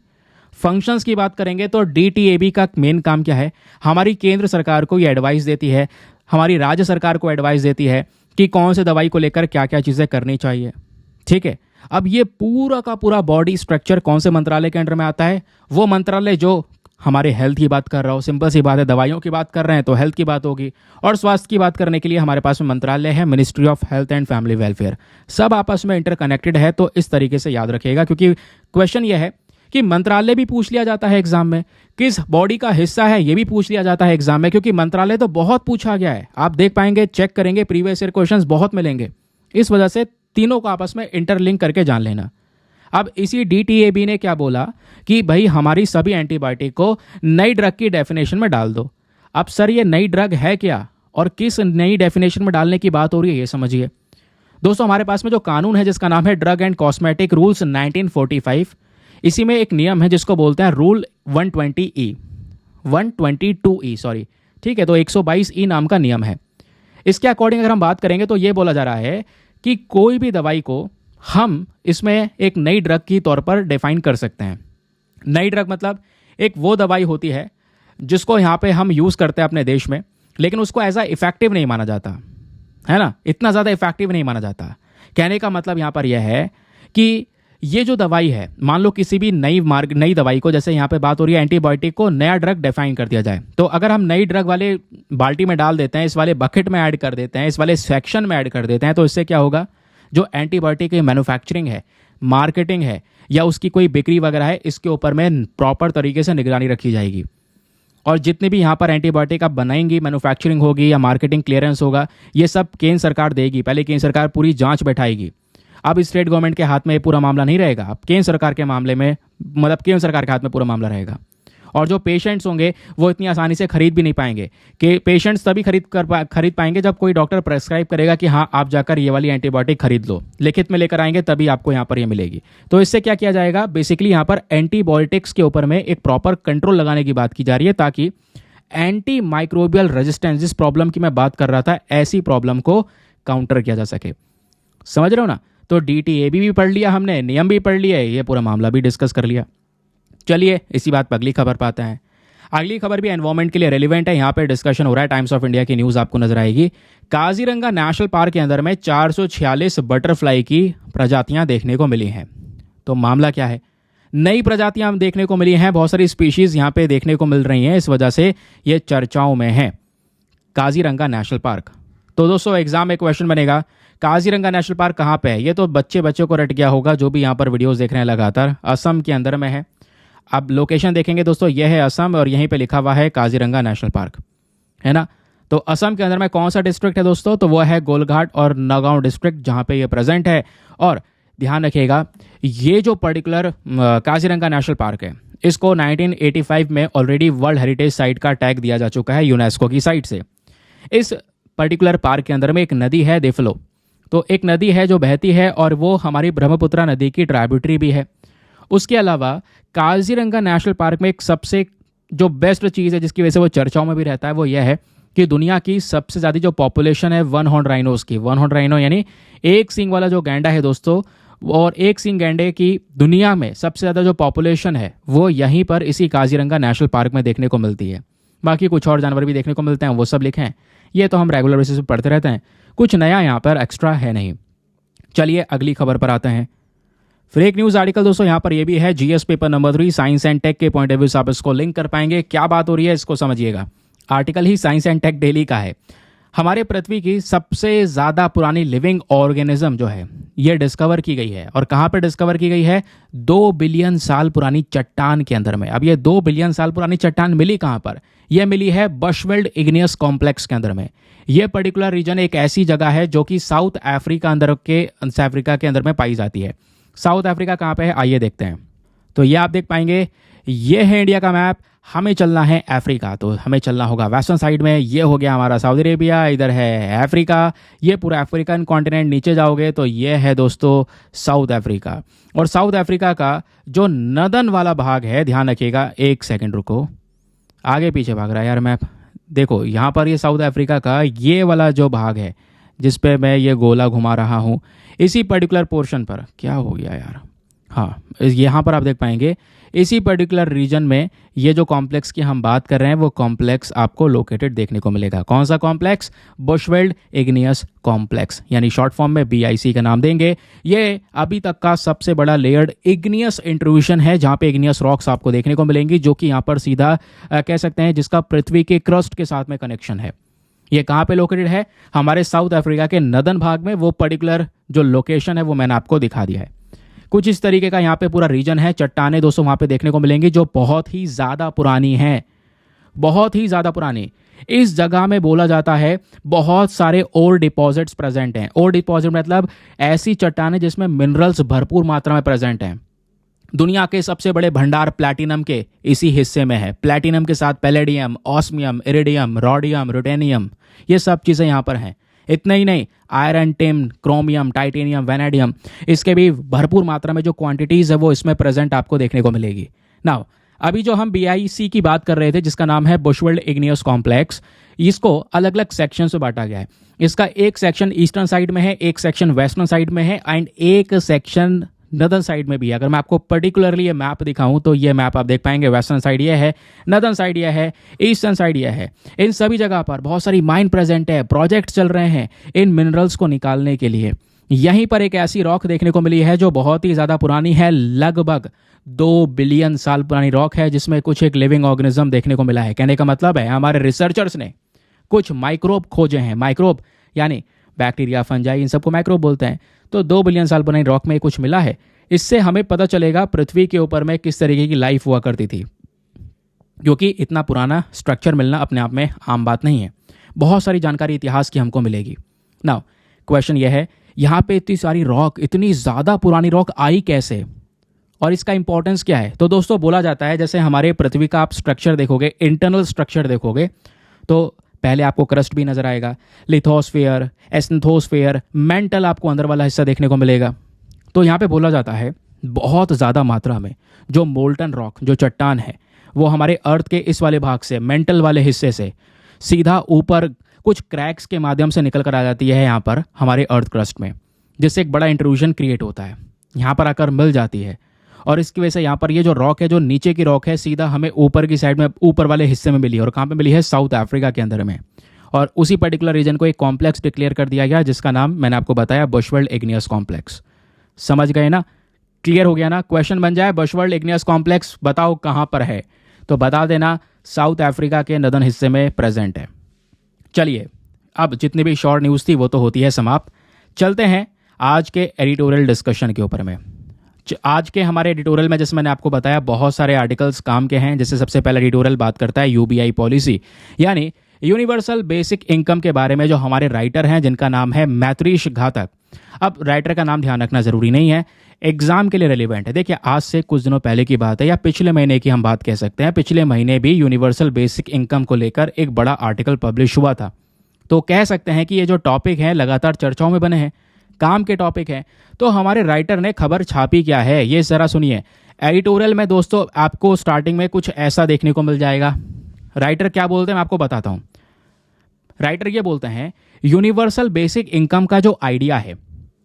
फंक्शंस की बात करेंगे तो DTAB का मेन काम क्या है? हमारी केंद्र सरकार को ये एडवाइस देती है, हमारी राज्य सरकार को एडवाइस देती है कि कौन से दवाई को लेकर क्या क्या चीज़ें करनी चाहिए। ठीक है, अब ये पूरा का पूरा बॉडी स्ट्रक्चर कौन से मंत्रालय के अंडर में आता है? वो मंत्रालय जो हमारे हेल्थ की बात कर रहा हो। सिंपल सी बात है, दवाइयों की बात कर रहे हैं तो हेल्थ की बात होगी, और स्वास्थ्य की बात करने के लिए हमारे पास में मंत्रालय है ministry of health and family welfare. सब आपस में इंटरकनेक्टेड है, तो इस तरीके से याद रखिएगा, क्योंकि क्वेश्चन यह है कि मंत्रालय भी पूछ लिया जाता है एग्जाम में, किस बॉडी का हिस्सा है ये भी पूछ लिया जाता है एग्जाम में, क्योंकि मंत्रालय तो बहुत पूछा गया है। आप देख पाएंगे, चेक करेंगे, प्रीवियस ईयर क्वेश्चंस बहुत मिलेंगे। इस वजह से तीनों को आपस में इंटरलिंक करके जान लेना। अब इसी DTAB ने क्या बोला कि भाई हमारी सभी एंटीबायोटिक को नई ड्रग की डेफिनेशन में डाल दो। अब सर ये नई ड्रग है क्या और किस नई डेफिनेशन में डालने की बात हो रही है ये समझिए दोस्तों। हमारे पास में जो कानून है जिसका नाम है ड्रग एंड कॉस्मेटिक रूल्स 1945, इसी में एक नियम है जिसको बोलते हैं रूल 122E सॉरी, ठीक है। तो 122E नाम का नियम है। इसके अकॉर्डिंग अगर हम बात करेंगे तो ये बोला जा रहा है कि कोई भी दवाई को हम इसमें एक नई ड्रग की तौर पर डिफाइन कर सकते हैं। नई ड्रग मतलब एक वो दवाई होती है जिसको यहाँ पे हम यूज़ करते हैं अपने देश में, लेकिन उसको एज आ इफेक्टिव नहीं माना जाता है ना, इतना ज़्यादा इफेक्टिव नहीं माना जाता। कहने का मतलब यहाँ पर यह है कि ये जो दवाई है, मान लो किसी भी नई दवाई को, जैसे यहाँ पे बात हो रही है एंटीबायोटिक को नया ड्रग डिफाइन कर दिया जाए, तो अगर हम नई ड्रग वाले बाल्टी में डाल देते हैं, इस वाले बकेट में ऐड कर देते हैं, इस वाले सेक्शन में ऐड कर देते हैं, तो इससे क्या होगा? जो एंटीबायोटिक की मैन्युफैक्चरिंग है, मार्केटिंग है या उसकी कोई बिक्री वगैरह है, इसके ऊपर में प्रॉपर तरीके से निगरानी रखी जाएगी। और जितने भी यहाँ पर एंटीबायोटिक आप बनाएंगी, मैन्युफैक्चरिंग होगी या मार्केटिंग क्लियरेंस होगा, ये सब केंद्र सरकार देगी। पहले केंद्र सरकार पूरी जांच बैठाएगी। अब स्टेट गवर्नमेंट के हाथ में पूरा मामला नहीं रहेगा, अब केंद्र सरकार के मामले में, मतलब केंद्र सरकार के हाथ में पूरा मामला रहेगा। और जो पेशेंट्स होंगे वो इतनी आसानी से खरीद भी नहीं पाएंगे। कि पेशेंट्स तभी खरीद पाएंगे जब कोई डॉक्टर प्रेस्क्राइब करेगा कि हाँ आप जाकर ये वाली एंटीबायोटिक खरीद लो, लिखित में लेकर आएंगे तभी आपको यहाँ पर ये मिलेगी। तो इससे क्या किया जाएगा, बेसिकली यहाँ पर एंटीबायोटिक्स के ऊपर में एक प्रॉपर कंट्रोल लगाने की बात की जा रही है, ताकि एंटी माइक्रोबियल रेजिस्टेंस, जिस प्रॉब्लम की मैं बात कर रहा था, ऐसी प्रॉब्लम को काउंटर किया जा सके। समझ रहे हो ना? तो DTAB भी पढ़ लिया हमने, नियम भी पढ़ लिए, ये पूरा मामला भी डिस्कस कर लिया। चलिए इसी बात पर अगली खबर पाते हैं। अगली खबर भी एनवायरमेंट के लिए रेलिवेंट है, यहाँ पे डिस्कशन हो रहा है। टाइम्स ऑफ इंडिया की न्यूज़ आपको नजर आएगी। काजीरंगा नेशनल पार्क के अंदर में 446 बटरफ्लाई की प्रजातियां देखने को मिली हैं। तो मामला क्या है, नई प्रजातियां देखने को मिली हैं, बहुत सारी स्पीशीज यहाँ पे देखने को मिल रही हैं, इस वजह से ये चर्चाओं में है काजीरंगा नेशनल पार्क। तो दोस्तों एग्जाम में क्वेश्चन बनेगा, काजीरंगा नेशनल पार्क कहाँ पे है? ये तो बच्चे को रट गया होगा जो भी यहाँ पर वीडियोस देख रहे हैं लगातार। असम के अंदर में है। अब लोकेशन देखेंगे दोस्तों, यह है असम और यहीं पे लिखा हुआ है काजीरंगा नेशनल पार्क, है ना। तो असम के अंदर में कौन सा डिस्ट्रिक्ट है दोस्तों? तो वो है गोलघाट और नगांव डिस्ट्रिक्ट, जहाँ पे ये प्रेजेंट है। और ध्यान रखिएगा, ये जो पर्टिकुलर काजीरंगा नेशनल पार्क है, इसको 1985 में ऑलरेडी वर्ल्ड हेरिटेज साइट का टैग दिया जा चुका है यूनेस्को की साइट से। इस पर्टिकुलर पार्क के अंदर में एक नदी है देफलो, तो एक नदी है जो बहती है और वो हमारी ब्रह्मपुत्रा नदी की ट्राइब्यूटरी भी है। उसके अलावा काजीरंगा नेशनल पार्क में एक सबसे जो बेस्ट चीज़ है जिसकी वजह से वो चर्चाओं में भी रहता है, वो यह है कि दुनिया की सबसे ज़्यादा जो पॉपुलेशन है वन हॉर्न राइनोज की, वन हॉर्न राइनो यानी एक सींग वाला जो गैंडा है दोस्तों, और एक सींग गैंडे की दुनिया में सबसे ज़्यादा जो पॉपुलेशन है वो यहीं पर इसी काजीरंगा नेशनल पार्क में देखने को मिलती है। बाकी कुछ और जानवर भी देखने को मिलते हैं, वो सब लिखे हैं, ये तो हम रेगुलर बेसिस पर पढ़ते रहते हैं, कुछ नया यहाँ पर एक्स्ट्रा है नहीं। चलिए अगली खबर पर आते हैं। फेक न्यूज़ आर्टिकल दोस्तों यहाँ पर ये भी है, GS paper number 3 science and tech के पॉइंट ऑफ व्यू से आप इसको लिंक कर पाएंगे। क्या बात हो रही है इसको समझिएगा। आर्टिकल ही साइंस एंड टेक डेली का है। हमारे पृथ्वी की सबसे ज़्यादा पुरानी लिविंग ऑर्गेनिज्म जो है ये डिस्कवर की गई है, और कहाँ पर डिस्कवर की गई है? 2 बिलियन साल पुरानी चट्टान के अंदर में। अब ये 2 बिलियन साल पुरानी चट्टान मिली कहाँ पर? यह मिली है बशवेल्ड इग्नियस कॉम्प्लेक्स के अंदर में। यह पर्टिकुलर रीजन एक ऐसी जगह है जो कि साउथ अफ्रीका के अंदर में पाई जाती है। साउथ अफ्रीका कहाँ पे है आइए देखते हैं। तो ये आप देख पाएंगे, ये है इंडिया का मैप, हमें चलना है अफ्रीका, तो हमें चलना होगा वेस्टर्न साइड में। ये हो गया हमारा सऊदी अरेबिया, इधर है अफ्रीका, ये पूरा अफ्रीकन कॉन्टिनेंट। नीचे जाओगे तो ये है दोस्तों साउथ अफ्रीका, और साउथ अफ्रीका का जो नदन वाला भाग है, ध्यान रखिएगा, एक सेकंड रुको, आगे पीछे भाग रहा है यार मैप। देखो यहाँ पर ये साउथ अफ्रीका का ये वाला जो भाग है जिस पे मैं ये गोला घुमा रहा हूँ, इसी पर्टिकुलर पोर्शन पर क्या हो गया यार, हाँ यहाँ पर आप देख पाएंगे इसी पर्टिकुलर रीजन में ये जो कॉम्प्लेक्स की हम बात कर रहे हैं वो कॉम्प्लेक्स आपको लोकेटेड देखने को मिलेगा। कौन सा कॉम्प्लेक्स? बुशवेल्ड इग्नियस कॉम्प्लेक्स, यानी शॉर्ट फॉर्म में BIC का नाम देंगे। ये अभी तक का सबसे बड़ा लेयर्ड इग्नियस इंट्रूजन है, जहाँ पे इग्नियस रॉक्स आपको देखने को मिलेंगी, जो कि यहाँ पर सीधा कह सकते हैं जिसका पृथ्वी के क्रस्ट के साथ में कनेक्शन है। ये कहाँ पे लोकेटेड है? हमारे साउथ अफ्रीका के नदन भाग में। वो पर्टिकुलर जो लोकेशन है वो मैंने आपको दिखा दिया है। कुछ इस तरीके का यहाँ पे पूरा रीजन है। चट्टानें दोस्तों वहाँ पे देखने को मिलेंगी जो बहुत ही ज़्यादा पुरानी हैं, बहुत ही ज़्यादा पुरानी। इस जगह में बोला जाता है बहुत सारे ओर डिपॉजिट्स प्रेजेंट हैं। ओर डिपॉजिट मतलब ऐसी चट्टानें जिसमें मिनरल्स भरपूर मात्रा में प्रेजेंट हैं। दुनिया के सबसे बड़े भंडार प्लैटिनम के इसी हिस्से में है। प्लैटिनम के साथ पैलेडियम, ऑस्मियम, इरिडियम, रोडियम, रुटेनियम, ये सब चीज़ें यहाँ पर हैं। इतना ही नहीं, iron, tin, chromium, titanium, vanadium, इसके भी भरपूर मात्रा में जो क्वांटिटीज़ है वो इसमें प्रेजेंट आपको देखने को मिलेगी। नाउ अभी जो हम BIC की बात कर रहे थे जिसका नाम है बुशवेल्ड इग्नियस कॉम्प्लेक्स, इसको अलग अलग सेक्शन में बांटा गया है। इसका एक सेक्शन ईस्टर्न साइड में है, एक सेक्शन वेस्टर्न साइड में है, एंड एक सेक्शन नदर्न साइड में भी है। अगर मैं आपको पर्टिकुलरली ये मैप दिखाऊं तो ये मैप आप देख पाएंगे, वेस्टर्न साइड ये है, नदर्न साइड ये है, ईस्टर्न साइड ये है। इन सभी जगह पर बहुत सारी माइन प्रेजेंट है, प्रोजेक्ट चल रहे हैं इन मिनरल्स को निकालने के लिए। यहीं पर एक ऐसी रॉक देखने को मिली है जो बहुत ही ज़्यादा पुरानी है, लगभग 2 बिलियन साल पुरानी रॉक है, जिसमें कुछ एक लिविंग ऑर्गेनिज्म देखने को मिला है। कहने का मतलब है हमारे रिसर्चर्स ने कुछ माइक्रोब खोजे हैं। माइक्रोब यानी बैक्टीरिया, फंजाई, इन सबको माइक्रोब बोलते हैं। तो 2 बिलियन साल पुरानी रॉक में कुछ मिला है। इससे हमें पता चलेगा पृथ्वी के ऊपर में किस तरीके की लाइफ हुआ करती थी, क्योंकि इतना पुराना स्ट्रक्चर मिलना अपने आप में आम बात नहीं है। बहुत सारी जानकारी इतिहास की हमको मिलेगी। नाउ क्वेश्चन यह है, यहाँ पे इतनी सारी रॉक, इतनी ज़्यादा पुरानी रॉक आई कैसे, और इसका इंपॉर्टेंस क्या है? तो दोस्तों बोला जाता है, जैसे हमारे पृथ्वी का आप स्ट्रक्चर देखोगे, इंटरनल स्ट्रक्चर देखोगे, तो पहले आपको क्रस्ट भी नजर आएगा, लिथोस्फेयर, एस्थेनोस्फेयर, मेंटल आपको अंदर वाला हिस्सा देखने को मिलेगा। तो यहाँ पे बोला जाता है बहुत ज़्यादा मात्रा में जो मोल्टन रॉक, जो चट्टान है, वो हमारे अर्थ के इस वाले भाग से, मेंटल वाले हिस्से से सीधा ऊपर कुछ क्रैक्स के माध्यम से निकल कर आ जाती है यहाँ पर हमारे अर्थ क्रस्ट में, जिससे एक बड़ा इंट्रूजन क्रिएट होता है, यहाँ पर आकर मिल जाती है। और इसकी वजह से यहाँ पर ये जो रॉक है, जो नीचे की रॉक है, सीधा हमें ऊपर की साइड में, ऊपर वाले हिस्से में मिली है। और कहाँ पे मिली है? साउथ अफ्रीका के अंदर में। और उसी पर्टिकुलर रीजन को एक कॉम्प्लेक्स डिक्लेयर कर दिया गया, जिसका नाम मैंने आपको बताया, बुशवेल्ड इग्नियस कॉम्प्लेक्स। समझ गए ना? क्लियर हो गया ना? क्वेश्चन बन जाए बुशवेल्ड इग्नियस कॉम्प्लेक्स बताओ कहाँ पर है, तो बता देना साउथ अफ्रीका के नदन हिस्से में प्रेजेंट है। चलिए, अब जितनी भी शॉर्ट न्यूज़ थी वो तो होती है समाप्त। चलते हैं आज के एडिटोरियल डिस्कशन के ऊपर में। आज के हमारे एडिटोरियल में, जैसे मैंने आपको बताया, बहुत सारे आर्टिकल्स काम के हैं। जैसे सबसे पहला एडिटोरियल बात करता है यूबीआई पॉलिसी, यानी यूनिवर्सल बेसिक इनकम के बारे में, जो हमारे राइटर हैं जिनका नाम है मैत्रीश घातक। अब राइटर का नाम ध्यान रखना जरूरी नहीं है, एग्जाम के लिए रेलिवेंट है। देखिए, आज से कुछ दिनों पहले की बात है, या पिछले महीने की हम बात कह सकते हैं, पिछले महीने भी यूनिवर्सल बेसिक इनकम को लेकर एक बड़ा आर्टिकल पब्लिश हुआ था। तो कह सकते हैं कि ये जो टॉपिक है लगातार चर्चाओं में बने हैं, काम के टॉपिक हैं। तो हमारे राइटर ने खबर छापी क्या है, ये जरा सुनिए। एडिटोरियल में दोस्तों आपको स्टार्टिंग में कुछ ऐसा देखने को मिल जाएगा। राइटर क्या बोलते हैं मैं आपको बताता हूं। राइटर ये बोलते हैं, यूनिवर्सल बेसिक इनकम का जो आइडिया है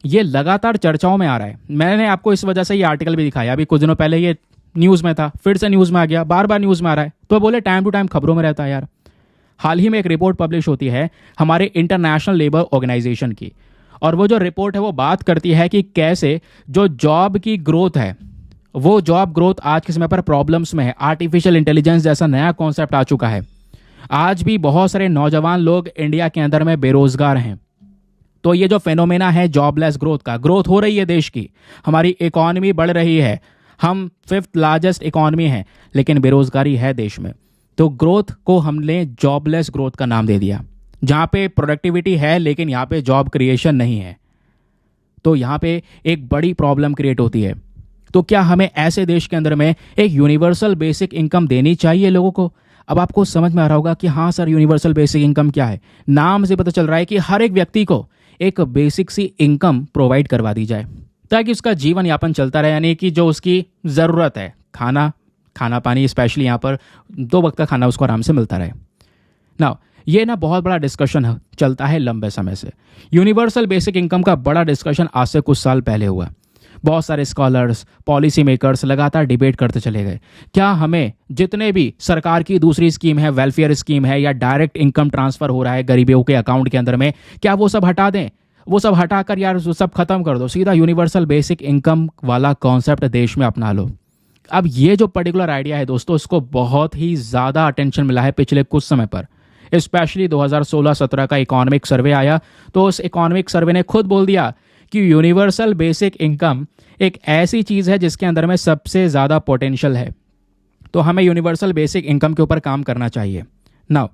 ये लगातार चर्चाओं में आ रहा है। मैंने आपको इस वजह से ये आर्टिकल भी दिखाया, अभी कुछ दिनों पहले ये न्यूज़ में था, फिर से न्यूज़ में आ गया, बार बार न्यूज़ में आ रहा है। तो बोले टाइम टू टाइम खबरों में रहता है यार। हाल ही में एक रिपोर्ट पब्लिश होती है हमारे इंटरनेशनल लेबर ऑर्गेनाइजेशन की, और वो जो रिपोर्ट है वो बात करती है कि कैसे जो जॉब की ग्रोथ है, वो जॉब ग्रोथ आज के समय पर प्रॉब्लम्स में है। आर्टिफिशियल इंटेलिजेंस जैसा नया कॉन्सेप्ट आ चुका है। आज भी बहुत सारे नौजवान लोग इंडिया के अंदर में बेरोजगार हैं। तो ये जो फेनोमेना है जॉबलेस ग्रोथ का, ग्रोथ हो रही है देश की, हमारी इकोनॉमी बढ़ रही है, हम 5th लार्जेस्ट इकोनॉमी है, लेकिन बेरोजगारी है देश में। तो ग्रोथ को हमने जॉबलेस ग्रोथ का नाम दे दिया, जहाँ पे प्रोडक्टिविटी है लेकिन यहाँ पे जॉब क्रिएशन नहीं है। तो यहाँ पे एक बड़ी प्रॉब्लम क्रिएट होती है। तो क्या हमें ऐसे देश के अंदर में एक यूनिवर्सल बेसिक इनकम देनी चाहिए लोगों को? अब आपको समझ में आ रहा होगा कि हाँ सर, यूनिवर्सल बेसिक इनकम क्या है। नाम से पता चल रहा है कि हर एक व्यक्ति को एक बेसिक सी इनकम प्रोवाइड करवा दी जाए, ताकि उसका जीवन यापन चलता रहे, यानी कि जो उसकी ज़रूरत है, खाना पानी, स्पेशली यहाँ पर 2 वक्त का खाना उसको आराम से मिलता रहे ना। ये ना बहुत बड़ा डिस्कशन चलता है लंबे समय से। यूनिवर्सल बेसिक इनकम का बड़ा डिस्कशन आज से कुछ साल पहले हुआ। बहुत सारे स्कॉलर्स, पॉलिसी मेकर्स लगातार डिबेट करते चले गए, क्या हमें जितने भी सरकार की दूसरी स्कीम है, वेलफेयर स्कीम है, या डायरेक्ट इनकम ट्रांसफर हो रहा है गरीबों के अकाउंट के अंदर में, क्या वो सब हटा दें? वो सब हटाकर यार वो सब खत्म कर दो, सीधा यूनिवर्सल बेसिक इनकम वाला कॉन्सेप्ट देश में अपना लो। अब ये जो पर्टिकुलर आइडिया है दोस्तों, इसको बहुत ही ज़्यादा अटेंशन मिला है पिछले कुछ समय पर। स्पेशली 2016-17 का इकोनॉमिक सर्वे आया, तो उस इकोनॉमिक सर्वे ने खुद बोल दिया कि यूनिवर्सल बेसिक इनकम एक ऐसी चीज़ है जिसके अंदर में सबसे ज़्यादा पोटेंशियल है। तो हमें यूनिवर्सल बेसिक इनकम के ऊपर काम करना चाहिए। नाउ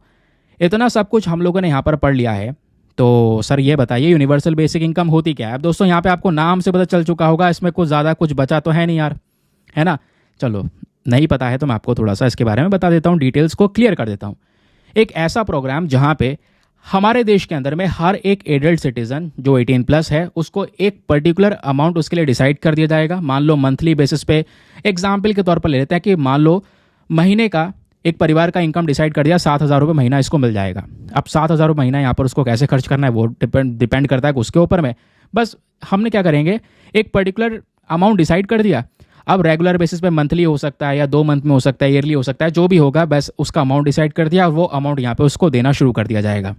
इतना सब कुछ हम लोगों ने यहाँ पर पढ़ लिया है, तो सर ये बताइए यूनिवर्सल बेसिक इनकम होती क्या है? अब दोस्तों यहाँ पे आपको नाम से पता चल चुका होगा, इसमें कुछ ज़्यादा कुछ बचा तो है नहीं यार, है ना। चलो, नहीं पता है तो मैं आपको थोड़ा सा इसके बारे में बता देता हूँ, डिटेल्स को क्लियर कर देता हूँ। एक ऐसा प्रोग्राम जहाँ पे हमारे देश के अंदर में हर एक एडल्ट सिटीजन जो 18+ है, उसको एक पर्टिकुलर अमाउंट उसके लिए डिसाइड कर दिया जाएगा। मान लो मंथली बेसिस पे, एग्जाम्पल के तौर पर ले लेते हैं कि मान लो महीने का एक परिवार का इनकम डिसाइड कर दिया, 7,000 रुपये महीना इसको मिल जाएगा। अब 7,000 रुपये महीना यहाँ पर उसको कैसे खर्च करना है वो डिपेंड करता है उसके ऊपर में। बस हमने क्या करेंगे, एक पर्टिकुलर अमाउंट डिसाइड कर दिया। अब रेगुलर बेसिस पे मंथली हो सकता है, या 2 मंथ में हो सकता है, ईयरली हो सकता है, जो भी होगा, बस उसका अमाउंट डिसाइड कर दिया और वो अमाउंट यहाँ पे उसको देना शुरू कर दिया जाएगा,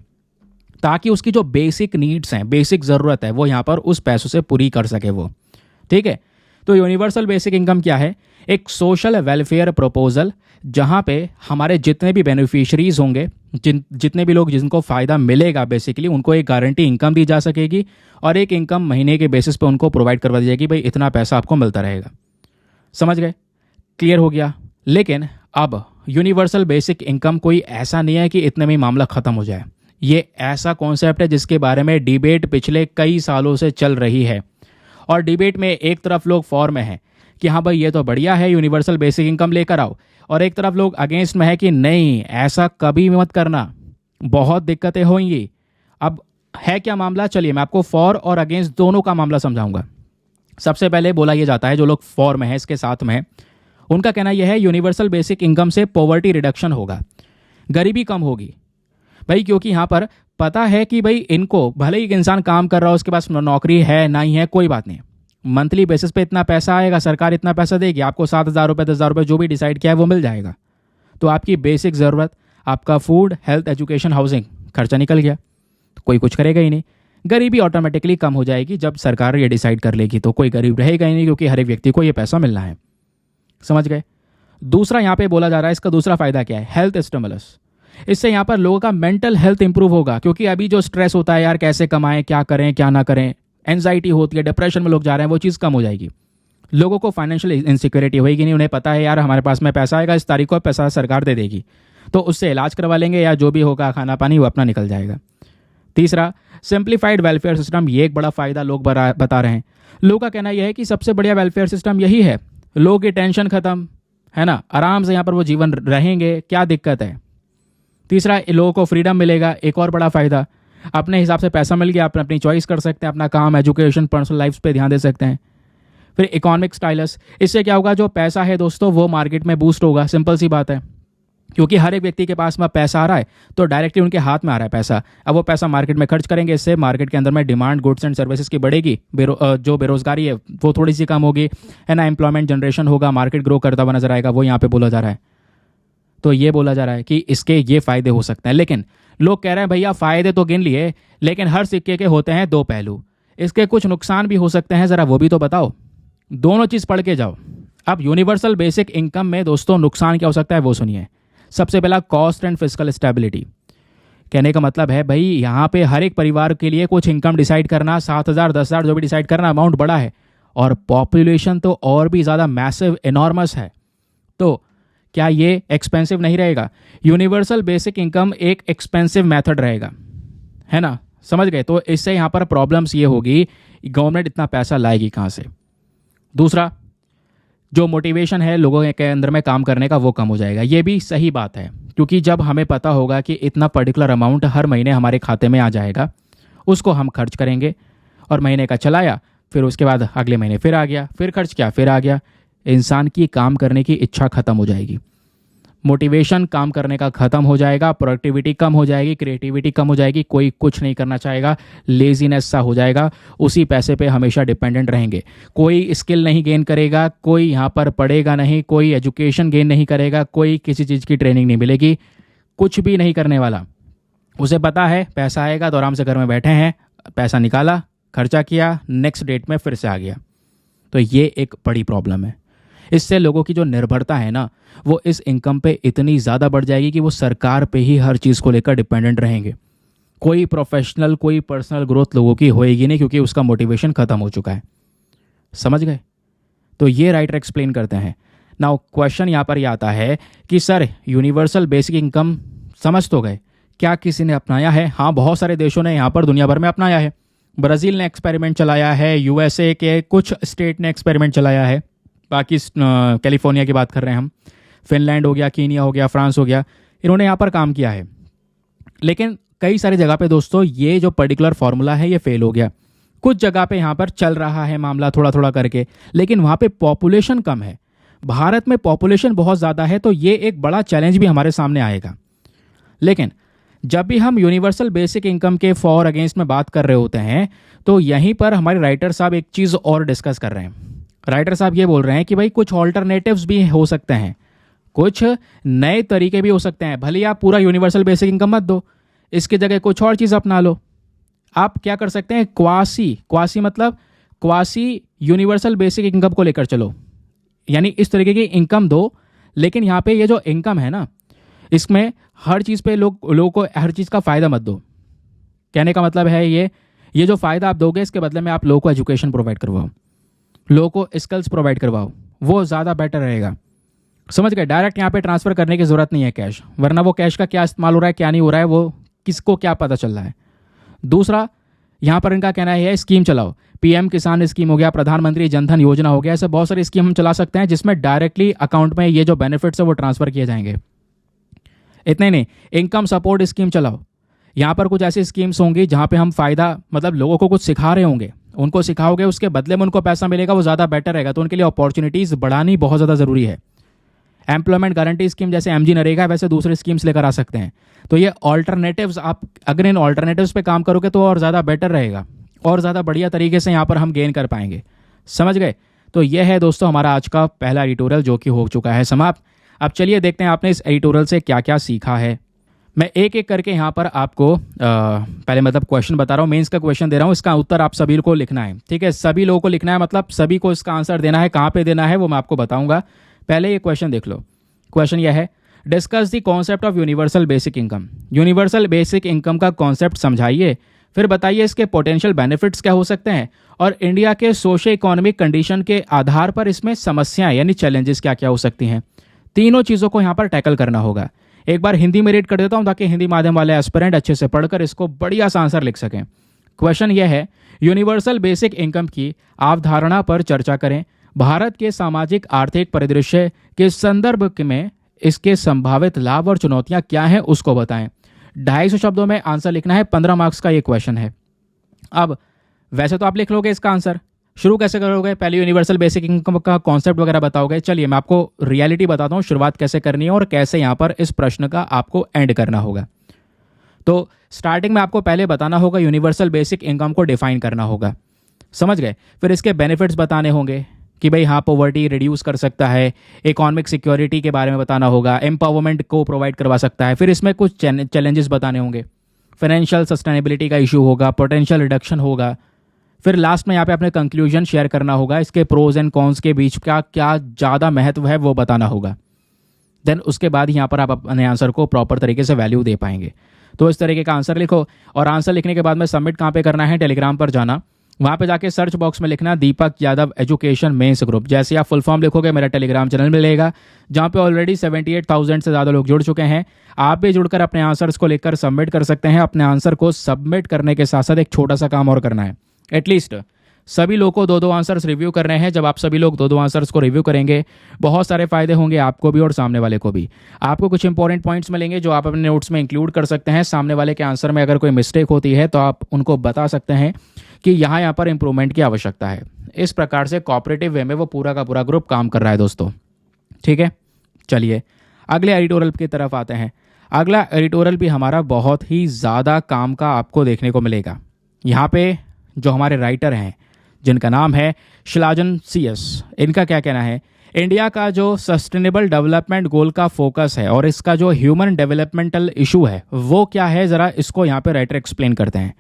ताकि उसकी जो बेसिक नीड्स हैं, बेसिक ज़रूरत है, वो यहाँ पर उस पैसों से पूरी कर सके वो। ठीक है। तो यूनिवर्सल बेसिक इनकम क्या है? एक सोशल वेलफेयर प्रपोजल, जहाँ पे हमारे जितने भी बेनिफिशरीज होंगे, जितने भी लोग जिनको फ़ायदा मिलेगा, बेसिकली उनको एक गारंटी इनकम दी जा सकेगी, और एक इनकम महीने के बेसिस पे उनको प्रोवाइड करवा दी जाएगी, भाई इतना पैसा आपको मिलता रहेगा। समझ गए? क्लियर हो गया। लेकिन अब यूनिवर्सल बेसिक इनकम कोई ऐसा नहीं है कि इतने में ही मामला ख़त्म हो जाए। ये ऐसा कॉन्सेप्ट है जिसके बारे में डिबेट पिछले कई सालों से चल रही है, और डिबेट में एक तरफ लोग फॉर में हैं कि हाँ भाई ये तो बढ़िया है, यूनिवर्सल बेसिक इनकम लेकर आओ, और एक तरफ लोग अगेंस्ट में है कि नहीं ऐसा कभी मत करना, बहुत दिक्कतें होंगी। अब है क्या मामला, चलिए मैं आपको फॉर और अगेंस्ट दोनों का मामला समझाऊंगा। सबसे पहले बोला यह जाता है, जो लोग फॉर में है इसके साथ में है, उनका कहना यह है यूनिवर्सल बेसिक इनकम से पॉवर्टी रिडक्शन होगा, गरीबी कम होगी भाई, क्योंकि यहाँ पर पता है कि भाई इनको भले ही एक इंसान काम कर रहा हो, उसके पास नौकरी है नहीं है कोई बात नहीं, मंथली बेसिस पे इतना पैसा आएगा, सरकार इतना पैसा देगी आपको, 7,000 रुपये 10,000 रुपये जो भी डिसाइड किया है वो मिल जाएगा। तो आपकी बेसिक ज़रूरत, आपका फूड, हेल्थ, एजुकेशन, हाउसिंग, खर्चा निकल गया, तो कोई कुछ करेगा ही नहीं। गरीबी ऑटोमेटिकली कम हो जाएगी जब सरकार ये डिसाइड कर लेगी, तो कोई गरीब रहेगा ही नहीं, क्योंकि हर एक व्यक्ति को ये पैसा मिलना है। समझ गए। दूसरा यहाँ पे बोला जा रहा है, इसका दूसरा फायदा क्या है, हेल्थ स्टिमुलस। इससे यहाँ पर लोगों का मेंटल हेल्थ इंप्रूव होगा, क्योंकि अभी जो स्ट्रेस होता है यार कैसे कमाएं, क्या करें क्या ना करें, एंजाइटी होती है, डिप्रेशन में लोग जा रहे हैं, वो चीज़ कम हो जाएगी। लोगों को फाइनेंशियल इनसिक्योरिटी होगी नहीं, उन्हें पता है यार हमारे पास में पैसा आएगा, इस तारीख को पैसा सरकार दे देगी, तो उससे इलाज करवा लेंगे या जो भी होगा खाना पानी वो अपना निकल जाएगा। तीसरा, सिंप्लीफाइड वेलफेयर सिस्टम, ये एक बड़ा फायदा लोग बता रहे हैं। लोगों का कहना यह है कि सबसे बढ़िया वेलफेयर सिस्टम यही है, लोगों की टेंशन खत्म है ना, आराम से यहाँ पर वो जीवन रहेंगे, क्या दिक्कत है। तीसरा, लोगों को फ्रीडम मिलेगा, एक और बड़ा फायदा, अपने हिसाब से पैसा मिल गया, अपनी चॉइस कर सकते हैं, अपना काम, एजुकेशन, पर्सनल लाइफ पे ध्यान दे सकते हैं। फिर इकोनॉमिक स्टाइलस, इससे क्या होगा, जो पैसा है दोस्तों वो मार्केट में बूस्ट होगा, सिंपल सी बात है, क्योंकि हर एक व्यक्ति के पास में पैसा आ रहा है तो डायरेक्टली उनके हाथ में आ रहा है पैसा, अब वो पैसा मार्केट में खर्च करेंगे, इससे मार्केट के अंदर में डिमांड गुड्स एंड सर्विसेज की बढ़ेगी, जो बेरोजगारी है वो थोड़ी सी कम होगी, है ना, एम्प्लॉयमेंट जनरेशन होगा, मार्केट ग्रो करता हुआ नजर आएगा, वो यहाँ पे बोला जा रहा है। तो ये बोला जा रहा है कि इसके ये फायदे हो सकते हैं, लेकिन लोग कह रहे हैं भैया फायदे तो गिन लिए, लेकिन हर सिक्के के होते हैं दो पहलू, इसके कुछ नुकसान भी हो सकते हैं, जरा वो भी तो बताओ। दोनों चीज पढ़ के जाओ। अब यूनिवर्सल बेसिक इनकम में दोस्तों नुकसान क्या हो सकता है वो सुनिए। सबसे पहला, कॉस्ट एंड फिस्कल स्टेबिलिटी। कहने का मतलब है भाई यहाँ पे हर एक परिवार के लिए कुछ इनकम डिसाइड करना, 7,000 10,000 जो भी डिसाइड करना, अमाउंट बड़ा है, और पॉपुलेशन तो और भी ज़्यादा मैसिव एनॉर्मस है, तो क्या ये एक्सपेंसिव नहीं रहेगा? यूनिवर्सल बेसिक इनकम एक एक्सपेंसिव मेथड रहेगा, है ना, समझ गए। तो इससे यहाँ पर प्रॉब्लम्स ये होगी, गवर्नमेंट इतना पैसा लाएगी कहाँ से। दूसरा, जो मोटिवेशन है लोगों के अंदर में काम करने का वो कम हो जाएगा। ये भी सही बात है, क्योंकि जब हमें पता होगा कि इतना पर्टिकुलर अमाउंट हर महीने हमारे खाते में आ जाएगा, उसको हम खर्च करेंगे, और महीने का चलाया, फिर उसके बाद अगले महीने फिर आ गया, फिर खर्च किया, फिर आ गया, इंसान की काम करने की इच्छा खत्म हो जाएगी, मोटिवेशन काम करने का खत्म हो जाएगा, प्रोडक्टिविटी कम हो जाएगी, क्रिएटिविटी कम हो जाएगी, कोई कुछ नहीं करना चाहेगा, लेजीनेस सा हो जाएगा, उसी पैसे पे हमेशा डिपेंडेंट रहेंगे, कोई स्किल नहीं गेन करेगा, कोई यहाँ पर पढ़ेगा नहीं, कोई एजुकेशन गेन नहीं करेगा, कोई किसी चीज़ की ट्रेनिंग नहीं मिलेगी, कुछ भी नहीं करने वाला। उसे पता है पैसा आएगा तो आराम से घर में बैठे हैं, पैसा निकाला, खर्चा किया, नेक्स्ट डेट में फिर से आ गया। तो ये एक बड़ी प्रॉब्लम है। इससे लोगों की जो निर्भरता है ना, वो इस इनकम पे इतनी ज़्यादा बढ़ जाएगी कि वो सरकार पे ही हर चीज़ को लेकर डिपेंडेंट रहेंगे। कोई प्रोफेशनल, कोई पर्सनल ग्रोथ लोगों की होएगी नहीं, क्योंकि उसका मोटिवेशन ख़त्म हो चुका है। समझ गए। तो ये राइटर एक्सप्लेन करते हैं। नाउ क्वेश्चन यहाँ पर ये आता है कि सर यूनिवर्सल बेसिक इनकम समझ तो गए, क्या किसी ने अपनाया है? हाँ, बहुत सारे देशों ने यहाँ पर दुनिया भर में अपनाया है। ब्राज़ील ने एक्सपेरिमेंट चलाया है, यूएसए के कुछ स्टेट ने एक्सपेरिमेंट चलाया है, बाकी कैलिफोर्निया की बात कर रहे हैं हम, फिनलैंड हो गया, कीनिया हो गया, फ्रांस हो गया, इन्होंने यहाँ पर काम किया है। लेकिन कई सारी जगह पे दोस्तों ये जो पर्टिकुलर फार्मूला है ये फेल हो गया। कुछ जगह पे यहाँ पर चल रहा है मामला थोड़ा थोड़ा करके, लेकिन वहाँ पे पॉपुलेशन कम है। भारत में पॉपुलेशन बहुत ज़्यादा है, तो ये एक बड़ा चैलेंज भी हमारे सामने आएगा। लेकिन जब भी हम यूनिवर्सल बेसिक इनकम के फॉर अगेंस्ट में बात कर रहे होते हैं, तो यहीं पर हमारे राइटर साहब एक चीज़ और डिस्कस कर रहे हैं। राइटर साहब ये बोल रहे हैं कि भाई कुछ ऑल्टरनेटिव्स भी हो सकते हैं, कुछ नए तरीके भी हो सकते हैं। भले आप पूरा यूनिवर्सल बेसिक इनकम मत दो, इसकी जगह कुछ और चीज़ अपना लो। आप क्या कर सकते हैं, क्वासी मतलब क्वासी यूनिवर्सल बेसिक इनकम को लेकर चलो, यानी इस तरीके की इनकम दो, लेकिन यहाँ पे ये जो इनकम है ना, इसमें हर चीज़ पे लोगों को हर चीज़ का फ़ायदा मत दो। कहने का मतलब है ये जो फ़ायदा आप दोगे, इसके बदले में आप लोगों को एजुकेशन प्रोवाइड करवाओ, लोगों को स्किल्स प्रोवाइड करवाओ, वो ज़्यादा बेटर रहेगा। समझ गए। डायरेक्ट यहाँ पे ट्रांसफ़र करने की ज़रूरत नहीं है कैश, वरना वो कैश का क्या इस्तेमाल हो रहा है क्या नहीं हो रहा है वो किसको क्या पता चल रहा है। दूसरा, यहाँ पर इनका कहना है स्कीम चलाओ, पीएम किसान स्कीम हो गया, प्रधानमंत्री जनधन योजना हो गया, ऐसे बहुत सारी स्कीम हम चला सकते हैं जिसमें डायरेक्टली अकाउंट में ये जो बेनिफिट्स है वो ट्रांसफर किए जाएंगे। इतने नहीं, इनकम सपोर्ट स्कीम चलाओ। यहाँ पर कुछ ऐसी स्कीम्स होंगी जहाँ पे हम फायदा मतलब लोगों को कुछ सिखा रहे होंगे, उनको सिखाओगे उसके बदले में उनको पैसा मिलेगा, वो ज़्यादा बेटर रहेगा। तो उनके लिए अपॉर्चुनिटीज़ बढ़ानी बहुत ज़्यादा ज़रूरी है। एम्प्लॉयमेंट गारंटी स्कीम जैसे एमजी नरेगा वैसे दूसरे स्कीम्स लेकर आ सकते हैं। तो ये ऑल्टरनेटिव्स, आप अगर इन ऑल्टरनेटिव्स पे काम करोगे तो और ज़्यादा बेटर रहेगा और ज़्यादा बढ़िया तरीके से यहाँ पर हम गेन कर पाएंगे। समझ गए? तो ये है दोस्तों हमारा आज का पहला एडिटोरियल जो कि हो चुका है समाप्त। अब चलिए देखते हैं आपने इस एडिटोरियल से क्या क्या सीखा है। मैं एक एक करके यहाँ पर आपको पहले मतलब क्वेश्चन बता रहा हूँ, मेंस का क्वेश्चन दे रहा हूँ, इसका उत्तर आप सभी को लिखना है। ठीक है, सभी लोगों को लिखना है, मतलब सभी को इसका आंसर देना है। कहाँ पे देना है वो मैं आपको बताऊंगा। पहले ये क्वेश्चन देख लो। क्वेश्चन यह है, discuss the concept of universal basic income. Universal basic income का कॉन्सेप्ट समझाइए, फिर बताइए इसके पोटेंशियल बेनिफिट्स क्या हो सकते हैं और इंडिया के सोशो इकोनॉमिक कंडीशन के आधार पर इसमें समस्याएं यानी चैलेंजेस क्या क्या हो सकती हैं। तीनों चीज़ों को यहाँ पर टैकल करना होगा। एक बार हिंदी में रीड कर देता हूँ ताकि हिंदी माध्यम वाले एस्पिरेंट अच्छे से पढ़कर इसको बढ़िया सा आंसर लिख सकें। क्वेश्चन यह है, यूनिवर्सल बेसिक इनकम की अवधारणा पर चर्चा करें। भारत के सामाजिक आर्थिक परिदृश्य के संदर्भ में इसके संभावित लाभ और चुनौतियां क्या हैं उसको बताएं। 250 शब्दों में आंसर लिखना है। 15 मार्क्स का ये क्वेश्चन है। अब वैसे तो आप लिख लोगे इसका आंसर, शुरू कैसे करोगे? पहले यूनिवर्सल बेसिक इनकम का कॉन्सेप्ट वगैरह बताओगे। चलिए मैं आपको रियलिटी बताता हूँ, शुरुआत कैसे करनी है और कैसे यहाँ पर इस प्रश्न का आपको एंड करना होगा। तो स्टार्टिंग में आपको पहले बताना होगा, यूनिवर्सल बेसिक इनकम को डिफाइन करना होगा। समझ गए? फिर इसके बेनिफिट्स बताने होंगे कि भाई हाँ पॉवर्टी रिड्यूस कर सकता है, इकोनॉमिक सिक्योरिटी के बारे में बताना होगा, एम्पावरमेंट को प्रोवाइड करवा सकता है। फिर इसमें कुछ चैलेंजेस बताने होंगे, फाइनेंशियल सस्टेनेबिलिटी का इशू होगा, पोटेंशियल रिडक्शन होगा। फिर लास्ट में यहाँ पे अपने कंक्लूजन शेयर करना होगा, इसके प्रोज एंड कॉन्स के बीच का क्या ज़्यादा महत्व है वो बताना होगा। देन उसके बाद यहाँ पर आप अपने आंसर को प्रॉपर तरीके से वैल्यू दे पाएंगे। तो इस तरीके का आंसर लिखो और आंसर लिखने के बाद में सबमिट कहाँ पे करना है? टेलीग्राम पर जाना, वहाँ पे जाके सर्च बॉक्स में लिखना दीपक यादव एजुकेशन मेंस ग्रुप। जैसे आप फुल फॉर्म लिखोगे मेरा टेलीग्राम चैनल मिलेगा जहाँ पे ऑलरेडी 78,000 से ज़्यादा लोग जुड़ चुके हैं। आप भी जुड़कर अपने आंसर्स को लेकर सबमिट कर सकते हैं। अपने आंसर को सबमिट करने के साथ साथ एक छोटा सा काम और करना है, एटलीस्ट सभी लोगों को 2-2 आंसर्स रिव्यू करने हैं। जब आप सभी लोग 2-2 आंसर्स को रिव्यू करेंगे बहुत सारे फायदे होंगे आपको भी और सामने वाले को भी। आपको कुछ इंपॉर्टेंट पॉइंट्स मिलेंगे जो आप अपने नोट्स में इंक्लूड कर सकते हैं। सामने वाले के आंसर में अगर कोई मिस्टेक होती है तो आप उनको बता सकते हैं कि यहाँ पर इंप्रूवमेंट की आवश्यकता है। इस प्रकार से कोऑपरेटिव वे में वो पूरा का पूरा ग्रुप काम कर रहा है दोस्तों। ठीक है, चलिए अगले एडिटोरियल की तरफ आते हैं। अगला एडिटोरियल भी हमारा बहुत ही ज़्यादा काम का आपको देखने को मिलेगा। यहाँ पे जो हमारे राइटर हैं जिनका नाम है शिलाजन CS, इनका क्या कहना है? इंडिया का जो सस्टेनेबल डेवलपमेंट गोल का फोकस है और इसका जो ह्यूमन डेवलपमेंटल इशू है वो क्या है, ज़रा इसको यहाँ पे राइटर एक्सप्लेन करते हैं।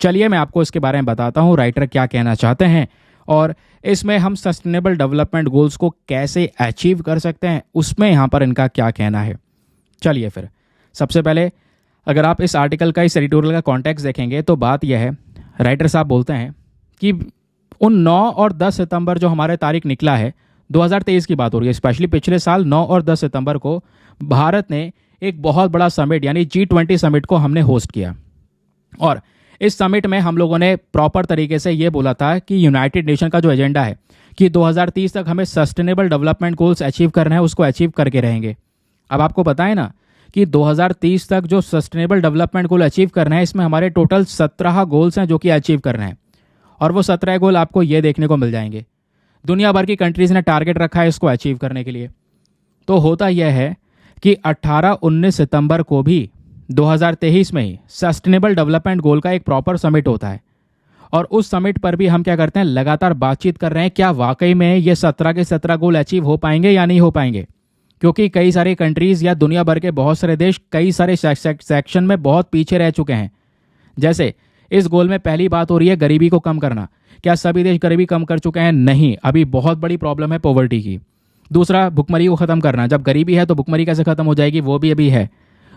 चलिए मैं आपको इसके बारे में बताता हूँ राइटर क्या कहना चाहते हैं और इसमें हम सस्टेनेबल डेवलपमेंट गोल्स को कैसे अचीव कर सकते हैं उसमें यहाँ पर इनका क्या कहना है। चलिए फिर सबसे पहले अगर आप इस आर्टिकल का, इस एडिटोरियल का कॉन्टेक्स्ट देखेंगे तो बात यह है, राइटर साहब बोलते हैं कि उन 9 और 10 सितंबर जो हमारे तारीख निकला है, 2023 की बात हो रही है, स्पेशली पिछले साल 9 और 10 सितंबर को भारत ने एक बहुत बड़ा समिट यानी G20 समिट को हमने होस्ट किया। और इस समिट में हम लोगों ने प्रॉपर तरीके से ये बोला था कि यूनाइटेड नेशन का जो एजेंडा है कि 2030 तक हमें सस्टेनेबल डेवलपमेंट गोल्स अचीव करना है, उसको अचीव करके रहेंगे। अब आपको पता है ना कि 2030 तक जो सस्टेनेबल डेवलपमेंट गोल अचीव करना है, इसमें हमारे टोटल 17 गोल्स हैं जो कि अचीव करना है। और वो 17 गोल आपको ये देखने को मिल जाएंगे। दुनिया भर की कंट्रीज़ ने टारगेट रखा है इसको अचीव करने के लिए। तो होता यह है कि 18-19 सितंबर को भी 2023 में ही सस्टेनेबल डेवलपमेंट गोल का एक प्रॉपर समिट होता है और उस समिट पर भी हम क्या करते हैं, लगातार बातचीत कर रहे हैं क्या वाकई में ये 17 के 17 गोल अचीव हो पाएंगे या नहीं हो पाएंगे। क्योंकि कई सारी कंट्रीज़ या दुनिया भर के बहुत सारे देश कई सारे सेक्शन में बहुत पीछे रह चुके हैं। जैसे इस गोल में पहली बात हो रही है गरीबी को कम करना। क्या सभी देश गरीबी कम कर चुके हैं? नहीं, अभी बहुत बड़ी प्रॉब्लम है पॉवर्टी की। दूसरा, भुखमरी को ख़त्म करना। जब गरीबी है तो भुखमरी कैसे ख़त्म हो जाएगी, वो भी अभी है।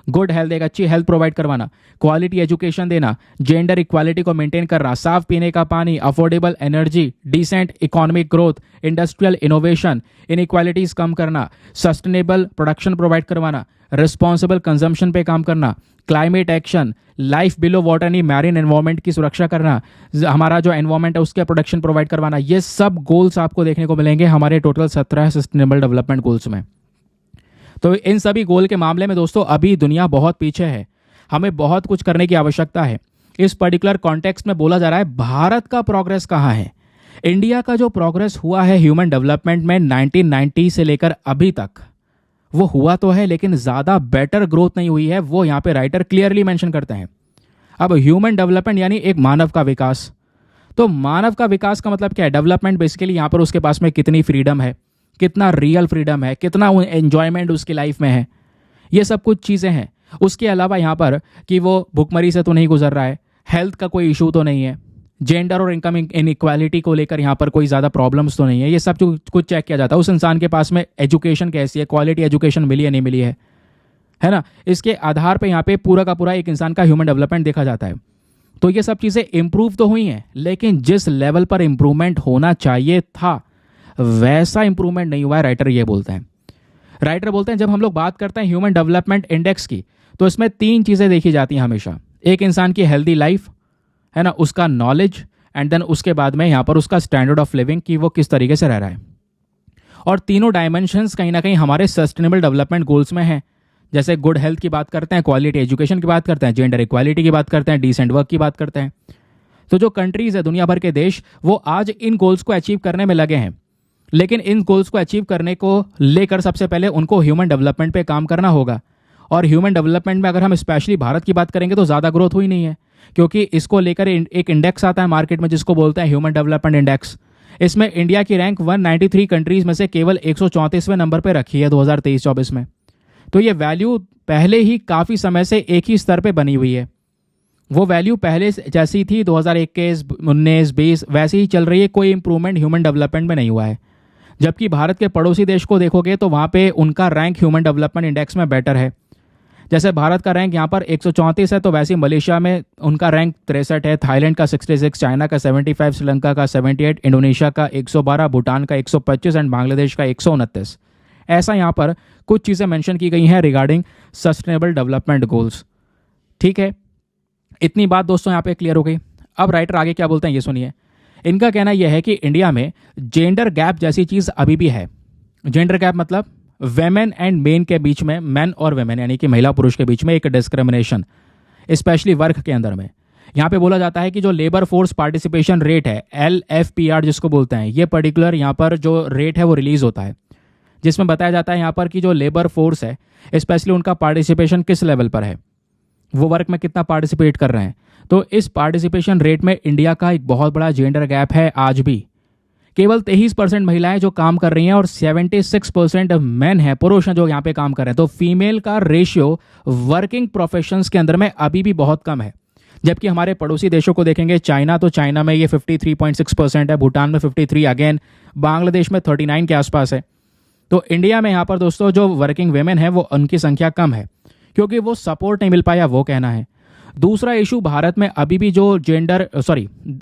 गुड हेल्थ, एक अच्छी हेल्थ प्रोवाइड करवाना, क्वालिटी एजुकेशन देना, जेंडर इक्वालिटी को मेंटेन करना, साफ पीने का पानी, affordable energy, decent economic growth, industrial innovation, inequalities कम करना, सस्टेनेबल प्रोडक्शन प्रोवाइड करवाना, रिस्पॉन्सिबल कंजम्पशन पे काम करना, climate action, life below water यानी मैरिन एनवायरनमेंट की सुरक्षा करना, हमारा जो एनवायरनमेंट है उसके प्रोटेक्शन प्रोवाइड करवाना, ये सब गोल्स आपको देखने को मिलेंगे हमारे टोटल 17 सस्टेनेबल डेवलपमेंट गोल्स में। तो इन सभी गोल के मामले में दोस्तों अभी दुनिया बहुत पीछे है, हमें बहुत कुछ करने की आवश्यकता है। इस पर्टिकुलर कॉन्टेक्स्ट में बोला जा रहा है भारत का प्रोग्रेस कहाँ है। इंडिया का जो प्रोग्रेस हुआ है ह्यूमन डेवलपमेंट में 1990 से लेकर अभी तक, वो हुआ तो है लेकिन ज़्यादा बेटर ग्रोथ नहीं हुई है, वो यहाँ पे राइटर क्लियरली मेंशन करते हैं। अब ह्यूमन डेवलपमेंट यानी एक मानव का विकास, तो मानव का विकास का मतलब क्या है? डेवलपमेंट बेसिकली यहाँ पर उसके पास में कितनी फ्रीडम है, कितना रियल फ्रीडम है, कितना एंजॉयमेंट उसकी लाइफ में है, ये सब कुछ चीज़ें हैं। उसके अलावा यहाँ पर कि वो भुखमरी से तो नहीं गुजर रहा है, हेल्थ का कोई इशू तो नहीं है, जेंडर और इनकम इनइक्वालिटी को लेकर यहाँ पर कोई ज़्यादा प्रॉब्लम्स तो नहीं है, ये सब कुछ चेक किया जाता है। उस इंसान के पास में एजुकेशन कैसी है, क्वालिटी एजुकेशन मिली है नहीं मिली है ना, इसके आधार पे यहाँ पे पूरा का पूरा एक इंसान का ह्यूमन डेवलपमेंट देखा जाता है। तो ये सब चीज़ें इंप्रूव तो हुई हैं, लेकिन जिस लेवल पर इंप्रूवमेंट होना चाहिए था वैसा इंप्रूवमेंट नहीं हुआ है, राइटर ये बोलते हैं। राइटर बोलते हैं जब हम लोग बात करते हैं ह्यूमन डेवलपमेंट इंडेक्स की, तो इसमें 3 चीज़ें देखी जाती हैं हमेशा। एक इंसान की हेल्दी लाइफ है ना, उसका नॉलेज, एंड देन उसके बाद में यहाँ पर उसका स्टैंडर्ड ऑफ लिविंग कि वो किस तरीके से रह रहा है। और तीनों डायमेंशंस कहीं ना कहीं हमारे सस्टेनेबल डेवलपमेंट गोल्स में हैं। जैसे गुड हेल्थ की बात करते हैं, क्वालिटी एजुकेशन की बात करते हैं, जेंडर इक्वालिटी की बात करते हैं, डिसेंट वर्क की बात करते हैं। तो जो कंट्रीज है, दुनिया भर के देश, वो आज इन गोल्स को अचीव करने में लगे हैं। लेकिन इन गोल्स को अचीव करने को लेकर सबसे पहले उनको ह्यूमन डेवलपमेंट पे काम करना होगा। और ह्यूमन डेवलपमेंट में अगर हम स्पेशली भारत की बात करेंगे तो ज़्यादा ग्रोथ हुई नहीं है, क्योंकि इसको लेकर एक इंडेक्स आता है मार्केट में जिसको बोलते हैं ह्यूमन डेवलपमेंट इंडेक्स। इसमें इंडिया की रैंक 193 कंट्रीज में से केवल 134वें नंबर पर रखी है 2023-24 में। तो ये वैल्यू पहले ही काफ़ी समय से एक ही स्तर पे बनी हुई है। वो वैल्यू पहले जैसी थी 2021, 19, 20 वैसे ही चल रही है, कोई इंप्रूवमेंट ह्यूमन डेवलपमेंट में नहीं हुआ है। जबकि भारत के पड़ोसी देश को देखोगे तो वहाँ पे उनका रैंक ह्यूमन डेवलपमेंट इंडेक्स में बेटर है। जैसे भारत का रैंक यहाँ पर 134 है, तो वैसे मलेशिया में उनका रैंक 63 है, थाईलैंड का 66, चाइना का 75, श्रीलंका का 78, इंडोनेशिया का 112, भूटान का 125 एंड बांग्लादेश का 129। ऐसा यहाँ पर कुछ चीज़ें मेंशन की गई हैं रिगार्डिंग सस्टेनेबल डेवलपमेंट गोल्स। ठीक है, इतनी बात दोस्तों यहाँ पे क्लियर हो गई। अब राइटर आगे क्या बोलते हैं ये सुनिए। इनका कहना यह है कि इंडिया में जेंडर गैप जैसी चीज़ अभी भी है। जेंडर गैप मतलब वेमेन एंड मेन के बीच में, मैन और वेमेन यानी कि महिला पुरुष के बीच में एक डिस्क्रिमिनेशन, स्पेशली वर्क के अंदर में। यहाँ पे बोला जाता है कि जो लेबर फोर्स पार्टिसिपेशन रेट है, LFPR जिसको बोलते हैं, ये पर्टिकुलर यहाँ पर जो रेट है वो रिलीज होता है, जिसमें बताया जाता है यहाँ पर कि जो लेबर फोर्स है स्पेशली उनका पार्टिसिपेशन किस लेवल पर है, वो वर्क में कितना पार्टिसिपेट कर रहे हैं। तो इस पार्टिसिपेशन रेट में इंडिया का एक बहुत बड़ा जेंडर गैप है। आज भी केवल 23% महिलाएं जो काम कर रही हैं और 76% मैन है, पुरुष हैं जो यहाँ पे काम कर रहे हैं। तो फीमेल का रेशियो वर्किंग प्रोफेशंस के अंदर में अभी भी बहुत कम है। जबकि हमारे पड़ोसी देशों को देखेंगे, चाइना, तो चाइना में ये 53.6% है, भूटान में 53, अगेन बांग्लादेश में 39 के आसपास है। तो इंडिया में यहाँ पर दोस्तों जो वर्किंग वेमेन है वो उनकी संख्या कम है, क्योंकि वो सपोर्ट नहीं मिल पाया, वो कहना है। दूसरा इशू भारत में अभी भी जो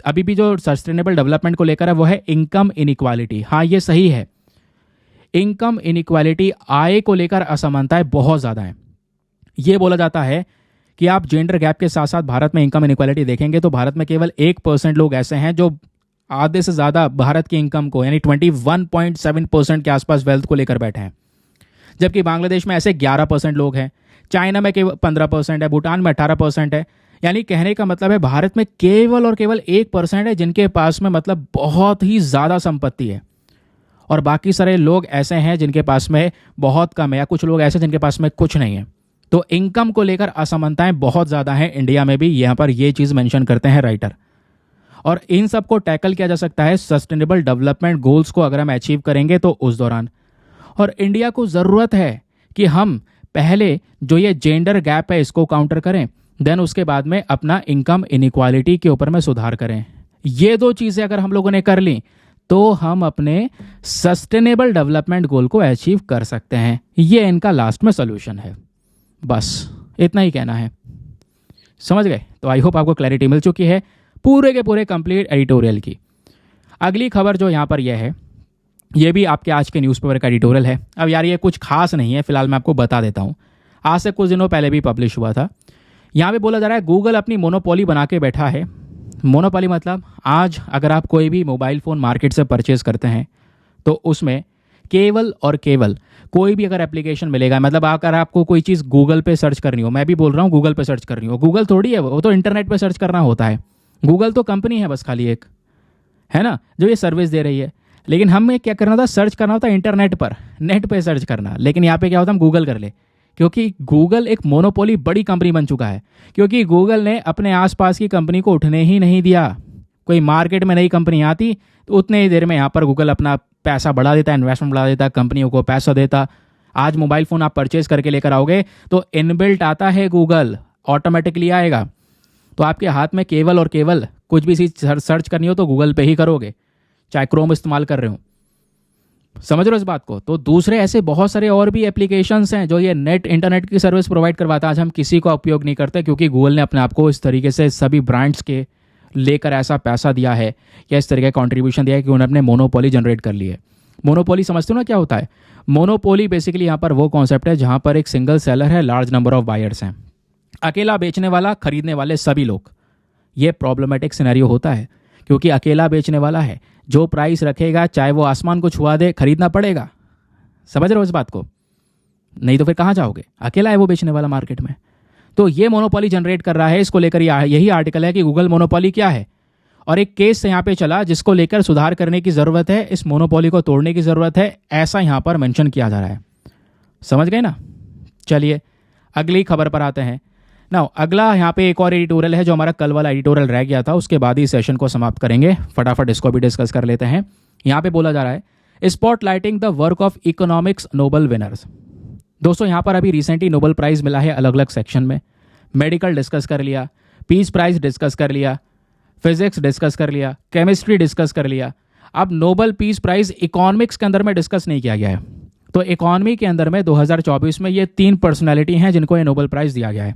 अभी भी जो सस्टेनेबल डेवलपमेंट को लेकर है वो है इनकम इनइक्वालिटी। हाँ, ये सही है, इनकम इनइक्वालिटी, आय को लेकर असमानताएं बहुत ज़्यादा हैं। ये बोला जाता है कि आप जेंडर गैप के साथ साथ भारत में इनकम इनइक्वालिटी देखेंगे तो भारत में केवल 1% लोग ऐसे हैं जो आधे से ज़्यादा भारत की इनकम को यानी 21.7% के आसपास वेल्थ को लेकर बैठे हैं। जबकि बांग्लादेश में ऐसे 11% लोग हैं, चाइना में केवल 15% है, भूटान में 18% है। यानी कहने का मतलब है भारत में केवल और केवल 1% है जिनके पास में मतलब बहुत ही ज़्यादा संपत्ति है, और बाकी सारे लोग ऐसे हैं जिनके पास में बहुत कम है, या कुछ लोग ऐसे जिनके पास में कुछ नहीं है। तो इनकम को लेकर असमानताएं बहुत ज़्यादा हैं इंडिया में भी, यहाँ पर ये चीज़ मेंशन करते हैं राइटर। और इन सब को टैकल किया जा सकता है सस्टेनेबल डेवलपमेंट गोल्स को अगर हम अचीव करेंगे तो उस दौरान। और इंडिया को ज़रूरत है कि हम पहले जो ये जेंडर गैप है इसको काउंटर करें, देन उसके बाद में अपना इनकम इनइक्वालिटी के ऊपर में सुधार करें। ये 2 चीज़ें अगर हम लोगों ने कर ली तो हम अपने सस्टेनेबल डेवलपमेंट गोल को अचीव कर सकते हैं। ये इनका लास्ट में सोल्यूशन है। बस इतना ही कहना है। समझ गए? तो आई होप आपको क्लैरिटी मिल चुकी है पूरे के पूरे कंप्लीट एडिटोरियल की। अगली खबर जो यहाँ पर यह है, ये भी आपके आज के न्यूज़पेपर का एडिटोरियल है। अब यार ये कुछ खास नहीं है, फिलहाल मैं आपको बता देता हूँ। आज से कुछ दिनों पहले भी पब्लिश हुआ था। यहाँ पे बोला जा रहा है गूगल अपनी मोनोपोली बना के बैठा है। मोनोपोली मतलब आज अगर आप कोई भी मोबाइल फ़ोन मार्केट से परचेज़ करते हैं तो उसमें केवल और केवल कोई भी अगर एप्लीकेशन मिलेगा, मतलब अगर आपको कोई चीज़ गूगल पे सर्च करनी हो, मैं भी बोल रहा हूँ गूगल पे सर्च करनी हो, गूगल थोड़ी है वो तो इंटरनेट पे सर्च करना होता है। गूगल तो कंपनी है बस खाली एक, है ना, जो ये सर्विस दे रही है। लेकिन हमें क्या करना था, सर्च करना होता इंटरनेट पर, नेट पे सर्च करना। लेकिन यहाँ पे क्या होता है, हम गूगल कर ले, क्योंकि गूगल एक मोनोपोली बड़ी कंपनी बन चुका है। क्योंकि गूगल ने अपने आसपास की कंपनी को उठने ही नहीं दिया। कोई मार्केट में नई कंपनी आती तो उतने ही देर में यहाँ पर गूगल अपना पैसा बढ़ा देता, इन्वेस्टमेंट बढ़ा देता, कंपनियों को पैसा देता। आज मोबाइल फ़ोन आप परचेज करके लेकर आओगे तो इनबिल्ट आता है गूगल, ऑटोमेटिकली आएगा। तो आपके हाथ में केवल और केवल कुछ भी चीज़ सर्च करनी हो तो गूगल पे ही करोगे, चाहे क्रोम इस्तेमाल कर रहे हो। समझ रहे हो इस बात को? तो दूसरे ऐसे बहुत सारे और भी एप्लीकेशंस हैं जो ये नेट इंटरनेट की सर्विस प्रोवाइड करवाता है। आज हम किसी का उपयोग नहीं करते क्योंकि गूगल ने अपने आप को इस तरीके से सभी ब्रांड्स के लेकर ऐसा पैसा दिया है या इस तरीके का कॉन्ट्रीब्यूशन दिया है कि उन्होंने अपने मोनोपोली जनरेट कर ली है। मोनोपोली समझते हो ना क्या होता है? मोनोपोली बेसिकली यहाँ पर वो कॉन्सेप्ट है जहाँ पर एक सिंगल सेलर है, लार्ज नंबर ऑफ बायर्स हैं, अकेला बेचने वाला, खरीदने वाले सभी लोग। ये प्रॉब्लमेटिक सिनेरियो होता है क्योंकि अकेला बेचने वाला है, जो प्राइस रखेगा चाहे वो आसमान को छुआ दे, खरीदना पड़ेगा। समझ रहे हो इस बात को? नहीं तो फिर कहाँ जाओगे? अकेला है वो बेचने वाला मार्केट में। तो ये मोनोपोली जनरेट कर रहा है। इसको लेकर यही आर्टिकल है कि गूगल मोनोपोली क्या है, और एक केस यहाँ पे चला जिसको लेकर सुधार करने की ज़रूरत है, इस मोनोपोली को तोड़ने की ज़रूरत है, ऐसा यहाँ पर मेंशन किया जा रहा है। समझ गए ना? चलिए अगली खबर पर आते हैं। ना अगला यहाँ पे एक और एडिटोरियल है जो हमारा कल वाला एडिटोरियल रह गया था, उसके बाद ही सेशन को समाप्त करेंगे। फटाफट इसको भी डिस्कस कर लेते हैं। यहाँ पे बोला जा रहा है spotlighting the work of economics Nobel winners. दोस्तों यहाँ पर अभी रिसेंटली नोबेल प्राइज़ मिला है अलग अलग सेक्शन में। मेडिकल डिस्कस कर लिया, पीस प्राइज़ डिस्कस कर लिया, फिजिक्स डिस्कस कर लिया, केमिस्ट्री डिस्कस कर लिया। अब नोबेल पीस प्राइज़ इकोनॉमिक्स के अंदर में डिस्कस नहीं किया गया है। तो इकोनॉमी के अंदर में 2024 में ये 3 पर्सनैलिटी हैं जिनको ये नोबेल प्राइज़ दिया गया है।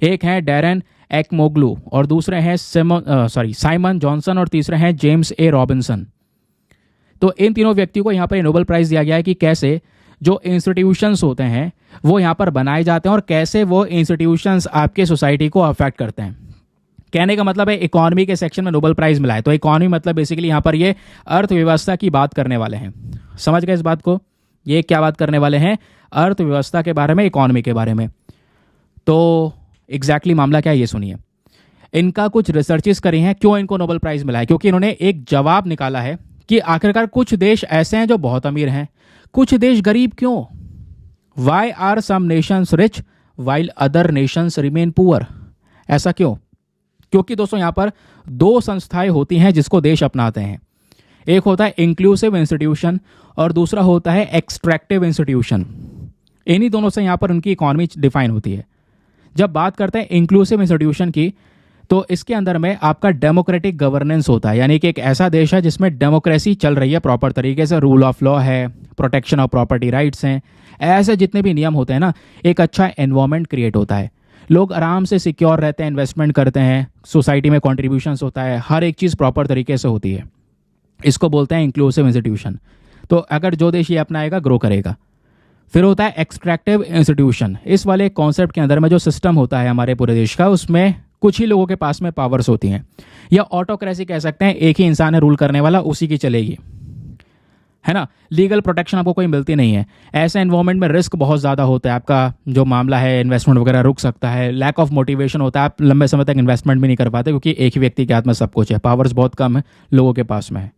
एक है डैरेन एक्मोग्लू और दूसरे हैं साइमन जॉनसन और तीसरे हैं जेम्स ए रॉबिन्सन। तो इन तीनों व्यक्तियों को यहाँ पर नोबेल प्राइज़ दिया गया है कि कैसे जो इंस्टीट्यूशंस होते हैं वो यहाँ पर बनाए जाते हैं और कैसे वो इंस्टीट्यूशंस आपके सोसाइटी को अफेक्ट करते हैं। कहने का मतलब है इकोनॉमी के सेक्शन में नोबेल प्राइज़ मिला है। तो इकोनॉमी मतलब बेसिकली यहाँ पर ये अर्थव्यवस्था की बात करने वाले हैं। समझ गए इस बात को? ये क्या बात करने वाले हैं? अर्थव्यवस्था के बारे में, इकोनॉमी के बारे में। तो एग्जैक्टली मामला क्या है ये सुनिए। इनका कुछ रिसर्चेस करी हैं क्यों इनको नोबेल प्राइज़ मिला है, क्योंकि इन्होंने एक जवाब निकाला है कि आखिरकार कुछ देश ऐसे हैं जो बहुत अमीर हैं, कुछ देश गरीब क्यों? Why are some nations rich while other nations remain poor? ऐसा क्यों? क्योंकि दोस्तों यहाँ पर 2 संस्थाएं होती हैं जिसको देश अपनाते हैं। एक होता है इंक्लूसिव इंस्टीट्यूशन और दूसरा होता है एक्सट्रैक्टिव इंस्टीट्यूशन। इन्हीं दोनों से यहाँ पर उनकी इकोनॉमी डिफाइन होती है। जब बात करते हैं इंक्लूसिव इंस्टीट्यूशन की, तो इसके अंदर में आपका डेमोक्रेटिक गवर्नेंस होता है, यानी कि एक ऐसा देश है जिसमें डेमोक्रेसी चल रही है प्रॉपर तरीके से, रूल ऑफ लॉ है, प्रोटेक्शन ऑफ प्रॉपर्टी राइट्स हैं, ऐसे जितने भी नियम होते हैं ना, एक अच्छा एनवायरनमेंट क्रिएट होता है, लोग आराम से सिक्योर रहते हैं, इन्वेस्टमेंट करते हैं, सोसाइटी में कॉन्ट्रीब्यूशंस होता है, हर एक चीज़ प्रॉपर तरीके से होती है। इसको बोलते हैं इंक्लूसिव इंस्टीट्यूशन। तो अगर जो देश ये अपनाएगा ग्रो करेगा। फिर होता है एक्सट्रैक्टिव इंस्टीट्यूशन। इस वाले कॉन्सेप्ट के अंदर में जो सिस्टम होता है हमारे पूरे देश का, उसमें कुछ ही लोगों के पास में पावर्स होती हैं, या ऑटोक्रेसी कह सकते हैं, एक ही इंसान है रूल करने वाला, उसी की चलेगी, है ना। लीगल प्रोटेक्शन आपको कोई मिलती नहीं है। ऐसे एनवायरनमेंट में रिस्क बहुत ज़्यादा होता है, आपका जो मामला है इन्वेस्टमेंट वगैरह रुक सकता है, लैक ऑफ मोटिवेशन होता है, आप लंबे समय तक इन्वेस्टमेंट भी नहीं कर पाते क्योंकि एक ही व्यक्ति के हाथ में सब कुछ है, पावर्स बहुत कम है लोगों के पास में है।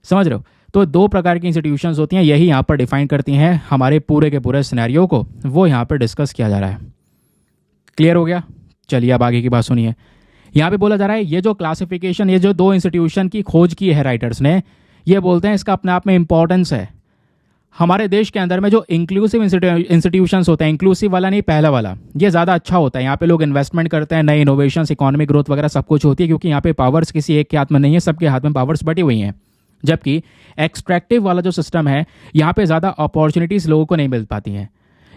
समझ रहे हो? तो 2 प्रकार की इंस्टीट्यूशंस होती हैं, यही यहाँ पर डिफाइन करती हैं हमारे पूरे के पूरे सिनेरियो को, वो यहाँ पर डिस्कस किया जा रहा है। क्लियर हो गया? चलिए अब आगे की बात सुनिए। यहाँ पे बोला जा रहा है ये जो क्लासिफिकेशन, ये जो 2 इंस्टीट्यूशन की खोज की है राइटर्स ने, ये बोलते हैं इसका अपने आप में इंपॉर्टेंस है। हमारे देश के अंदर में जो इंक्लूसिव इंस्टीट्यूशंस होते हैं, इंक्लूसिव वाला नहीं पहला वाला, ये ज़्यादा अच्छा होता है। यहाँ पे लोग इन्वेस्टमेंट करते हैं, नए इनोवेशंस, इकोनॉमिक ग्रोथ वगैरह सब कुछ होती है, क्योंकि यहाँ पे पावर्स किसी एक के हाथ में नहीं है, सबके हाथ में पावर्स बटी हुई हैं। जबकि एक्सट्रैक्टिव वाला जो सिस्टम है, यहाँ पे ज़्यादा अपॉर्चुनिटीज़ लोगों को नहीं मिल पाती हैं।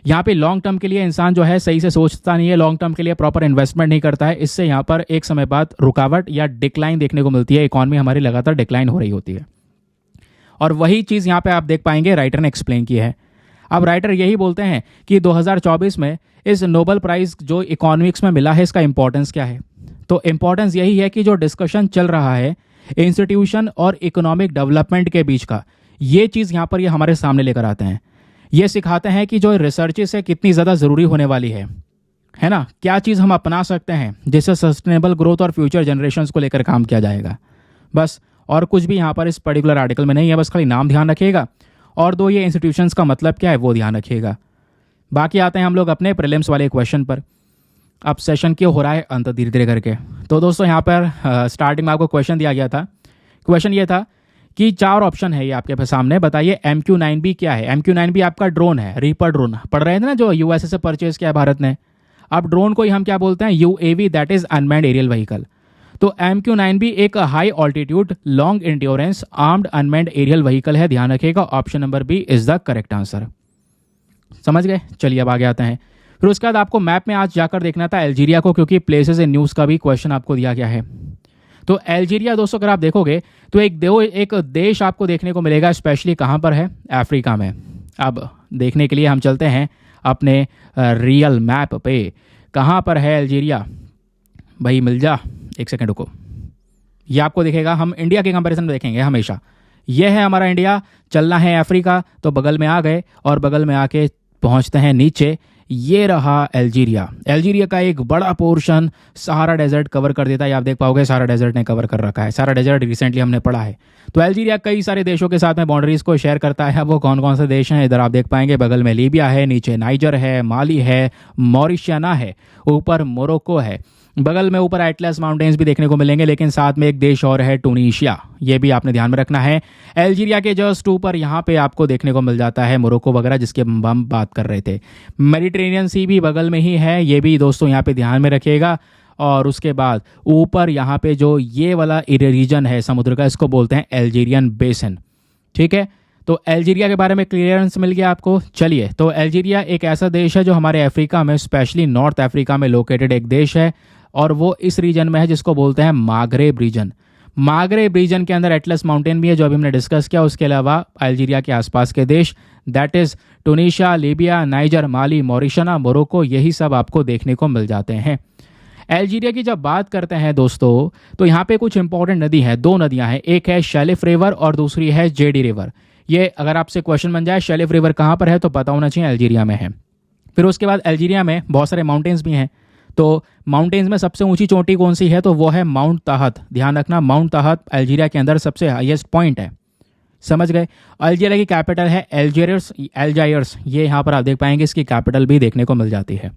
यहाँ पे लॉन्ग टर्म के लिए इंसान जो है सही से सोचता नहीं है, लॉन्ग टर्म के लिए प्रॉपर इन्वेस्टमेंट नहीं करता है। इससे यहाँ पर एक समय बाद रुकावट या डिक्लाइन देखने को मिलती है, इकॉनमी हमारी लगातार डिक्लाइन हो रही होती है। और वही चीज़ यहाँ पे आप देख पाएंगे राइटर ने एक्सप्लेन की है। अब राइटर यही बोलते हैं कि 2024 में इस नोबेल प्राइज़ जो इकोनॉमिक्स में मिला है इसका इंपॉर्टेंस क्या है। तो इंपॉर्टेंस यही है कि जो डिस्कशन चल रहा है इंस्टीट्यूशन और इकोनॉमिक डेवलपमेंट के बीच का, ये चीज़ यहाँ पर ये हमारे सामने लेकर आते हैं। ये सिखाते हैं कि जो रिसर्चेस है कितनी ज़्यादा ज़रूरी होने वाली है ना, क्या चीज़ हम अपना सकते हैं जिससे सस्टेनेबल ग्रोथ और फ्यूचर जनरेशन्स को लेकर काम किया जाएगा। बस, और कुछ भी यहाँ पर इस पर्टिकुलर आर्टिकल में नहीं है, बस खाली नाम ध्यान रखिएगा और दो ये इंस्टीट्यूशंस का मतलब क्या है वो ध्यान रखिएगा। बाकी आते हैं हम लोग अपने प्रीलिम्स वाले क्वेश्चन पर। अब सेशन क्यों हो रहा है अंत धीरे धीरे करके। तो दोस्तों यहाँ पर स्टार्टिंग में आपको क्वेश्चन दिया गया था। क्वेश्चन ये था कि 4 ऑप्शन है ये आपके सामने, बताइए MQ-9B क्या है। MQ-9B आपका ड्रोन है, रीपर ड्रोन पढ़ रहे थे ना, जो यूएसए से परचेज किया है भारत ने। अब ड्रोन को ही हम क्या बोलते हैं, UAV, that is unmanned aerial vehicle. तो MQ-9B एक high altitude long endurance armed unmanned aerial vehicle है, ध्यान रखिएगा। Option number B is the correct answer. समझ गए। चलिए अब आगे आते हैं। फिर उसके बाद आपको मैप में आज जाकर देखना था अल्जीरिया को, क्योंकि प्लेसेस इन न्यूज़ का भी क्वेश्चन आपको दिया गया है। तो अल्जीरिया दोस्तों अगर आप देखोगे तो एक देश आपको देखने को मिलेगा, स्पेशली कहाँ पर है, अफ्रीका में। अब देखने के लिए हम चलते हैं अपने रियल मैप पे। कहाँ पर है अल्जीरिया भाई, मिल जा, एक सेकंड रुको। ये आपको दिखेगा, हम इंडिया के कंपैरिजन में देखेंगे हमेशा। ये है हमारा इंडिया, चलना है अफ्रीका, तो बगल में आ गए और बगल में आके पहुंचते हैं नीचे। ये रहा अल्जीरिया। अल्जीरिया का एक बड़ा पोर्शन सहारा डेजर्ट कवर कर देता है, आप देख पाओगे सहारा डेजर्ट ने कवर कर रखा है। सहारा डेजर्ट रिसेंटली हमने पढ़ा है। तो अल्जीरिया कई सारे देशों के साथ में बाउंड्रीज को शेयर करता है। वो कौन कौन से देश हैं इधर आप देख पाएंगे, बगल में लीबिया है, नीचे नाइजर है, माली है, मॉरिशियाना है, ऊपर मोरक्को है, बगल में ऊपर एटलस माउंटेन्स भी देखने को मिलेंगे, लेकिन साथ में एक देश और है टूनीशिया, ये भी आपने ध्यान में रखना है। अल्जीरिया के जस्ट ऊपर यहाँ पे आपको देखने को मिल जाता है मोरक्को वगैरह, जिसके हम बात कर रहे थे। मेडिटेरेनियन सी भी बगल में ही है, ये भी दोस्तों यहाँ पे ध्यान में रखिएगा। और उसके बाद ऊपर यहाँ पे जो ये वाला रीजन है समुद्र का, इसको बोलते हैं अल्जीरियन बेसिन। ठीक है, तो अल्जीरिया के बारे में क्लियरेंस मिल गया आपको। चलिए, तो अल्जीरिया एक ऐसा देश है जो हमारे अफ्रीका में, स्पेशली नॉर्थ अफ्रीका में लोकेटेड एक देश है, और वो इस रीजन में है जिसको बोलते हैं मागरेब रीजन। मागरेब रीजन के अंदर एटलस माउंटेन भी है जो अभी हमने डिस्कस किया। उसके अलावा अल्जीरिया के आसपास के देश, that is Tunisia, Libya, Niger, Mali, Mauritania, Morocco, यही सब आपको देखने को मिल जाते हैं। अल्जीरिया की जब बात करते हैं दोस्तों, तो यहाँ पे कुछ इंपॉर्टेंट नदी है, 2 नदियाँ हैं, एक है शेलिफ रिवर और दूसरी है जेडी रिवर। ये अगर आपसे क्वेश्चन बन जाए शेलिफ रिवर कहाँ पर है, तो पता होना चाहिए अल्जीरिया में है। फिर उसके बाद अल्जीरिया में बहुत सारे माउंटेन्स भी हैं। तो माउंटेन्स में सबसे ऊंची चोटी कौन सी है, तो वो है माउंट ताहत। ध्यान रखना, माउंट ताहत अल्जीरिया के अंदर सबसे हाईएस्ट पॉइंट है। समझ गए। अल्जीरिया की कैपिटल है अल्जायर्स। ये यहाँ पर आप देख पाएंगे, इसकी कैपिटल भी देखने को मिल जाती है।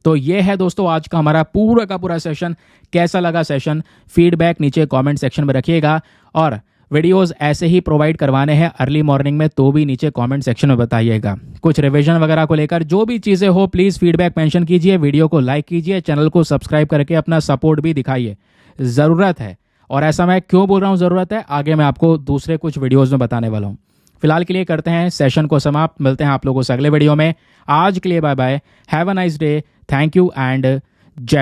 तो ये है दोस्तों आज का हमारा पूरा का पूरा सेशन। कैसा लगा सेशन, फीडबैक नीचे कमेंट सेक्शन में रखिएगा, और वीडियोस ऐसे ही प्रोवाइड करवाने हैं अर्ली मॉर्निंग में, तो भी नीचे कमेंट सेक्शन में बताइएगा। कुछ रिवीजन वगैरह को लेकर जो भी चीज़ें हो प्लीज़ फीडबैक मेंशन कीजिए, वीडियो को लाइक कीजिए, चैनल को सब्सक्राइब करके अपना सपोर्ट भी दिखाइए, ज़रूरत है। और ऐसा मैं क्यों बोल रहा हूँ ज़रूरत है, आगे मैं आपको दूसरे कुछ वीडियोज़ में बताने वाला हूँ। फिलहाल के लिए करते हैं सेशन को समाप्त, मिलते हैं आप लोगों से अगले वीडियो में। आज के लिए bye bye, have a nice day, thank you and जय।